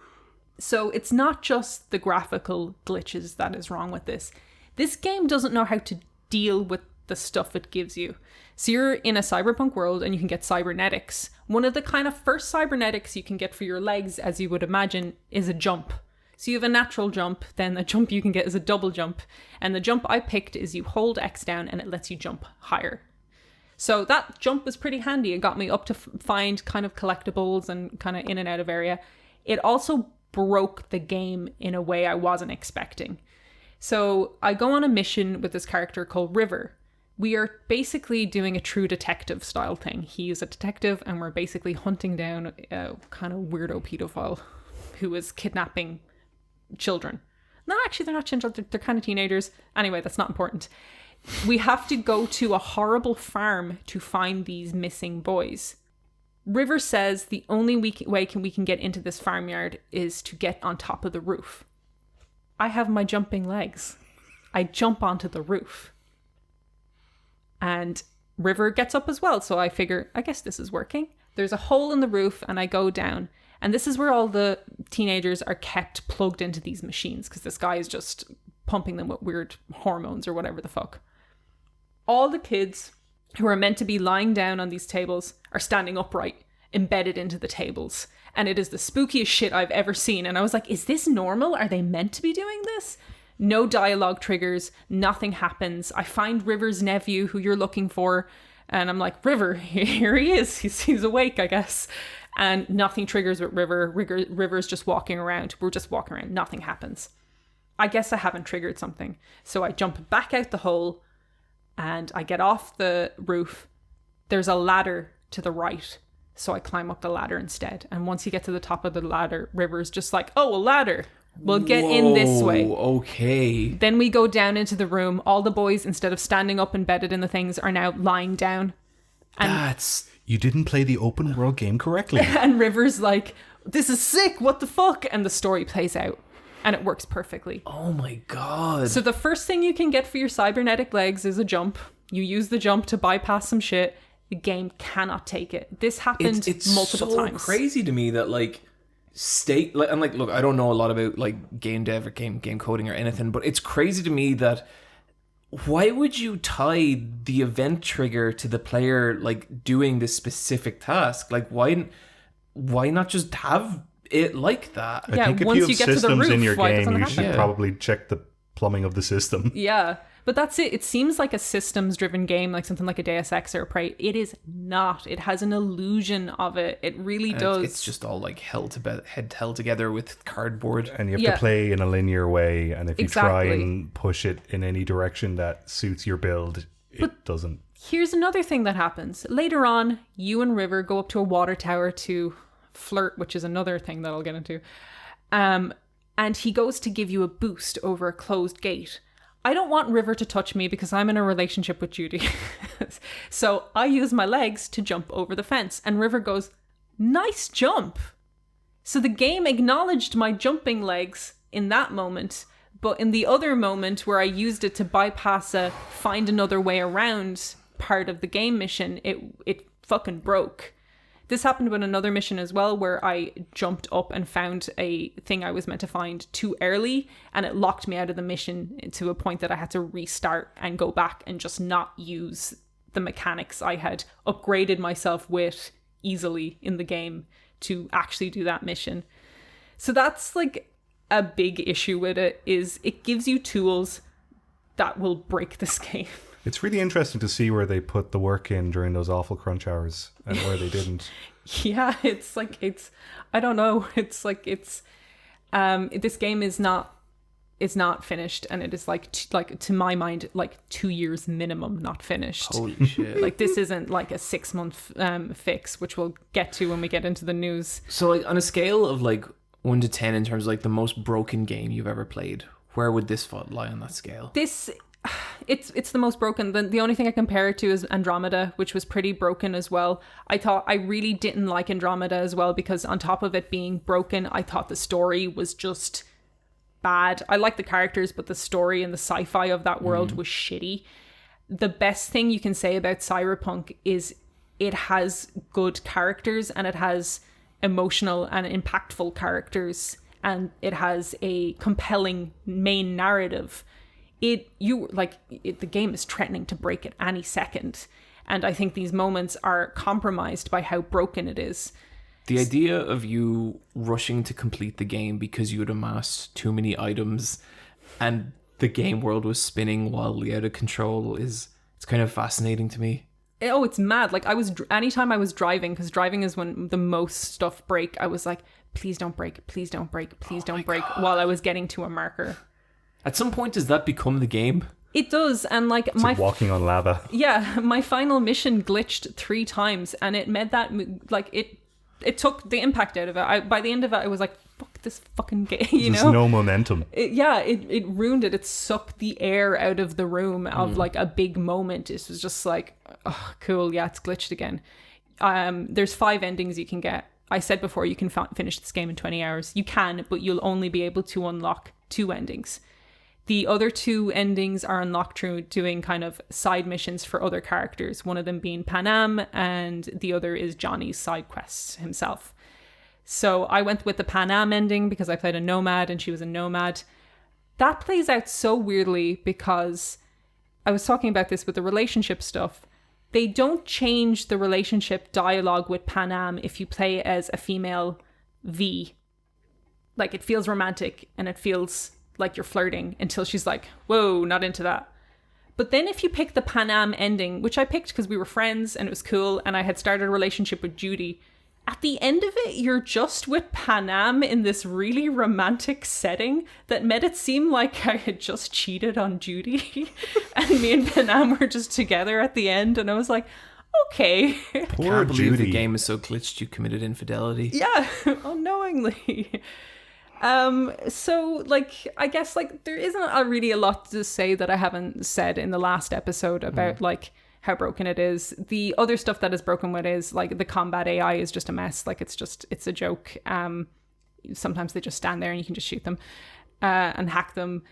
C: So it's not just the graphical glitches that is wrong with this. This game doesn't know how to deal with the stuff it gives you. So you're in a cyberpunk world and you can get cybernetics. One of the kind of first cybernetics you can get for your legs, as you would imagine, is a jump. So you have a natural jump, then a jump you can get is a double jump. And the jump I picked is you hold X down and it lets you jump higher. So that jump was pretty handy. It got me up to find kind of collectibles and kind of in and out of area. It also broke the game in a way I wasn't expecting. So I go on a mission with this character called River. We are basically doing a true detective style thing. He is a detective and we're basically hunting down a kind of weirdo pedophile who is kidnapping children. No, actually, they're not children. They're kind of teenagers. Anyway, that's not important. We have to go to a horrible farm to find these missing boys. River says the only way we can get into this farmyard is to get on top of the roof. I have my jumping legs. I jump onto the roof. And River gets up as well, so I figure, I guess this is working. There's a hole in the roof and I go down. And this is where all the teenagers are kept plugged into these machines because this guy is just pumping them with weird hormones or whatever the fuck. All the kids who are meant to be lying down on these tables are standing upright, embedded into the tables. And it is the spookiest shit I've ever seen. And I was like, is this normal? Are they meant to be doing this? No dialogue triggers. Nothing happens. I find River's nephew who you're looking for. And I'm like, River, here he is. He's awake, I guess. And nothing triggers with River. River's just walking around. We're just walking around. Nothing happens. I guess I haven't triggered something. So I jump back out the hole and I get off the roof. There's a ladder to the right. So I climb up the ladder instead. And once you get to the top of the ladder, River's just like, oh, a ladder. We'll get in this way.
D: Okay.
C: Then we go down into the room. All the boys, instead of standing up embedded in the things, are now lying down. And
B: you didn't play the open world game correctly.
C: And River's like, this is sick. What the fuck? And the story plays out. And it works perfectly.
D: Oh my god.
C: So the first thing you can get for your cybernetic legs is a jump. You use the jump to bypass some shit. The game cannot take it. This happened multiple times.
D: It's so crazy to me that I'm like, look, I don't know a lot about like game dev or game coding or anything, but it's crazy to me that why would you tie the event trigger to the player like doing this specific task? Like why not just have it like that?
B: I think if
C: once
B: you have
C: you get to the
B: systems
C: roof,
B: in your
C: why
B: game,
C: doesn't it
B: you
C: happen?
B: should probably check the plumbing of the system.
C: Yeah. But that's it. It seems like a systems-driven game, like something like a Deus Ex or a Prey. It is not. It has an illusion of it. It really does.
D: It's just all like held together with cardboard.
B: And you have to play in a linear way. And if you try and push it in any direction that suits your build, it doesn't.
C: Here's another thing that happens. Later on, you and River go up to a water tower to flirt, which is another thing that I'll get into. And he goes to give you a boost over a closed gate. I don't want River to touch me because I'm in a relationship with Judy. So I use my legs to jump over the fence. And River goes, nice jump. So the game acknowledged my jumping legs in that moment. But in the other moment where I used it to bypass a find another way around part of the game mission, it fucking broke. This happened with another mission as well, where I jumped up and found a thing I was meant to find too early, and it locked me out of the mission to a point that I had to restart and go back and just not use the mechanics I had upgraded myself with easily in the game to actually do that mission. So that's like a big issue with it, is it gives you tools that will break this game.
B: It's really interesting to see where they put the work in during those awful crunch hours and where they didn't.
C: Yeah, I don't know. This game is not finished, and it is to my mind, 2 years minimum not finished.
D: Holy shit.
C: This isn't like a 6-month fix, which we'll get to when we get into the news.
D: So on a scale of 1 to 10 in terms of the most broken game you've ever played, where would this lie on that scale?
C: It's the most broken. The only thing I compare it to is Andromeda, which was pretty broken as well. I really didn't like Andromeda as well, because on top of it being broken, I thought the story was just bad. I like the characters, but the story and the sci-fi of that world was shitty. The best thing you can say about Cyberpunk is it has good characters, and it has emotional and impactful characters, and it has a compelling main narrative. The game is threatening to break at any second. And I think these moments are compromised by how broken it is.
D: The idea of you rushing to complete the game because you had amassed too many items and the game world was spinning wildly out of control it's kind of fascinating to me.
C: Oh, it's mad. Like anytime I was driving, because driving is when the most stuff break, I was like, please don't break, please don't break, please don't break, while I was getting to a marker.
D: At some point, does that become the game?
C: It does, and like
B: it's like walking on lava.
C: Yeah, my final mission glitched 3 times, and it made that like it took the impact out of it. By the end of it, I was like, fuck this fucking game,
B: There's no momentum.
C: It ruined it. It sucked the air out of the room of like a big moment. It was just like, oh, cool, yeah, it's glitched again. There's 5 endings you can get. I said before, you can finish this game in 20 hours. You can, but you'll only be able to unlock 2 endings. The other 2 endings are unlocked through doing kind of side missions for other characters, one of them being Panam, and the other is Johnny's side quests himself. So I went with the Panam ending because I played a nomad and she was a nomad. That plays out so weirdly because I was talking about this with the relationship stuff. They don't change the relationship dialogue with Panam if you play as a female V. Like, it feels romantic and it feels like you're flirting until she's like, whoa, not into that. But then if you pick the Panam ending, which I picked because we were friends and it was cool and I had started a relationship with Judy, at the end of it, you're just with Panam in this really romantic setting that made it seem like I had just cheated on Judy. And me and Panam were just together at the end. And I was like, okay.
B: Poor
D: Can't believe
B: Judy.
D: the game is so glitched you committed infidelity.
C: Yeah, unknowingly. So like, I guess like there isn't really a lot to say that I haven't said in the last episode about like how broken it is. The other stuff that is broken with is like the combat AI is just a mess. Like it's a joke. Sometimes they just stand there and you can just shoot them and hack them.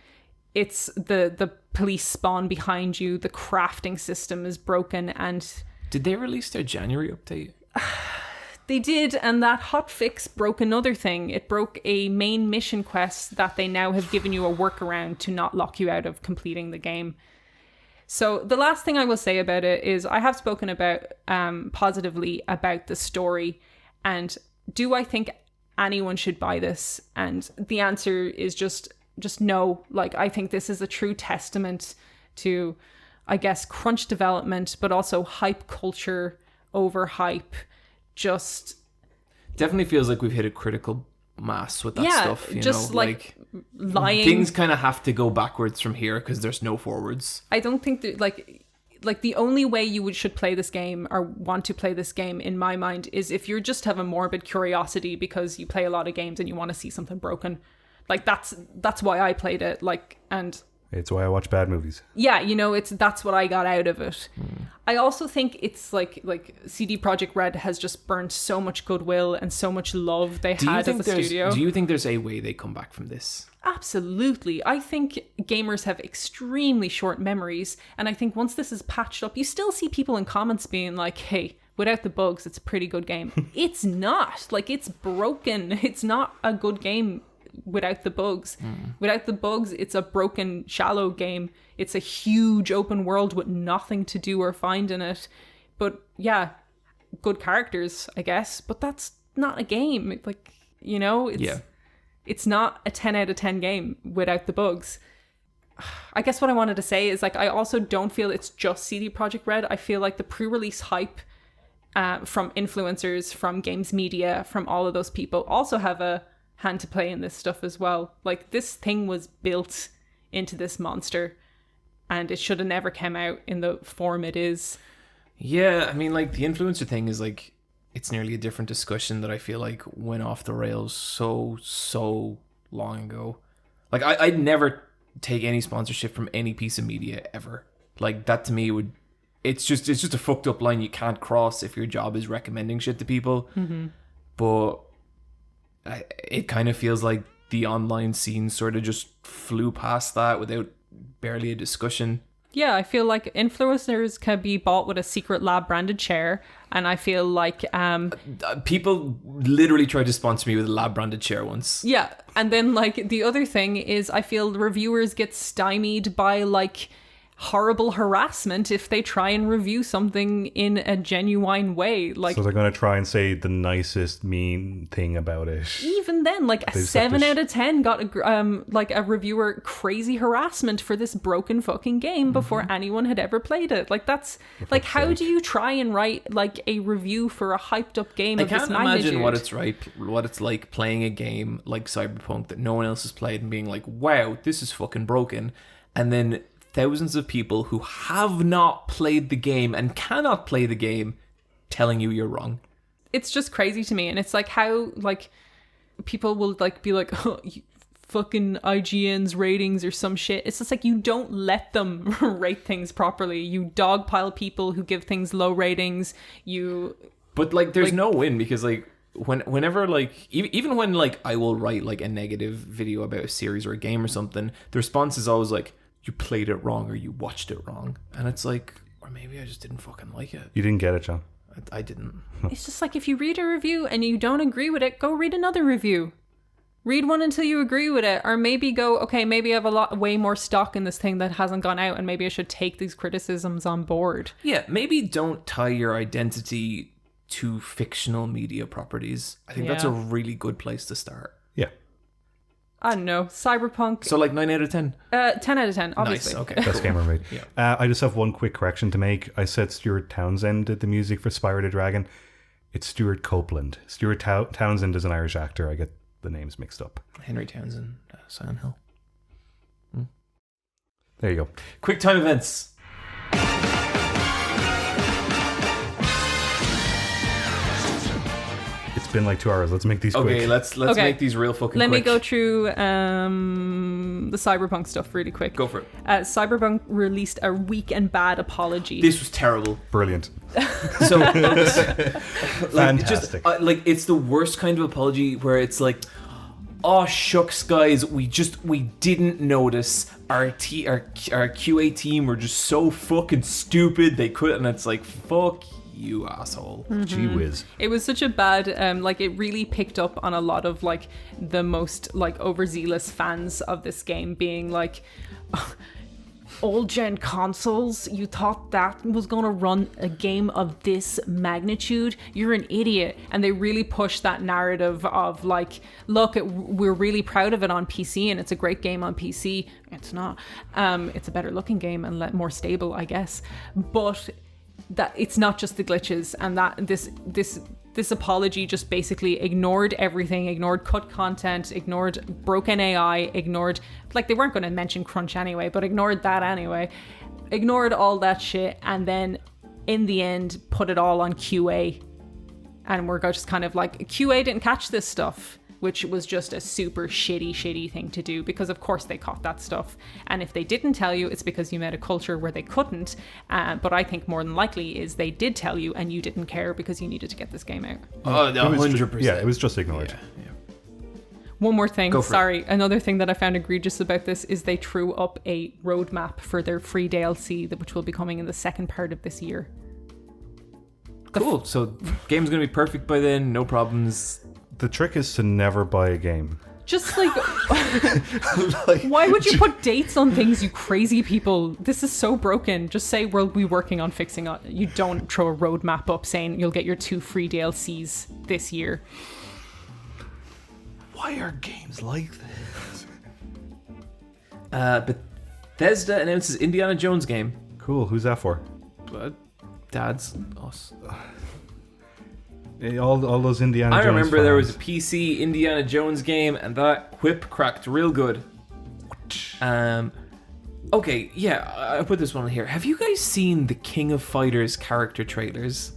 C: It's the police spawn behind you. The crafting system is broken. And
D: did they release their January update?
C: They did, and that hotfix broke another thing. It broke a main mission quest that they now have given you a workaround to not lock you out of completing the game. So the last thing I will say about it is I have spoken about positively about the story, and do I think anyone should buy this? And the answer is just no. Like, I think this is a true testament to, I guess, crunch development, but also hype culture over hype. Just
D: definitely feels like we've hit a critical mass with that stuff. You
C: just
D: know?
C: like lying.
D: Things kind of have to go backwards from here because there's no forwards.
C: I don't think that like the only way you should play this game or want to play this game in my mind is if you just have a morbid curiosity because you play a lot of games and you want to see something broken. Like that's why I played it. Like, and
B: it's why I watch bad movies.
C: Yeah, you know, that's what I got out of it. I also think it's like CD Projekt Red has just burnt so much goodwill and so much love they had as a studio.
D: Do you think there's a way they come back from this?
C: Absolutely. I think gamers have extremely short memories, and I think once this is patched up, you still see people in comments being like, hey, without the bugs, it's a pretty good game. It's not. Like, it's broken. It's not a good game without the bugs. Without the bugs, it's a broken, shallow game. It's a huge open world with nothing to do or find in it. But yeah, good characters, I guess. But that's not a game. Like, you know, it's not a 10 out of 10 game without the bugs. I guess what I wanted to say is, like, I also don't feel it's just CD Projekt Red. I feel like the pre-release hype from influencers, from games media, from all of those people also have a hand to play in this stuff as well. Like, this thing was built into this monster and it should have never come out in the form it is.
D: Yeah, I mean, like, the influencer thing is like, it's nearly a different discussion that I feel like went off the rails so long ago. Like, I'd never take any sponsorship from any piece of media ever. Like, that to me it's just a fucked up line you can't cross if your job is recommending shit to people. But it kind of feels like the online scene sort of just flew past that without barely a discussion.
C: Yeah, I feel like influencers can be bought with a Secret Lab branded chair, and I feel like
D: people literally tried to sponsor me with a Lab branded chair once.
C: Yeah, and then like the other thing is I feel reviewers get stymied by like horrible harassment if they try and review something in a genuine way. Like,
B: so they're going to try and say the nicest mean thing about it.
C: even then, like a 7 out of 10 got a reviewer crazy harassment for this broken fucking game before anyone had ever played it. Like, that's like, how do you try and write like a review for a hyped up game of this magnitude?
D: I can't imagine what it's like playing a game like Cyberpunk that no one else has played and being like, wow, this is fucking broken, and then thousands of people who have not played the game and cannot play the game telling you you're wrong.
C: It's just crazy to me. And it's like how like people will like be like, oh, you fucking IGN's ratings or some shit. It's just like, you don't let them rate things properly. You dogpile people who give things low ratings.
D: But like there's no win, because like whenever like even when like I will write like a negative video about a series or a game or something, the response is always like, you played it wrong or you watched it wrong. And it's like, or maybe I just didn't fucking like it.
B: You didn't get it, John.
D: I didn't.
C: It's just like, if you read a review and you don't agree with it, go read another review. Read one until you agree with it. Or maybe go, okay, maybe I have way more stock in this thing that hasn't gone out, and maybe I should take these criticisms on board.
D: Yeah, maybe don't tie your identity to fictional media properties. I think that's a really good place to start.
B: Yeah.
C: I don't know. Cyberpunk.
D: So like 9 out of 10?
C: 10 out of 10, obviously.
D: Nice, okay.
B: Best game ever made.
D: Yeah.
B: I just have one quick correction to make. I said Stuart Townsend did the music for Spyro the Dragon. It's Stuart Copeland. Stuart Townsend is an Irish actor. I get the names mixed up.
D: Henry Townsend, Silent Hill.
B: There you go.
D: Quicktime Events.
B: It's been like 2 hours. Let's make these quick.
D: Okay, let's make these real fucking
C: Let
D: quick.
C: me go through the Cyberpunk stuff really quick.
D: Go for it.
C: Cyberpunk released a weak and bad apology.
D: This was terrible.
B: Brilliant.
D: So,
B: Fantastic.
D: Like, it's the worst kind of apology where it's like, oh shucks, guys, we didn't notice. Our QA team were just so fucking stupid they couldn't. And it's like, fuck you, asshole.
B: Gee whiz.
C: It was such a bad, it really picked up on a lot of like the most like overzealous fans of this game being like, old gen consoles, you thought that was gonna run a game of this magnitude? You're an idiot. And they really pushed that narrative of like, look, we're really proud of it on PC and it's a great game on PC. It's not. It's a better looking game and more stable, I guess. But that it's not just the glitches, and that this apology just basically ignored everything, ignored cut content, ignored broken AI, ignored, like, they weren't going to mention crunch anyway, but ignored that anyway, ignored all that shit, and then in the end put it all on QA. And we're just kind of like, QA didn't catch this stuff, which was just a super shitty thing to do, because of course they caught that stuff. And if they didn't tell you, it's because you made a culture where they couldn't. But I think more than likely is they did tell you and you didn't care because you needed to get this game out.
D: Oh, 100%.
B: Yeah, it was just ignored.
D: Yeah.
C: One more thing, another thing that I found egregious about this is they threw up a roadmap for their free DLC, which will be coming in the second part of this year.
D: Cool. So game's going to be perfect by then, no problems.
B: The trick is to never buy a game.
C: Just like, why would you put dates on things, you crazy people? This is so broken. Just say we'll be working on fixing it. You don't throw a roadmap up saying you'll get your 2 free DLCs this year.
B: Why are games like this?
D: Bethesda announces Indiana Jones game.
B: Cool. Who's that for?
D: Dad's us.
B: All those Indiana Jones
D: I remember
B: fans.
D: there was a PC Indiana Jones game, and that whip cracked real good. Okay, yeah, I put this one here. Have you guys seen the King of Fighters character trailers?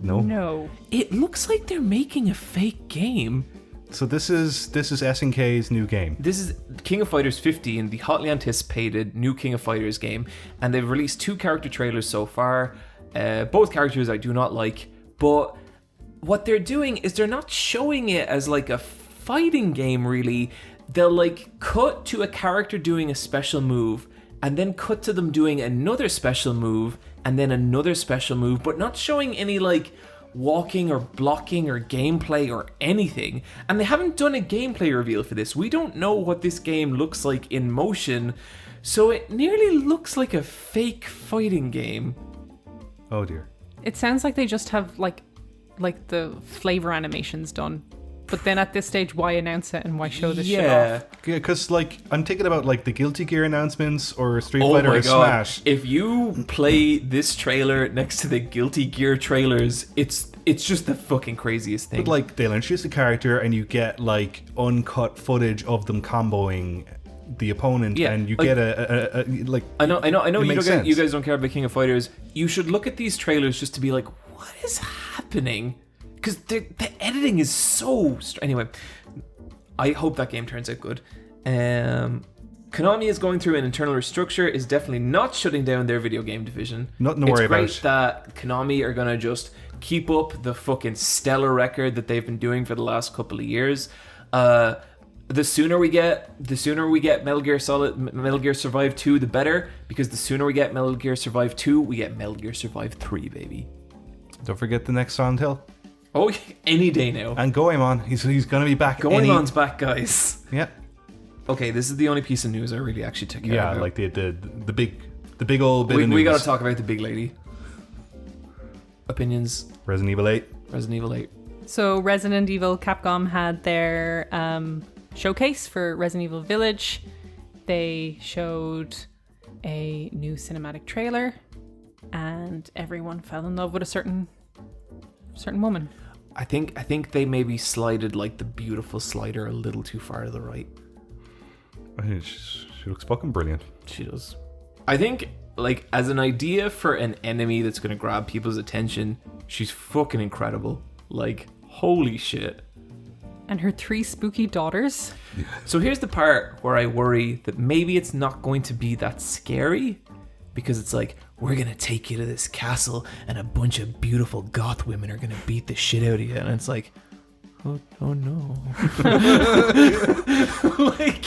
B: No.
D: It looks like they're making a fake game.
B: So this is SNK's new game.
D: This is King of Fighters 15, the hotly anticipated new King of Fighters game, and they've released 2 character trailers so far. Both characters I do not like. But what they're doing is they're not showing it as like a fighting game, really. They'll like cut to a character doing a special move and then cut to them doing another special move and then another special move, but not showing any like walking or blocking or gameplay or anything. And they haven't done a gameplay reveal for this. We don't know what this game looks like in motion. So it nearly looks like a fake fighting game.
B: Oh dear.
C: It sounds like they just have like the flavor animations done. But then at this stage, why announce it and why show this shit off?
B: Yeah, because like I'm thinking about like the Guilty Gear announcements or Street Fighter or Smash.
D: If you play this trailer next to the Guilty Gear trailers, it's just the fucking craziest thing.
B: But like they'll introduce the character and you get like uncut footage of them comboing the opponent, and you get a like. I know.
D: You guys don't care about King of Fighters. You should look at these trailers just to be like, what is happening? Because the editing is so... Anyway, I hope that game turns out good. Konami is going through an internal restructure, is definitely not shutting down their video game division.
B: Nothing to worry about.
D: It's great that Konami are going to just keep up the fucking stellar record that they've been doing for the last couple of years. The sooner we get Metal Gear Survive 2, the better. Because the sooner we get Metal Gear Survive 2, we get Metal Gear Survive 3, baby.
B: Don't forget the next Silent Hill.
D: Oh, any day now.
B: And Goemon, he's going to be back.
D: Goemon's back, guys.
B: Yeah.
D: Okay, this is the only piece of news I really actually took care of.
B: Yeah, like the big old bit of news.
D: We got to talk about the big lady. Opinions.
B: Resident Evil 8.
D: Resident Evil 8.
C: So Resident Evil Capcom had their showcase for Resident Evil Village. They showed a new cinematic trailer, and everyone fell in love with a certain woman.
D: I think they maybe slided like the beautiful slider a little too far to the right.
B: I think she looks fucking brilliant.
D: She does. I think, like, as an idea for an enemy that's going to grab people's attention, she's fucking incredible. Like, holy shit.
C: And her 3 spooky daughters.
D: So here's the part where I worry that maybe it's not going to be that scary, because it's like, we're going to take you to this castle and a bunch of beautiful goth women are going to beat the shit out of you. And it's like, oh no. Like...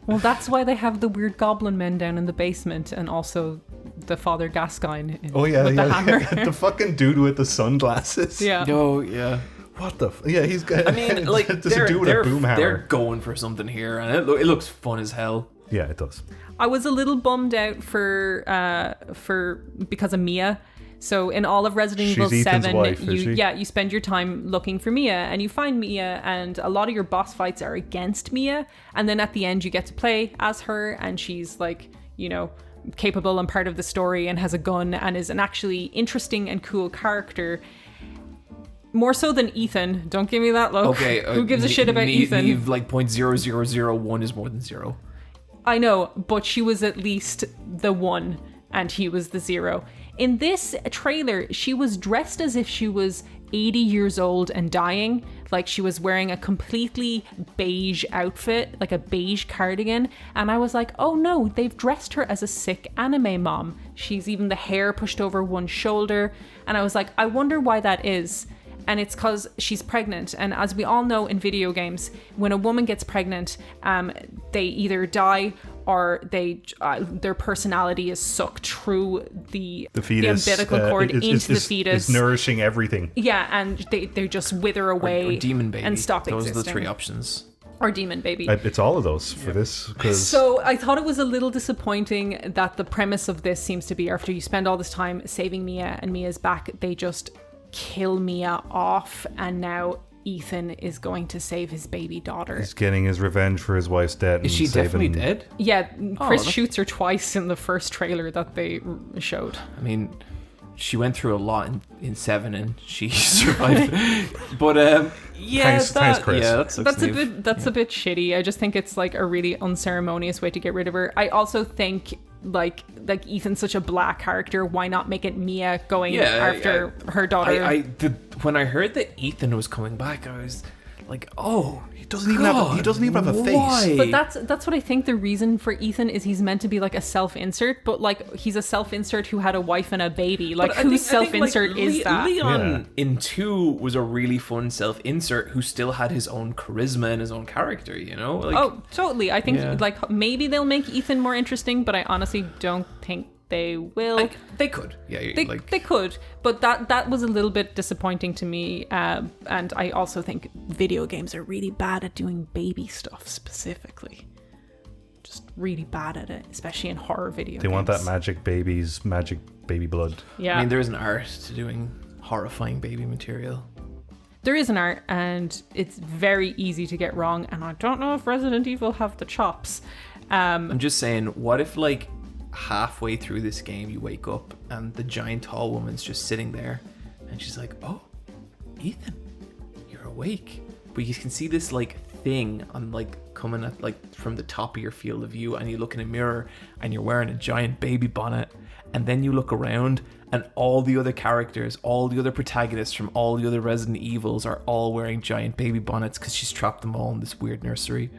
C: Well, that's why they have the weird goblin men down in the basement, and also the Father Gascoigne with the hammer.
B: The fucking dude with the sunglasses.
C: Yeah.
D: Oh, yeah.
B: What the... Yeah, he's got...
D: I mean, like,
B: there's a dude with a boom hammer.
D: They're going for something here, and it looks fun as hell.
B: Yeah, it does.
C: I was a little bummed out for because of Mia. So in all of Resident Evil 7,
B: wife,
C: you spend your time looking for Mia, and you find Mia, and a lot of your boss fights are against Mia, and then at the end you get to play as her, and she's like, you know, capable and part of the story and has a gun and is an actually interesting and cool character. More so than Ethan. Don't give me that look.
D: Okay.
C: Who gives a shit about Ethan?
D: Like 0.0001 is more than 0.
C: I know, but she was at least the 1 and he was the 0. In this trailer, she was dressed as if she was 80 years old and dying. Like she was wearing a completely beige outfit, like a beige cardigan. And I was like, oh no, they've dressed her as a sick anime mom. She's even the hair pushed over one shoulder. And I was like, I wonder why that is. And it's because she's pregnant. And as we all know in video games, when a woman gets pregnant, they either die or their personality is sucked through the fetus, the umbilical cord into the fetus.
B: It's nourishing everything.
C: Yeah, and they just wither away
D: or demon baby.
C: And stop existing.
D: Those are the 3 options.
C: Or demon baby.
B: It's all of those for this.
C: So I thought it was a little disappointing that the premise of this seems to be after you spend all this time saving Mia and Mia's back, they just kill Mia off, and now Ethan is going to save his baby daughter.
B: He's getting his revenge for his wife's death.
D: Is she definitely dead?
C: Yeah, Chris shoots her twice in the first trailer that they showed.
D: I mean, she went through a lot in 7 and she survived. But
B: thanks, Chris.
C: Yeah, that's a bit shitty. I just think it's like a really unceremonious way to get rid of her. I also think like Ethan's such a black character, why not make it Mia going after her daughter?
D: When I heard that Ethan was coming back, I was like, oh, he
B: doesn't even have a face.
C: But that's what I think the reason for Ethan is. He's meant to be like a self-insert, but like he's a self-insert who had a wife and a baby. Like whose self-insert is that?
D: Leon in 2 was a really fun self-insert who still had his own charisma and his own character, you know? Like,
C: oh, totally. I think like maybe they'll make Ethan more interesting, but I honestly don't think they will.
D: They could. Yeah,
C: they could. But that was a little bit disappointing to me. And I also think video games are really bad at doing baby stuff specifically. just really bad at it, especially in horror video games.
B: They want that magic baby blood.
C: Yeah.
D: I mean, there is an art to doing horrifying baby material.
C: There is an art, and it's very easy to get wrong, and I don't know if Resident Evil have the chops.
D: I'm just saying, what if like halfway through this game you wake up and the giant tall woman's just sitting there and she's like, oh, Ethan, you're awake. But you can see this like thing on like coming at like from the top of your field of view, and you look in a mirror and you're wearing a giant baby bonnet, and then you look around and all the other characters, all the other protagonists from all the other Resident Evils are all wearing giant baby bonnets because she's trapped them all in this weird nursery.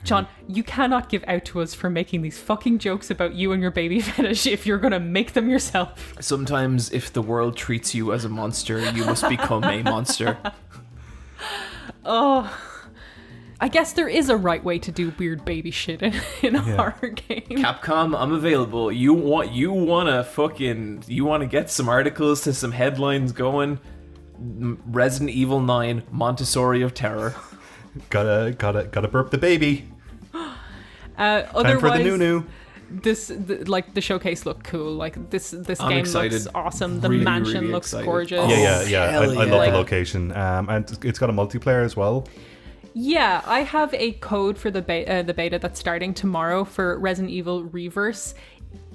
C: John, you cannot give out to us for making these fucking jokes about you and your baby fetish if you're going to make them yourself.
D: Sometimes if the world treats you as a monster, you must become a monster.
C: Oh, I guess there is a right way to do weird baby shit in a horror game.
D: Capcom, I'm available. You want to get some articles to some headlines going? Resident Evil 9 Montessori of Terror.
B: Gotta burp the baby. Time for the new.
C: The showcase looked cool. Like this
D: I'm
C: game
D: excited.
C: looks awesome. The
D: Really,
C: mansion
D: really
C: looks
D: excited.
C: gorgeous.
D: Oh,
B: Yeah. I
D: hell
B: love
D: yeah.
B: the location. And it's got a multiplayer as well.
C: Yeah, I have a code for the beta that's starting tomorrow for Resident Evil Reverse.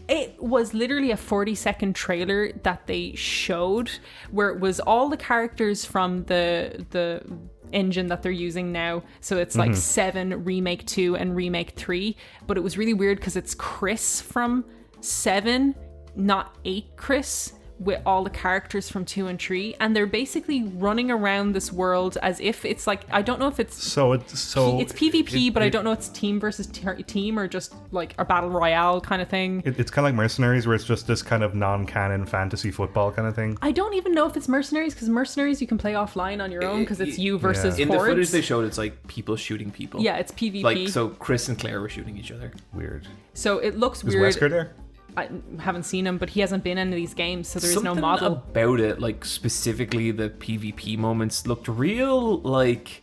C: It was literally a 40-second trailer that they showed where it was all the characters from the engine that they're using now. So it's like 7, Remake 2, and Remake 3. But it was really weird because it's Chris from 7, not 8 Chris, with all the characters from 2 and 3, and they're basically running around this world as if it's like, I don't know if it's
B: So it's
C: PvP, but I don't know if it's team versus team or just like a battle royale kind of thing.
B: It's kind of like Mercenaries, where it's just this kind of non-canon fantasy football kind of thing.
C: I don't even know if it's Mercenaries, because Mercenaries you can play offline on your own because it's you versus
D: In the
C: hordes.
D: footage they showed, it's like people shooting people.
C: Yeah, it's PvP.
D: Like, so Chris and Claire were shooting each other.
B: Weird.
C: So it looks
B: Is
C: weird.
B: Wesker there?
C: I haven't seen him, but he hasn't been in any of these games, so there is no
D: Something
C: model.
D: about it, like specifically the PvP moments, looked real like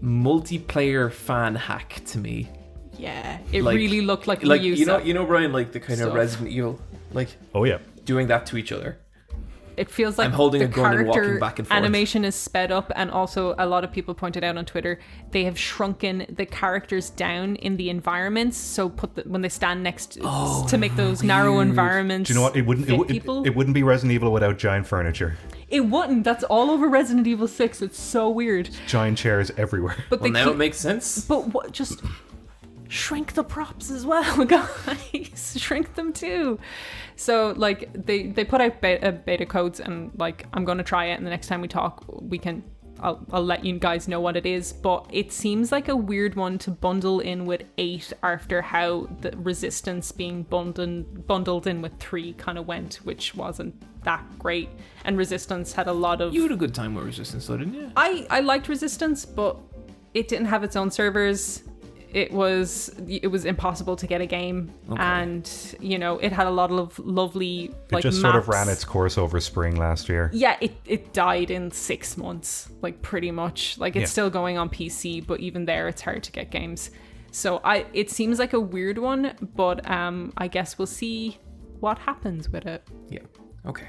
D: multiplayer fan hack to me.
C: Yeah, it
D: Like-
C: really looked like
D: Like
C: reuse
D: you know, Brian, like the kind
C: stuff.
D: of Resident Evil, like
B: Oh yeah.
D: doing that to each other.
C: It feels like
D: I'm holding
C: the
D: a gun and walking
C: character
D: back and forth.
C: animation is sped up, and also a lot of people pointed out on Twitter they have shrunken the characters down in the environments. So when they stand next to make those narrow environments.
B: Do you know what? It wouldn't be Resident Evil without giant furniture.
C: It wouldn't. That's all over Resident Evil 6. It's so weird.
B: Giant chairs everywhere.
C: But
D: Well,
C: they
D: now
C: keep-
D: it makes sense.
C: But what? Just shrink the props as well, guys. Shrink them too. So like they put out beta codes, and like I'm gonna try it, and the next time we talk, I'll let you guys know what it is. But it seems like a weird one to bundle in with 8 after how the Resistance being bundled in with 3 kind of went, which wasn't that great. And Resistance had a lot of.
D: You had a good time with Resistance, though, didn't you?
C: I liked Resistance, but it didn't have its own servers. It was impossible to get a game, and you know it had a lot of lovely
B: It just sort of ran its course over spring last year.
C: Yeah, it died in 6 months, like pretty much. Like it's still going on PC, but even there, it's hard to get games. So it seems like a weird one, but I guess we'll see what happens with it.
D: Yeah. Okay.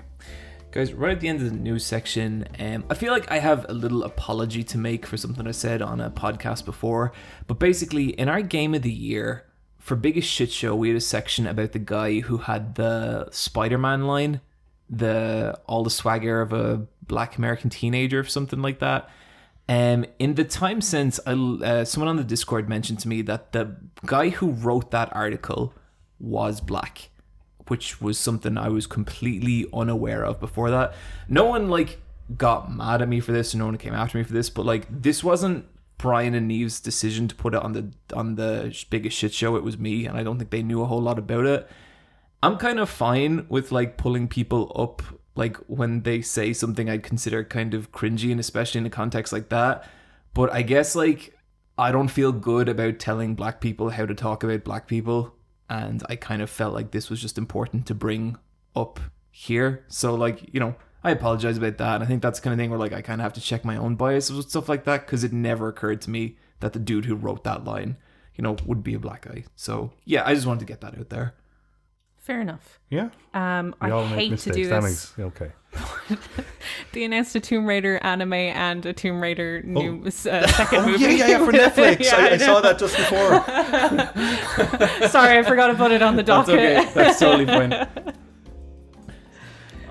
D: Guys, right at the end of the news section, I feel like I have a little apology to make for something I said on a podcast before. But basically, in our game of the year, for Biggest Shit Show, we had a section about the guy who had the Spider-Man line, all the swagger of a black American teenager or something like that. In the time since, someone on the Discord mentioned to me that the guy who wrote that article was black, which was something I was completely unaware of before that. No one like got mad at me for this, and no one came after me for this, but like this wasn't Brian and Neve's decision to put it on the Biggest Shit Show. It was me, and I don't think they knew a whole lot about it. I'm kind of fine with like pulling people up like when they say something I'd consider kind of cringy, and especially in a context like that. But I guess like I don't feel good about telling black people how to talk about black people. And I kind of felt like this was just important to bring up here. So, like, you know, I apologize about that. And I think that's the kind of thing where, like, I kind of have to check my own biases with stuff like that, because it never occurred to me that the dude who wrote that line would be a black guy. So yeah, I just wanted to get that out there.
C: Fair enough.
B: Yeah.
C: I hate to do
B: That
C: this.
B: okay.
C: They announced a Tomb Raider anime and a Tomb Raider new second movie.
B: Yeah, for Netflix.
C: Yeah,
B: I saw that just before.
C: Sorry, I forgot to put it on the docket.
D: That's okay. That's totally fine.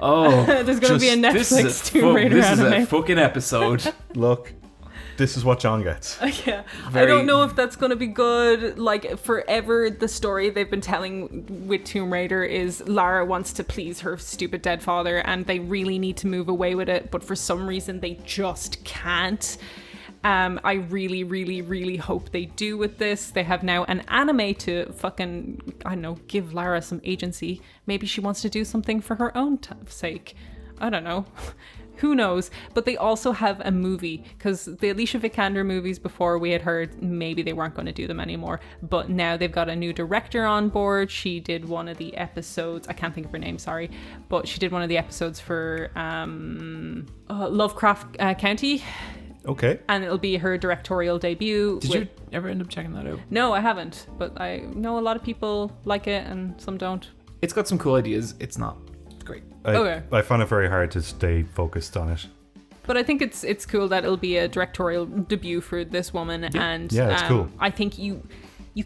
D: Oh,
C: there's going to be a Netflix Tomb Raider anime.
D: This is a fucking episode.
B: Look, this is what John gets.
C: Yeah, I don't know if that's going to be good. Like, forever, the story they've been telling with Tomb Raider is Lara wants to please her stupid dead father, and they really need to move away with it, but for some reason they just can't. I really, really, really hope they do with this. They have now an anime to fucking, I don't know, give Lara some agency. Maybe she wants to do something for her own sake. I don't know. Who knows? But they also have a movie, because the Alicia Vikander movies before, we had heard maybe they weren't going to do them anymore, but now they've got a new director on board. She did one of the episodes, I can't think of her name, sorry, but she did one of the episodes for Lovecraft County.
B: Okay.
C: And it'll be her directorial debut.
D: Did you ever end up checking that out?
C: No, I haven't, but I know a lot of people like it and some don't.
D: It's got some cool ideas. It's not great.
B: I found it very hard to stay focused on it.
C: But I think it's cool that it'll be a directorial debut for this woman, and
B: it's cool.
C: I think you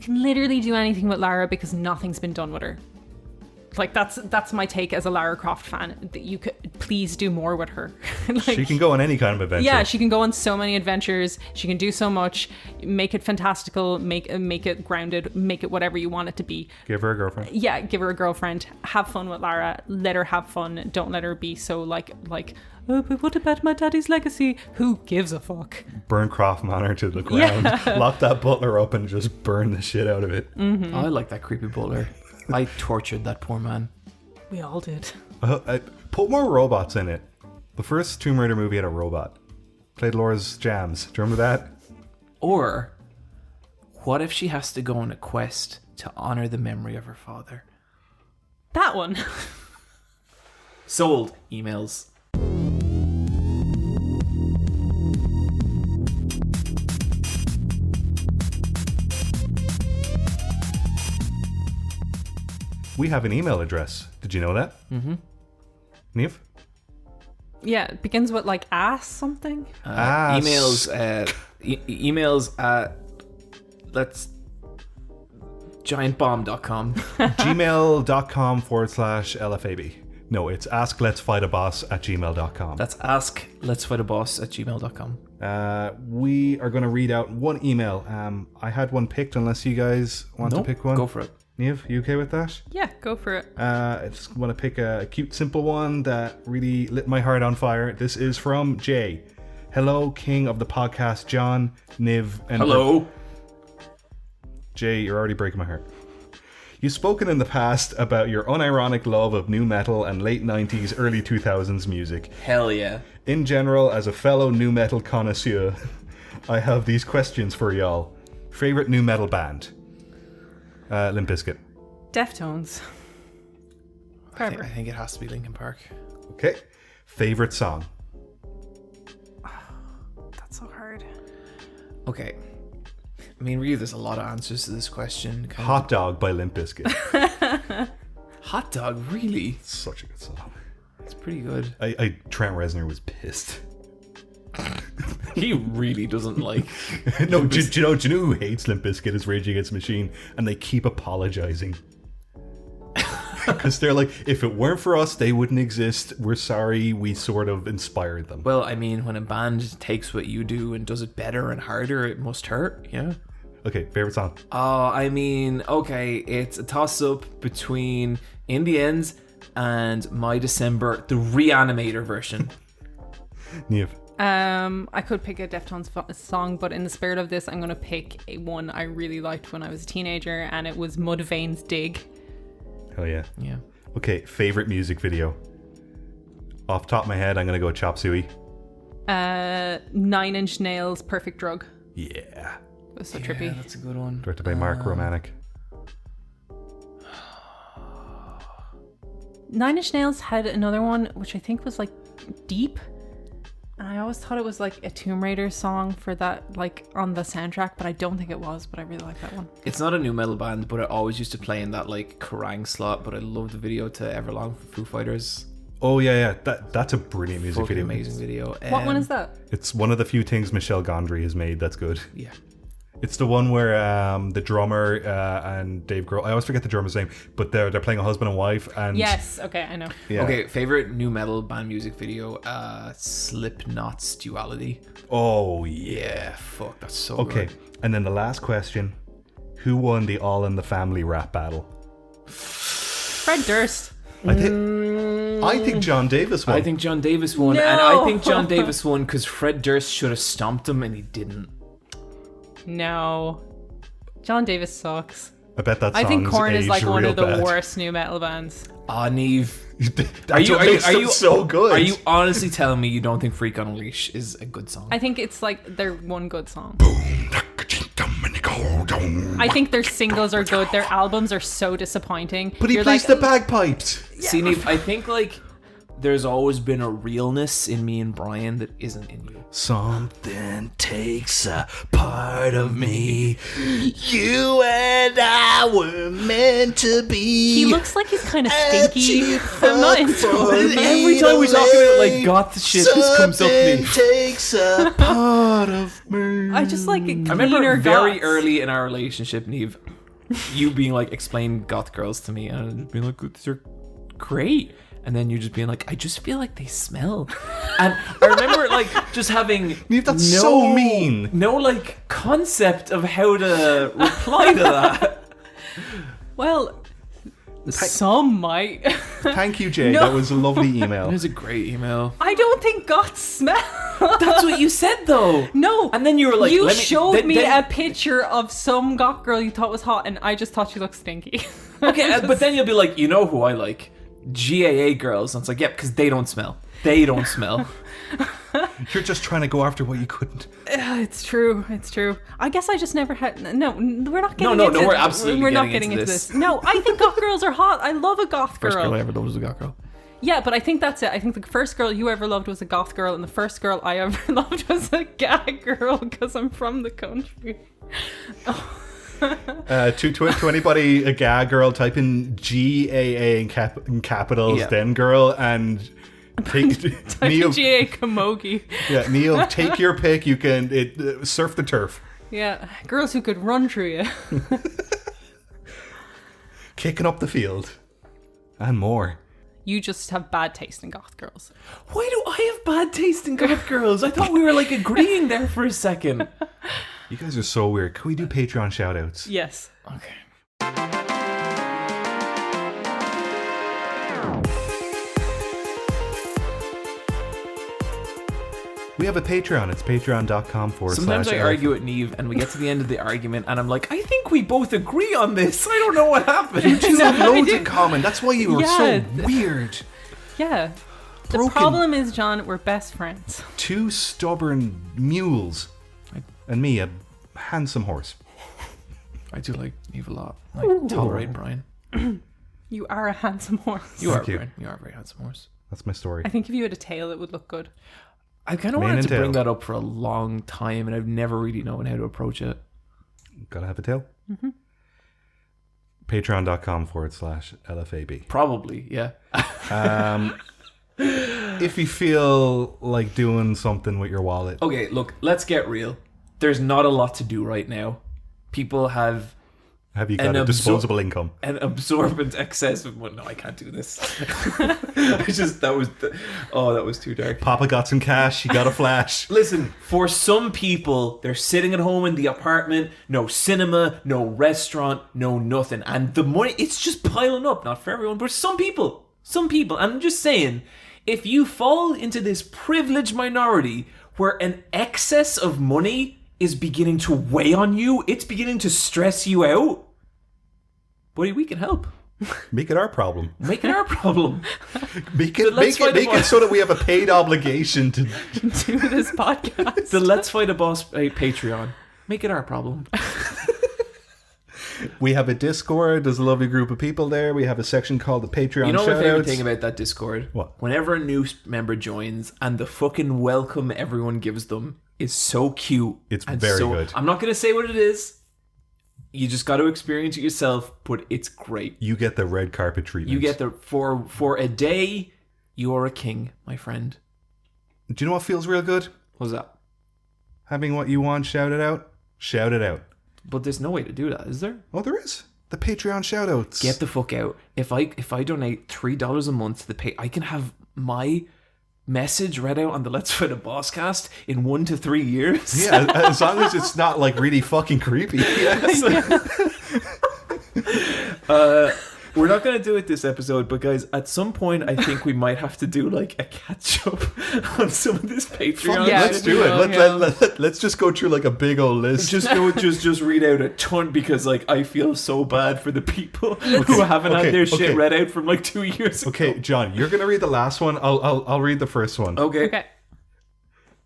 C: can literally do anything with Lara because nothing's been done with her. Like, that's my take as a Lara Croft fan. That you could please do more with her. Like,
B: she can go on any kind of adventure.
C: Yeah, she can go on so many adventures. She can do so much. Make it fantastical. Make it grounded. Make it whatever you want it to be.
B: Give her a girlfriend.
C: Yeah, give her a girlfriend. Have fun with Lara. Let her have fun. Don't let her be so like. Oh, but what about my daddy's legacy? Who gives a fuck?
B: Burn Croft Manor to the ground.
C: Yeah.
B: Lock that butler up and just burn the shit out of it.
C: Mm-hmm.
D: I like that creepy butler. I tortured that poor man.
C: We all did.
B: Put more robots in it. The first Tomb Raider movie had a robot. Played Laura's jams. Do you remember that?
D: Or, what if she has to go on a quest to honor the memory of her father?
C: That one.
D: Sold. Emails.
B: We have an email address. Did you know that? Mm-hmm. Neve?
C: Yeah, it begins with like ass something.
D: Emails. Emails at let's giantbomb.com.
B: gmail.com/LFAB. No, it's askletsfightaboss@gmail.com.
D: That's askletsfightaboss@gmail.com.
B: We are going to read out one email. I had one picked, unless you guys want to pick one.
D: Go for it.
B: Neve, you okay with that?
C: Yeah, go for it.
B: I just want to pick a cute, simple one that really lit my heart on fire. This is from Jay. Hello, king of the podcast, John, Niv, and...
D: Hello.
B: Jay, you're already breaking my heart. You've spoken in the past about your unironic love of new metal and late 90s, early 2000s music.
D: Hell yeah.
B: In general, as a fellow new metal connoisseur, I have these questions for y'all. Favorite new metal band? Limp Bizkit.
C: Deftones.
D: I think it has to be Linkin Park.
B: Okay. Favorite song?
C: That's so hard.
D: Okay. I mean, really, there's a lot of answers to this question.
B: Hot Dog by Limp Bizkit.
D: Hot Dog, really?
B: It's such a good song.
D: It's pretty good.
B: Trent Reznor was pissed.
D: He really doesn't like...
B: No, do you know who hates Limp Bizkit is Rage Against the Machine, and they keep apologizing. Because they're like, if it weren't for us, they wouldn't exist. We're sorry, we sort of inspired them.
D: Well, I mean, when a band takes what you do and does it better and harder, it must hurt, yeah?
B: Okay, favorite song?
D: I mean, okay, it's a toss-up between In the End and My December, the Reanimator version.
B: Neve?
C: I could pick a Deftones song, but in the spirit of this, I'm going to pick one I really liked when I was a teenager, and it was Mudvayne's Dig.
B: Hell yeah.
D: Yeah.
B: Okay, favorite music video? Off the top of my head, I'm going to go Chop Suey.
C: 9 Inch Nails' Perfect Drug.
B: Yeah.
C: It was so trippy.
D: That's a good one.
B: Directed by Mark Romanek.
C: 9 Inch Nails had another one, which I think was like Deep. And I always thought it was like a Tomb Raider song for that, like on the soundtrack, but I don't think it was. But I really like that one.
D: It's not a new metal band, but it always used to play in that like Kerrang slot. But I love the video to Everlong for Foo Fighters.
B: Oh yeah. That's a brilliant music
D: Fucking
B: video.
D: amazing video.
C: What one is that?
B: It's one of the few things Michel Gondry has made that's good.
D: Yeah.
B: It's the one where the drummer and Dave Grohl, I always forget the drummer's name, but they're playing a husband and wife. And
C: Yes. Okay, I know.
B: yeah.
D: Okay, favorite new metal band music video? Slipknot's Duality.
B: Oh yeah.
D: Yeah, fuck, that's so
B: Okay,
D: good.
B: and then the last question: who won the All in the Family rap battle?
C: Fred Durst.
B: I think John Davis won.
D: I think John Davis won, and
C: No.
D: I think John Davis won because Fred Durst should have stomped him and he didn't.
C: No. John Davis sucks.
B: I bet that
C: I think
B: song's
C: Korn is
B: aged
C: like one
B: real
C: of the
B: bad.
C: worst new metal bands.
D: Ah, Neve.
B: Are you so good?
D: Are you honestly telling me you don't think Freak on a Leash is a good song?
C: I think it's like their one good song. I think their singles are good. Their albums are so disappointing.
B: But he
C: You're
B: plays
C: like,
B: the bagpipes.
D: See, Neve, I think like there's always been a realness in me and Brian that isn't in you.
B: Something takes a part of me. You and I were meant to be.
C: He looks like he's kind of stinky. I'm not into it.
D: Every time we talk about like goth shit, this comes up, Neve.
B: Takes a part of me.
C: I just like a
D: I remember
C: cleaner
D: very
C: goths.
D: early in our relationship, Neve, you being like, explain goth girls to me, and I'd just being like, they're great. And then you just being like, I just feel like they smell. And I remember like just having
B: Neve, that's so mean.
D: No like concept of how to reply to that.
C: Well, some might.
B: Thank you, Jay.
C: No.
B: That was a lovely email.
D: It was a great email.
C: I don't think goths smell.
D: That's what you said though.
C: No.
D: And then you were like,
C: you
D: let me,
C: showed
D: then-
C: me
D: then-
C: a picture of some goth girl you thought was hot, and I just thought she looked stinky.
D: Okay, but then you'll be like, you know who I like? GAA girls. And it's like, yep, because they don't smell. They don't smell.
B: You're just trying to go after what you couldn't.
C: It's true. It's true. I guess I just never had. No, we're not getting.
D: No,
C: into
D: we're absolutely
C: We're not
D: getting
C: getting
D: into
C: into
D: this.
C: this. No, I think goth girls are hot. I love a goth girl.
D: First girl I ever loved was a goth girl.
C: Yeah, but I think that's it. I think the first girl you ever loved was a goth girl, and the first girl I ever loved was a gag girl because I'm from the country.
B: To anybody, a gag girl, type in GAA in capitals,
D: Yeah.
B: then girl, and take Neil.
C: GA Camogie.
B: Yeah, Neil, take your pick. You can surf the turf.
C: Yeah, girls who could run through you.
B: Kicking up the field. And more.
C: You just have bad taste in goth girls.
D: Why do I have bad taste in goth girls? I thought we were like agreeing there for a second.
B: You guys are so weird. Can we do Patreon shoutouts?
C: Yes.
D: Okay.
B: We have a Patreon. It's patreon.com/.
D: Sometimes I argue with Neve and we get to the end of the argument and I'm like, I think we both agree on this. I don't know what happened.
B: You have loads in common. That's why you are
C: Yeah.
B: so weird.
C: Yeah. The
B: Broken.
C: problem is, John, we're best friends.
B: Two stubborn mules. And me, a handsome horse.
D: I do like Neve a lot. I tolerate Brian.
C: You are a handsome horse.
D: You are,
B: Thank you.
D: Brian. You are a very handsome horse.
B: That's my story.
C: I think if you had a tail, it would look good.
D: I kind of
B: Mane
D: wanted
B: and
D: to bring
B: tail.
D: that up for a long time and I've never really known how to approach it.
B: Gotta have a tail. Mm-hmm. Patreon.com/LFAB.
D: Probably, yeah.
B: If you feel like doing something with your wallet,
D: Okay, look, let's get real. There's not a lot to do right now. People have
B: have you got
D: an
B: a disposable income?
D: an absorbent excess of no, I can't do this. that was too dark.
B: Papa got some cash. He got a flash.
D: Listen, for some people, they're sitting at home in the apartment, no cinema, no restaurant, no nothing. And the money, it's just piling up. Not for everyone, but some people. I'm just saying, if you fall into this privileged minority where an excess of money is beginning to weigh on you, it's beginning to stress you out, buddy, we can help.
B: Make it our problem.
D: Make it our problem.
B: Make it
D: Let's fight the
B: so that we have a paid obligation to.
C: Do this podcast.
D: The Let's Fight a Boss Patreon. Make it our problem.
B: We have a Discord. There's a lovely group of people there. We have a section called the Patreon
D: You know my favorite
B: shoutouts.
D: thing about that Discord?
B: What?
D: Whenever a new member joins and the fucking welcome everyone gives them is so cute.
B: It's
D: and
B: very
D: so,
B: good.
D: I'm not going to say what it is. You just got to experience it yourself, but it's great.
B: You get the red carpet treatment.
D: You get the for a day, you are a king, my friend.
B: Do you know what feels real good?
D: What's that?
B: Having what you want shouted out. Shout it out.
D: But there's no way to do that, is there?
B: Oh, there is. The Patreon shoutouts.
D: Get the fuck out. If I donate $3 a month to the pay, I can have my message read out on the Let's Fight a Boss cast in 1 to 3 years.
B: Yeah, as long as it's not like really fucking creepy. Yes.
D: We're not going to do it this episode, but guys, at some point, I think we might have to do like a catch up on some of this Patreon.
C: Yeah,
B: Let's do it.
C: yeah.
B: Let's just go through like a big old list.
D: Just read out a ton because like I feel so bad for the people who haven't had their shit read out from like 2 years ago.
B: Okay, John, you're gonna read the last one. I'll read the first one.
D: Okay.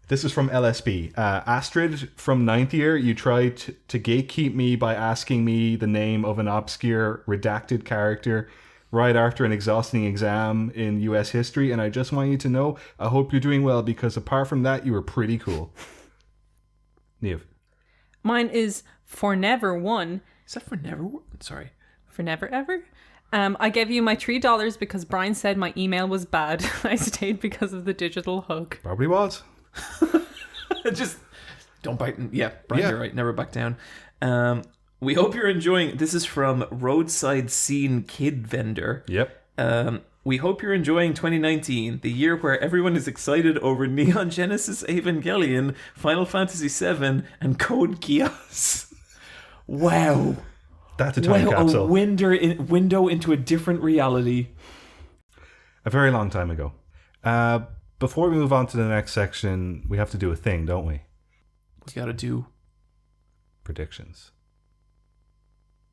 B: This is from LSB. Astrid from 9th year, you tried to gatekeep me by asking me the name of an obscure redacted character right after an exhausting exam in US history, and I just want you to know, I hope you're doing well, because apart from that, you were pretty cool. Niamh.
C: Mine is For Never One.
D: Is that for never? Sorry.
C: For Never Ever? I gave you my $3 because Brian said my email was bad. I stayed because of the digital hug.
B: Probably was.
D: Just don't bite. Yeah, Brian,
B: Yeah.
D: you're right. Never back down. We hope you're enjoying. This is from Roadside Scene Kid Vendor.
B: Yep.
D: We hope you're enjoying 2019, the year where everyone is excited over Neon Genesis Evangelion, Final Fantasy VII, and Code Geass. Wow.
B: That's a time capsule.
D: A window into a different reality.
B: A very long time ago. Before we move on to the next section, we have to do a thing, don't we?
D: We gotta do
B: Predictions.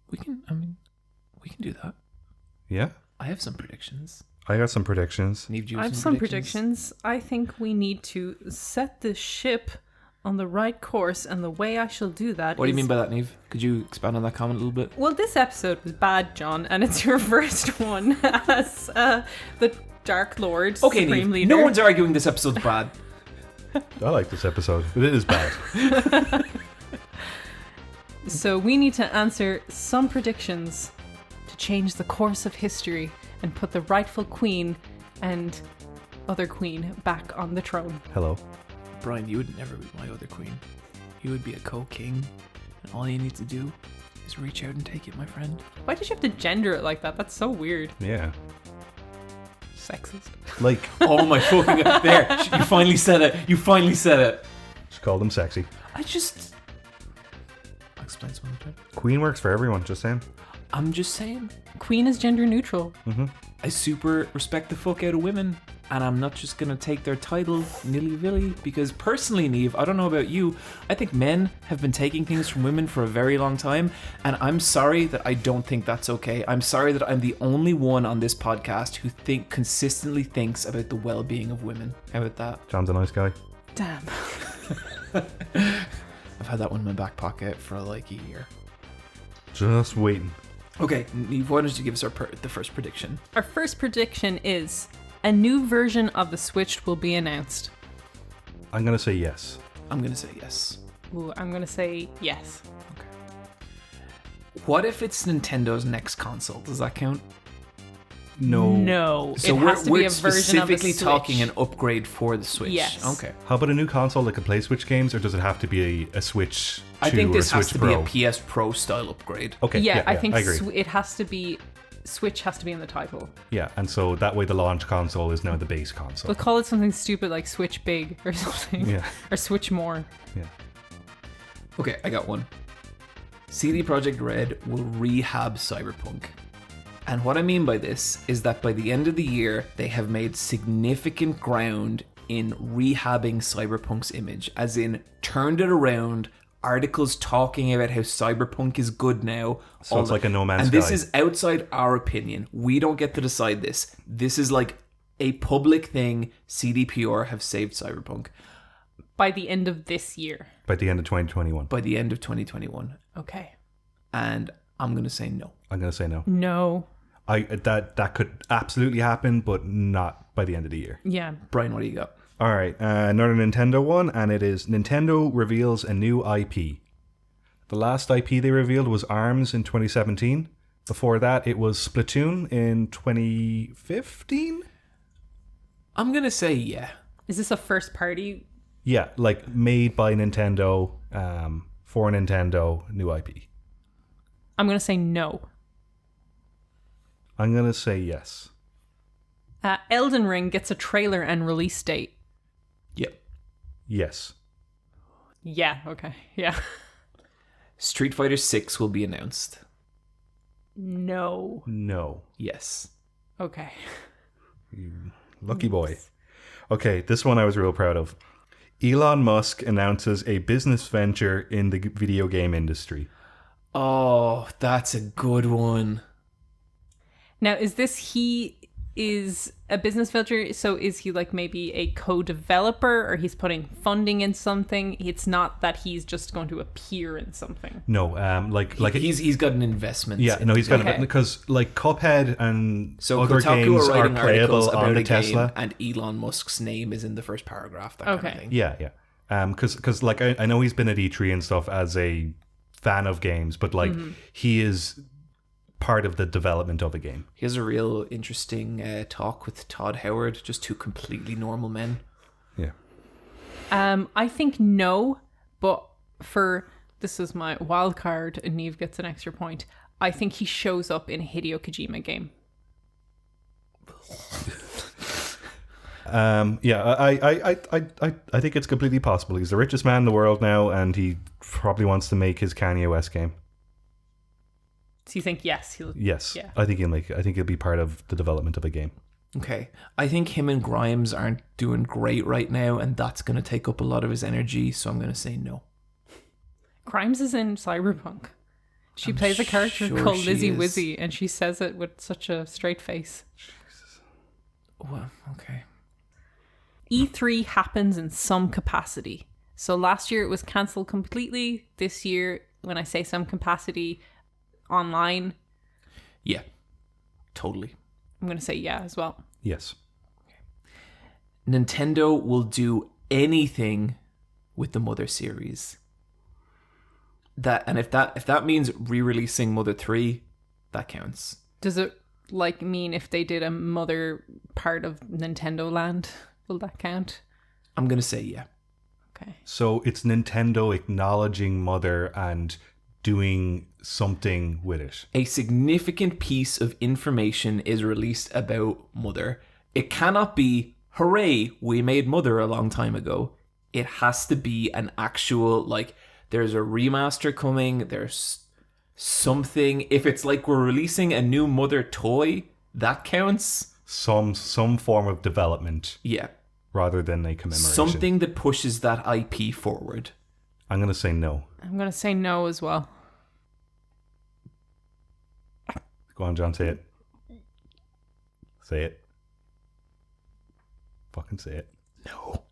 D: We can do that.
B: Yeah?
D: I have some predictions.
B: I got some predictions.
D: Need you
C: I have some predictions. I think we need to set the ship on the right course, and the way I shall do that
D: What do you mean by that, Niamh? Could you expand on that comment a little bit?
C: Well, this episode was bad, John, and it's your first one as the Dark Lord,
D: Okay,
C: Supreme
D: Niamh,
C: Leader.
D: no one's arguing this episode's bad.
B: I like this episode, but it is bad.
C: So we need to answer some predictions to change the course of history and put the rightful queen and other queen back on the throne.
B: Hello.
D: Brian, you would never be my other queen. You would be a co-king, and all you need to do is reach out and take it, my friend.
C: Why did you have to gender it like that? That's so weird.
B: Yeah.
C: Sexist.
B: Like,
D: Oh my fucking God. There, you finally said it. You finally said it.
B: just call them sexy.
D: I'll explain something.
B: Queen works for everyone, just saying.
D: I'm just saying.
C: Queen is gender neutral.
D: I super respect the fuck out of women, and I'm not just gonna take their title nilly-villy, because personally, Niamh, I don't know about you, I think men have been taking things from women for a very long time, and I'm sorry that I don't think that's okay. I'm sorry that I'm the only one on this podcast who consistently thinks about the well-being of women. How about that?
B: John's a nice guy.
C: Damn.
D: I've had that one in my back pocket for like a year.
B: Just waiting.
D: Okay, Niamh, why don't you give us the first prediction?
C: Our first prediction is a new version of the Switch will be announced.
B: I'm going to say yes.
D: I'm gonna say yes.
C: Ooh, I'm going to say yes.
D: What if it's Nintendo's next console? Does that count?
C: No.
D: So
C: it has to
D: we're
C: be a version of the
D: specifically
C: Switch.
D: talking an upgrade for the Switch.
C: Yes.
D: Okay.
B: How about a new console that can play Switch games, or does it have to be a Switch 2
D: I think this
B: or
D: has
B: Switch
D: to
B: Pro?
D: be a PS Pro style upgrade.
B: Okay,
C: Yeah, I think
B: I agree.
C: it has to be... Switch has to be in the title.
B: Yeah, and so that way the launch console is now the base console.
C: We'll call it something stupid like Switch Big or something.
B: Yeah.
C: Or Switch More.
B: Yeah.
D: Okay, I got one. CD Projekt Red will rehab Cyberpunk. And what I mean by this is that by the end of the year, they have made significant ground in rehabbing Cyberpunk's image, as in turned it around, articles talking about how Cyberpunk is good now.
B: So it's like a No Man's
D: And this
B: Sky.
D: is outside our opinion. We don't get to decide this. This is like a public thing. CDPR have saved Cyberpunk
C: By the end of this year.
B: By the end of 2021.
D: by the end of 2021.
C: Okay.
D: And I'm going to say no.
B: I'm going to say no.
C: No.
B: That could absolutely happen, but not by the end of the year.
C: Yeah.
D: Brian, what do you got?
B: All right, another Nintendo one, and it is Nintendo reveals a new IP. The last IP they revealed was ARMS in 2017. Before that, it was Splatoon in 2015?
D: I'm going to say yeah.
C: Is this a first party?
B: Yeah, like made by Nintendo, for Nintendo, new IP.
C: I'm going to say no.
B: I'm going to say yes.
C: Elden Ring gets a trailer and release date.
D: Yep.
B: Yes.
C: Yeah, okay. Yeah.
D: Street Fighter 6 will be announced.
C: No.
B: No.
D: Yes.
C: Okay.
B: You lucky boy. Okay, this one I was real proud of. Elon Musk announces a business venture in the video game industry.
D: Oh, that's a good one.
C: Now, is this he is a business venture? So is he like maybe a co-developer, or he's putting funding in something? It's not that he's just going to appear in something.
B: No,
D: He's got an investment.
B: Yeah, no, he's got
C: Okay.
B: because like Cuphead and
D: So
B: other
D: Kotaku
B: games
D: are
B: are
D: writing articles
B: playable on
D: about
B: the
D: a
B: Tesla.
D: game, and Elon Musk's name is in the first paragraph. That kind
C: Okay.
D: of thing.
B: Yeah. Because like I know he's been at E3 and stuff as a fan of games, but like he is part of the development of a game.
D: He has a real interesting talk with Todd Howard, just two completely normal men.
B: Yeah.
C: I think no, but this is my wild card, and Neve gets an extra point. I think he shows up in a Hideo Kojima game.
B: I think it's completely possible. He's the richest man in the world now, and he probably wants to make his Kanye West game.
C: So you think yes?
B: Yes,
C: Yeah.
B: I think he'll be part of the development of a game.
D: Okay. I think him and Grimes aren't doing great right now, and that's going to take up a lot of his energy, so I'm going to say no.
C: Grimes is in Cyberpunk. She plays a character
D: sure
C: called
D: she
C: Lizzie
D: is.
C: Wizzy, and she says it with such a straight face.
D: Well, okay.
C: E3 happens in some capacity. So last year it was cancelled completely. This year, when I say some capacity, online,
D: Yeah. Totally.
C: I'm going to say yeah as well.
B: Yes.
D: Nintendo will do anything with the Mother series. If that means re-releasing Mother 3, that counts.
C: Does it mean if they did a Mother part of Nintendo Land, will that count?
D: I'm going to say yeah.
C: Okay.
B: So it's Nintendo acknowledging Mother and doing something with it.
D: A significant piece of information is released about Mother. It cannot be, hooray, we made Mother a long time ago. It has to be an actual, there's a remaster coming, there's something. If it's like we're releasing a new Mother toy, that counts.
B: Some form of development
D: Yeah.
B: rather than a commemoration.
D: Something that pushes that IP forward.
B: I'm going to say no.
C: I'm going to say no as well.
B: Go on, John, say it. Say it. Fucking say it.
D: No.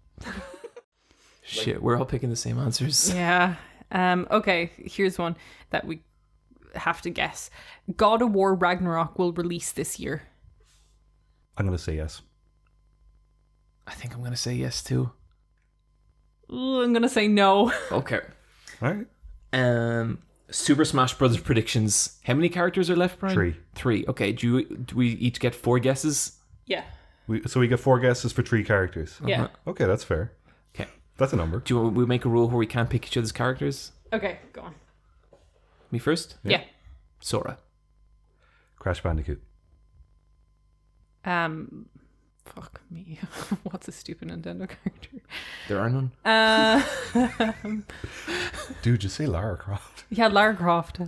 D: Shit, we're all picking the same answers.
C: Yeah. Okay, here's one that we have to guess. God of War Ragnarok will release this year.
B: I'm going to say yes.
D: I think I'm going to say yes too.
C: Ooh, I'm going to say no.
D: Okay.
B: All right.
D: Super Smash Brothers predictions. How many characters are left, Brian?
B: 3.
D: Okay, do we each get 4 guesses?
C: Yeah.
B: So we get 4 guesses for 3 characters.
C: Yeah.
B: Okay, that's fair.
D: Okay.
B: That's a number.
D: Do we make a rule where we can't pick each other's characters?
C: Okay, go on.
D: Me first?
C: Yeah.
D: Sora.
B: Crash Bandicoot.
C: Fuck me. What's a stupid Nintendo character?
D: There are none.
B: Dude, just say Lara Croft.
C: Yeah, Lara Croft.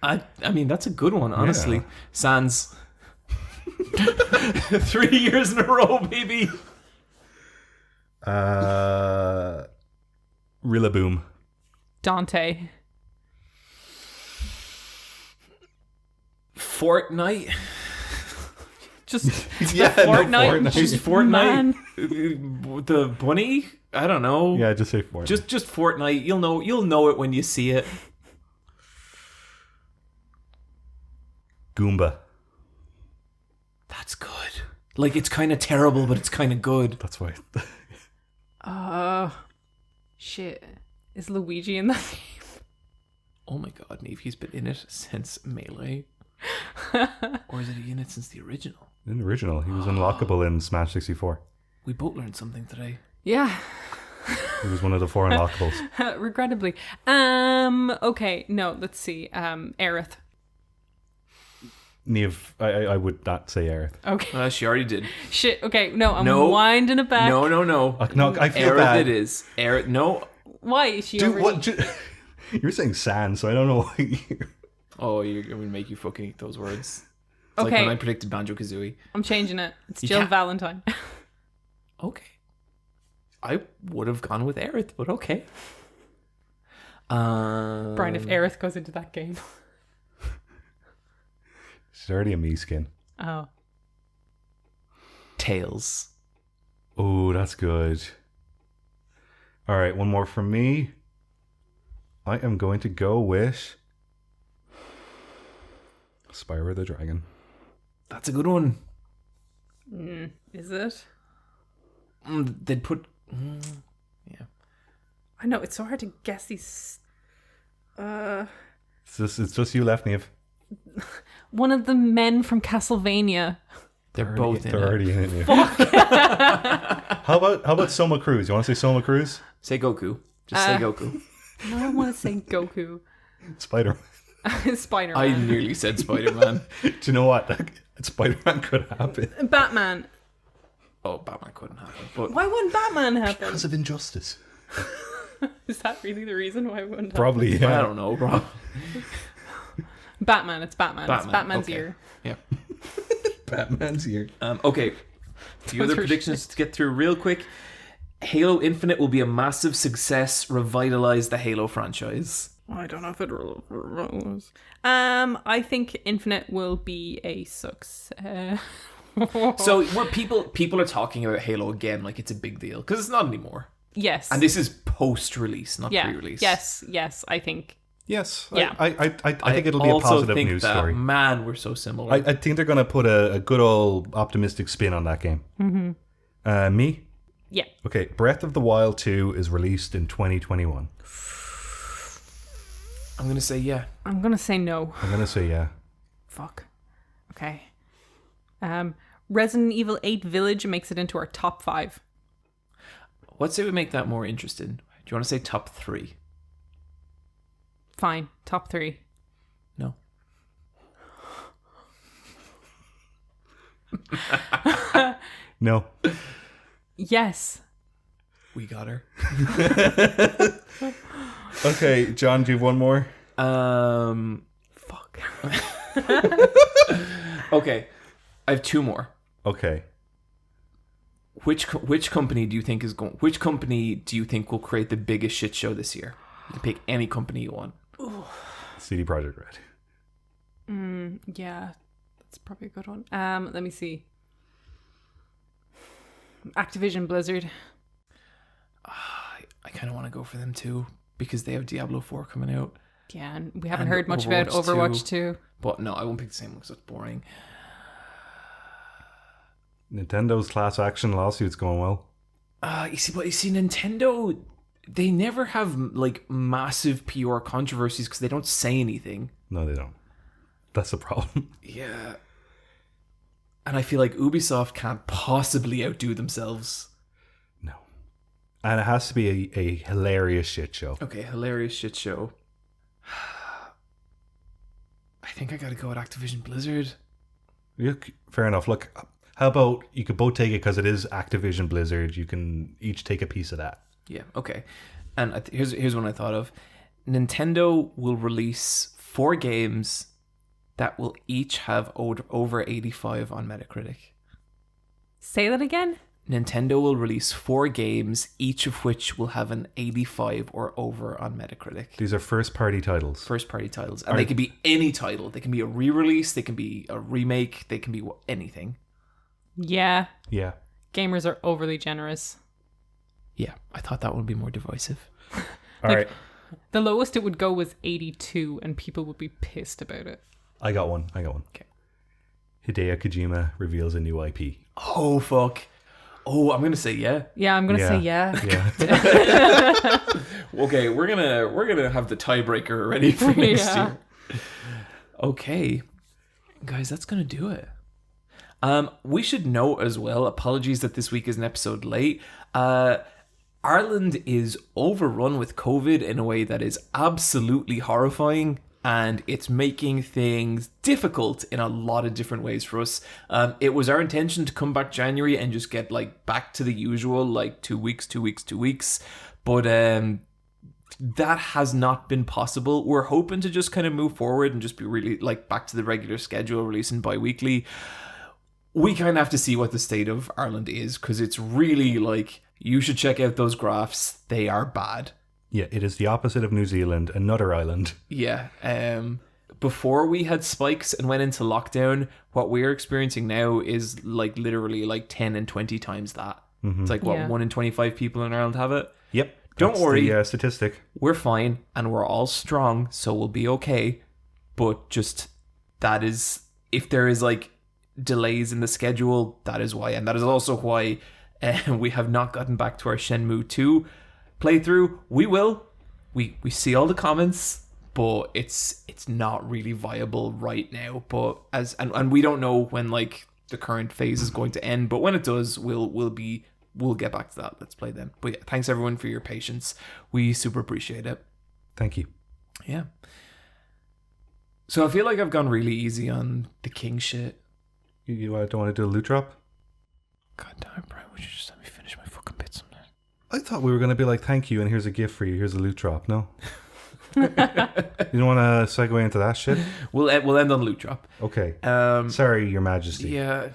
D: I mean, that's a good one, honestly.
B: Yeah.
D: Sans. 3 years in a row, baby.
B: Rillaboom.
C: Dante.
D: Fortnite.
C: Just
B: Yeah,
C: Fortnite.
D: Just Fortnite.
C: Man.
D: The bunny? I don't know.
B: Yeah, just say Fortnite.
D: Just Fortnite. You'll know it when you see it.
B: Goomba.
D: That's good. Like, it's kind of terrible, but it's kind of good.
B: That's why.
C: Shit. Is Luigi in that game?
D: Oh my god, Neve, he's been in it since Melee. Or is he in it since the original?
B: In the original, he was unlockable in Smash 64.
D: We both learned something today.
C: Yeah.
B: He was one of the 4 unlockables.
C: Regrettably. Okay, no, let's see. Aerith.
B: Neve, I would not say Aerith.
C: Okay.
D: She already did.
C: Shit, okay, no, I'm
D: No.
C: winding it back.
D: No.
B: No, I feel
D: Aerith
B: bad.
D: it is. Aerith, no.
C: Why is she
B: Dude,
C: already...
B: what? You're saying sand, so I don't know why you're...
D: Oh, I'm going to make you fucking eat those words. It's like
C: Okay.
D: when I predicted Banjo-Kazooie.
C: I'm changing it. It's Jill
D: Yeah.
C: Valentine.
D: Okay. I would have gone with Aerith, but okay.
C: Brian, if Aerith goes into that game.
B: She's already a me skin.
C: Oh.
D: Tails.
B: Oh, that's good. All right, one more from me. I am going to go with Spyro the Dragon.
D: That's a good one.
C: Is it?
D: They'd put... yeah.
C: I know, it's so hard to guess these...
B: It's just you left, Neve.
C: One of the men from Castlevania.
D: They're both in
B: They're
D: it.
B: already in it. Neve. How about Soma Cruz? You want to say Soma Cruz?
D: Say Goku. Just say Goku.
C: No, I want to say Goku.
B: Spider.
C: Spider-Man.
D: I nearly said Spider-Man.
B: Do you know what? Spider-Man could happen.
C: Batman.
D: Oh, Batman couldn't happen. But
C: Why wouldn't Batman happen?
B: Because of injustice.
C: Is that really the reason why it wouldn't happen?
B: Probably,
D: I
B: yeah.
D: don't know, bro.
C: Batman, it's Batman. It's Batman's
D: okay.
C: ear.
D: Yeah.
B: Batman's here.
D: Okay. A few other
C: for
D: predictions to get through real quick. Halo Infinite will be a massive success, revitalize the Halo franchise.
C: I don't know if it was. I think Infinite will be a success.
D: So what people are talking about Halo again like it's a big deal because it's not anymore.
C: Yes.
D: And this is post-release, not
C: yeah.
D: pre-release.
C: Yes, I think.
B: Yes.
C: Yeah.
B: I think it'll be a
D: also
B: positive
D: think
B: news
D: that,
B: story.
D: Man, we're so similar.
B: I think they're going to put a good old optimistic spin on that game. Mm-hmm. Me?
C: Yeah.
B: Okay, Breath of the Wild 2 is released in 2021.
D: I'm going to say yeah.
C: I'm going to say no.
B: I'm going to say yeah.
C: Fuck. Okay. Resident Evil 8 Village makes it into our top 5.
D: What say we make that more interesting? Do you want to say top 3?
C: Fine. Top 3.
D: No.
B: No.
C: Yes.
D: We got her.
B: Okay, John, do you have one more?
D: Fuck. Okay. I have 2 more.
B: Okay.
D: Which company do you think is going? Which company do you think will create the biggest shit show this year? You can pick any company you want.
B: CD Projekt Red.
C: Yeah. That's probably a good one. Let me see. Activision Blizzard.
D: I kind of want to go for them too because they have Diablo 4 coming out.
C: Yeah, and we haven't
D: And
C: heard much about
D: Overwatch
C: Overwatch 2.
D: But no, I won't pick the same one because it's boring.
B: Nintendo's class action lawsuit's going well.
D: You see, Nintendo, they never have like massive PR controversies because they don't say anything.
B: No, they don't. That's the problem.
D: Yeah. And I feel like Ubisoft can't possibly outdo themselves.
B: No. And it has to be a hilarious shit show.
D: Okay, hilarious shit show. I think I gotta go with Activision Blizzard.
B: Fair enough. Look, how about you could both take it because it is Activision Blizzard. You can each take a piece of that.
D: Yeah, okay. And here's one I thought of. Nintendo will release 4 games that will each have over 85 on Metacritic.
C: Say that again?
D: Nintendo will release 4 games, each of which will have an 85 or over on Metacritic.
B: These are first-party titles.
D: First-party titles. And they can be any title. They can be a re-release, they can be a remake, they can be anything.
C: Yeah.
B: Yeah.
C: Gamers are overly generous.
D: Yeah, I thought that would be more divisive.
B: All right.
C: The lowest it would go was 82, and people would be pissed about it.
B: I got one.
D: Okay.
B: Hideo Kojima reveals a new IP.
D: Oh, fuck. Oh, I'm going to say yeah.
C: Yeah, I'm going to say yeah.
D: Okay, we're gonna have the tiebreaker ready for next year. Okay. Guys, that's going to do it. We should note as well, apologies that this week is an episode late. Ireland is overrun with COVID in a way that is absolutely horrifying, and it's making things difficult in a lot of different ways for us. It was our intention to come back January and just get like back to the usual, like 2 weeks, but that has not been possible. We're hoping to just kind of move forward and just be really like back to the regular schedule, releasing bi-weekly. We kind of have to see what the state of Ireland is, because it's really like, you should check out those graphs. They are bad.
B: Yeah, it is the opposite of New Zealand, another island.
D: Yeah. Before we had spikes and went into lockdown, what we're experiencing now is like literally like 10 and 20 times that. Mm-hmm. It's like, 1 in 25 people in Ireland have it?
B: Yep.
D: Don't worry.
B: The statistic.
D: We're fine and we're all strong, so we'll be okay. But just, that is, if there is like delays in the schedule, that is why. And that is also why we have not gotten back to our Shenmue 2 playthrough. We will. We see all the comments, but it's not really viable right now. But and we don't know when like the current phase is going to end, but when it does, we'll get back to that. Let's play then. But yeah, thanks everyone for your patience. We super appreciate it.
B: Thank you.
D: Yeah. So I feel like I've gone really easy on the king shit.
B: You don't want to do a loot drop?
D: God damn it, Brian. Would you just let me finish my fucking bit sometime?
B: I thought we were going to be like, thank you, and here's a gift for you. Here's a loot drop. No? You don't want to segue into that shit?
D: We'll end on loot drop.
B: Okay. Sorry, Your Majesty.
D: Yeah.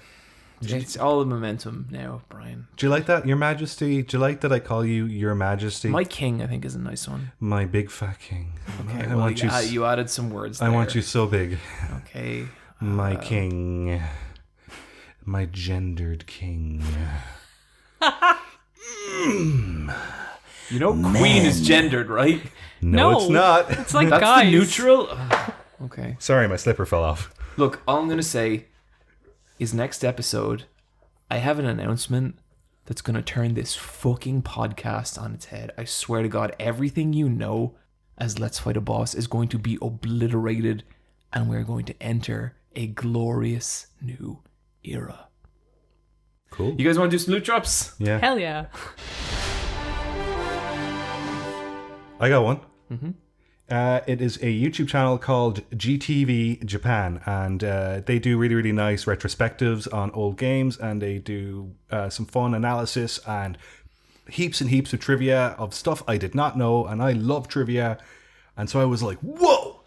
D: It's all the momentum now, Brian.
B: Do you like that, Your Majesty? Do you like that I call you Your Majesty?
D: My king, I think, is a nice one.
B: My big fat king.
D: Okay, I want you added some words there.
B: I want you so big.
D: Okay.
B: My king. My gendered king.
D: You know, queen is gendered, right?
B: No, it's not.
C: It's like
D: That's
C: guys.
D: the neutral. Okay.
B: Sorry, my slipper fell off.
D: Look, all I'm going to say is next episode, I have an announcement that's going to turn this fucking podcast on its head. I swear to God, everything you know as Let's Fight a Boss is going to be obliterated, and we're going to enter a glorious new era.
B: Cool.
D: You guys want to do some loot drops?
B: Yeah.
C: Hell yeah.
B: I got one. Mm-hmm. It is a YouTube channel called GTV Japan, and they do really, really nice retrospectives on old games, and they do some fun analysis and heaps and heaps of trivia of stuff I did not know, and I love trivia, and so I was like, whoa!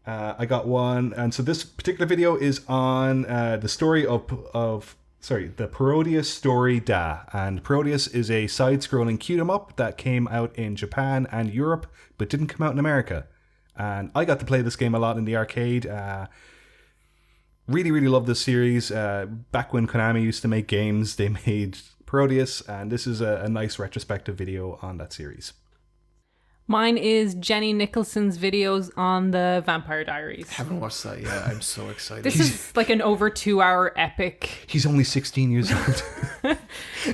B: I got one, and so this particular video is on the story the Parodius story Da. And Parodius is a side-scrolling shoot-'em-up that came out in Japan and Europe, but didn't come out in America. And I got to play this game a lot in the arcade. Really, really love this series. Back when Konami used to make games, they made Parodius, and this is a nice retrospective video on that series.
C: Mine is Jenny Nicholson's videos on the Vampire Diaries.
D: I haven't watched that yet. I'm so excited.
C: This is like an over 2 hour epic.
B: He's only 16 years old.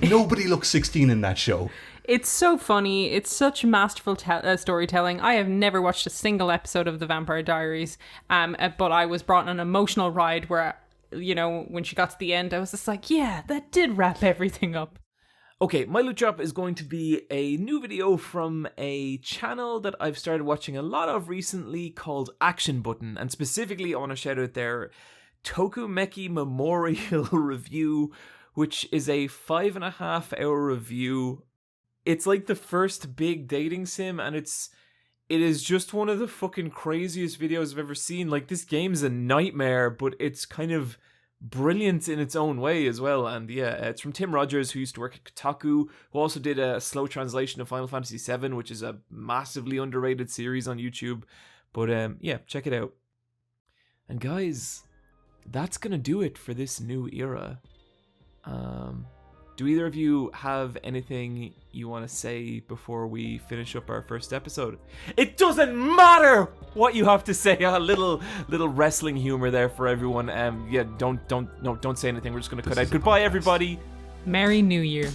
B: Nobody looks 16 in that show.
C: It's so funny. It's such masterful storytelling. I have never watched a single episode of the Vampire Diaries, but I was brought on an emotional ride where, you know, when she got to the end, I was just like, yeah, that did wrap everything up.
D: Okay, my loot drop is going to be a new video from a channel that I've started watching a lot of recently called Action Button, and specifically I want to shout out their Tokumeki Memorial Review, which is a 5.5 hour review. It's like the first big dating sim, and it is just one of the fucking craziest videos I've ever seen. Like, this game's a nightmare, but it's kind of brilliant in its own way as well. And yeah, it's from Tim Rogers, who used to work at Kotaku, who also did a slow translation of Final Fantasy VII, which is a massively underrated series on YouTube. But yeah, check it out. And guys, that's gonna do it for this new era.
A: Do either of you have anything you want to say before we finish up our first episode? It doesn't matter what you have to say. A little wrestling humor there for everyone. Yeah, don't say anything. We're just gonna cut out. Goodbye, everybody.
C: Merry New Year.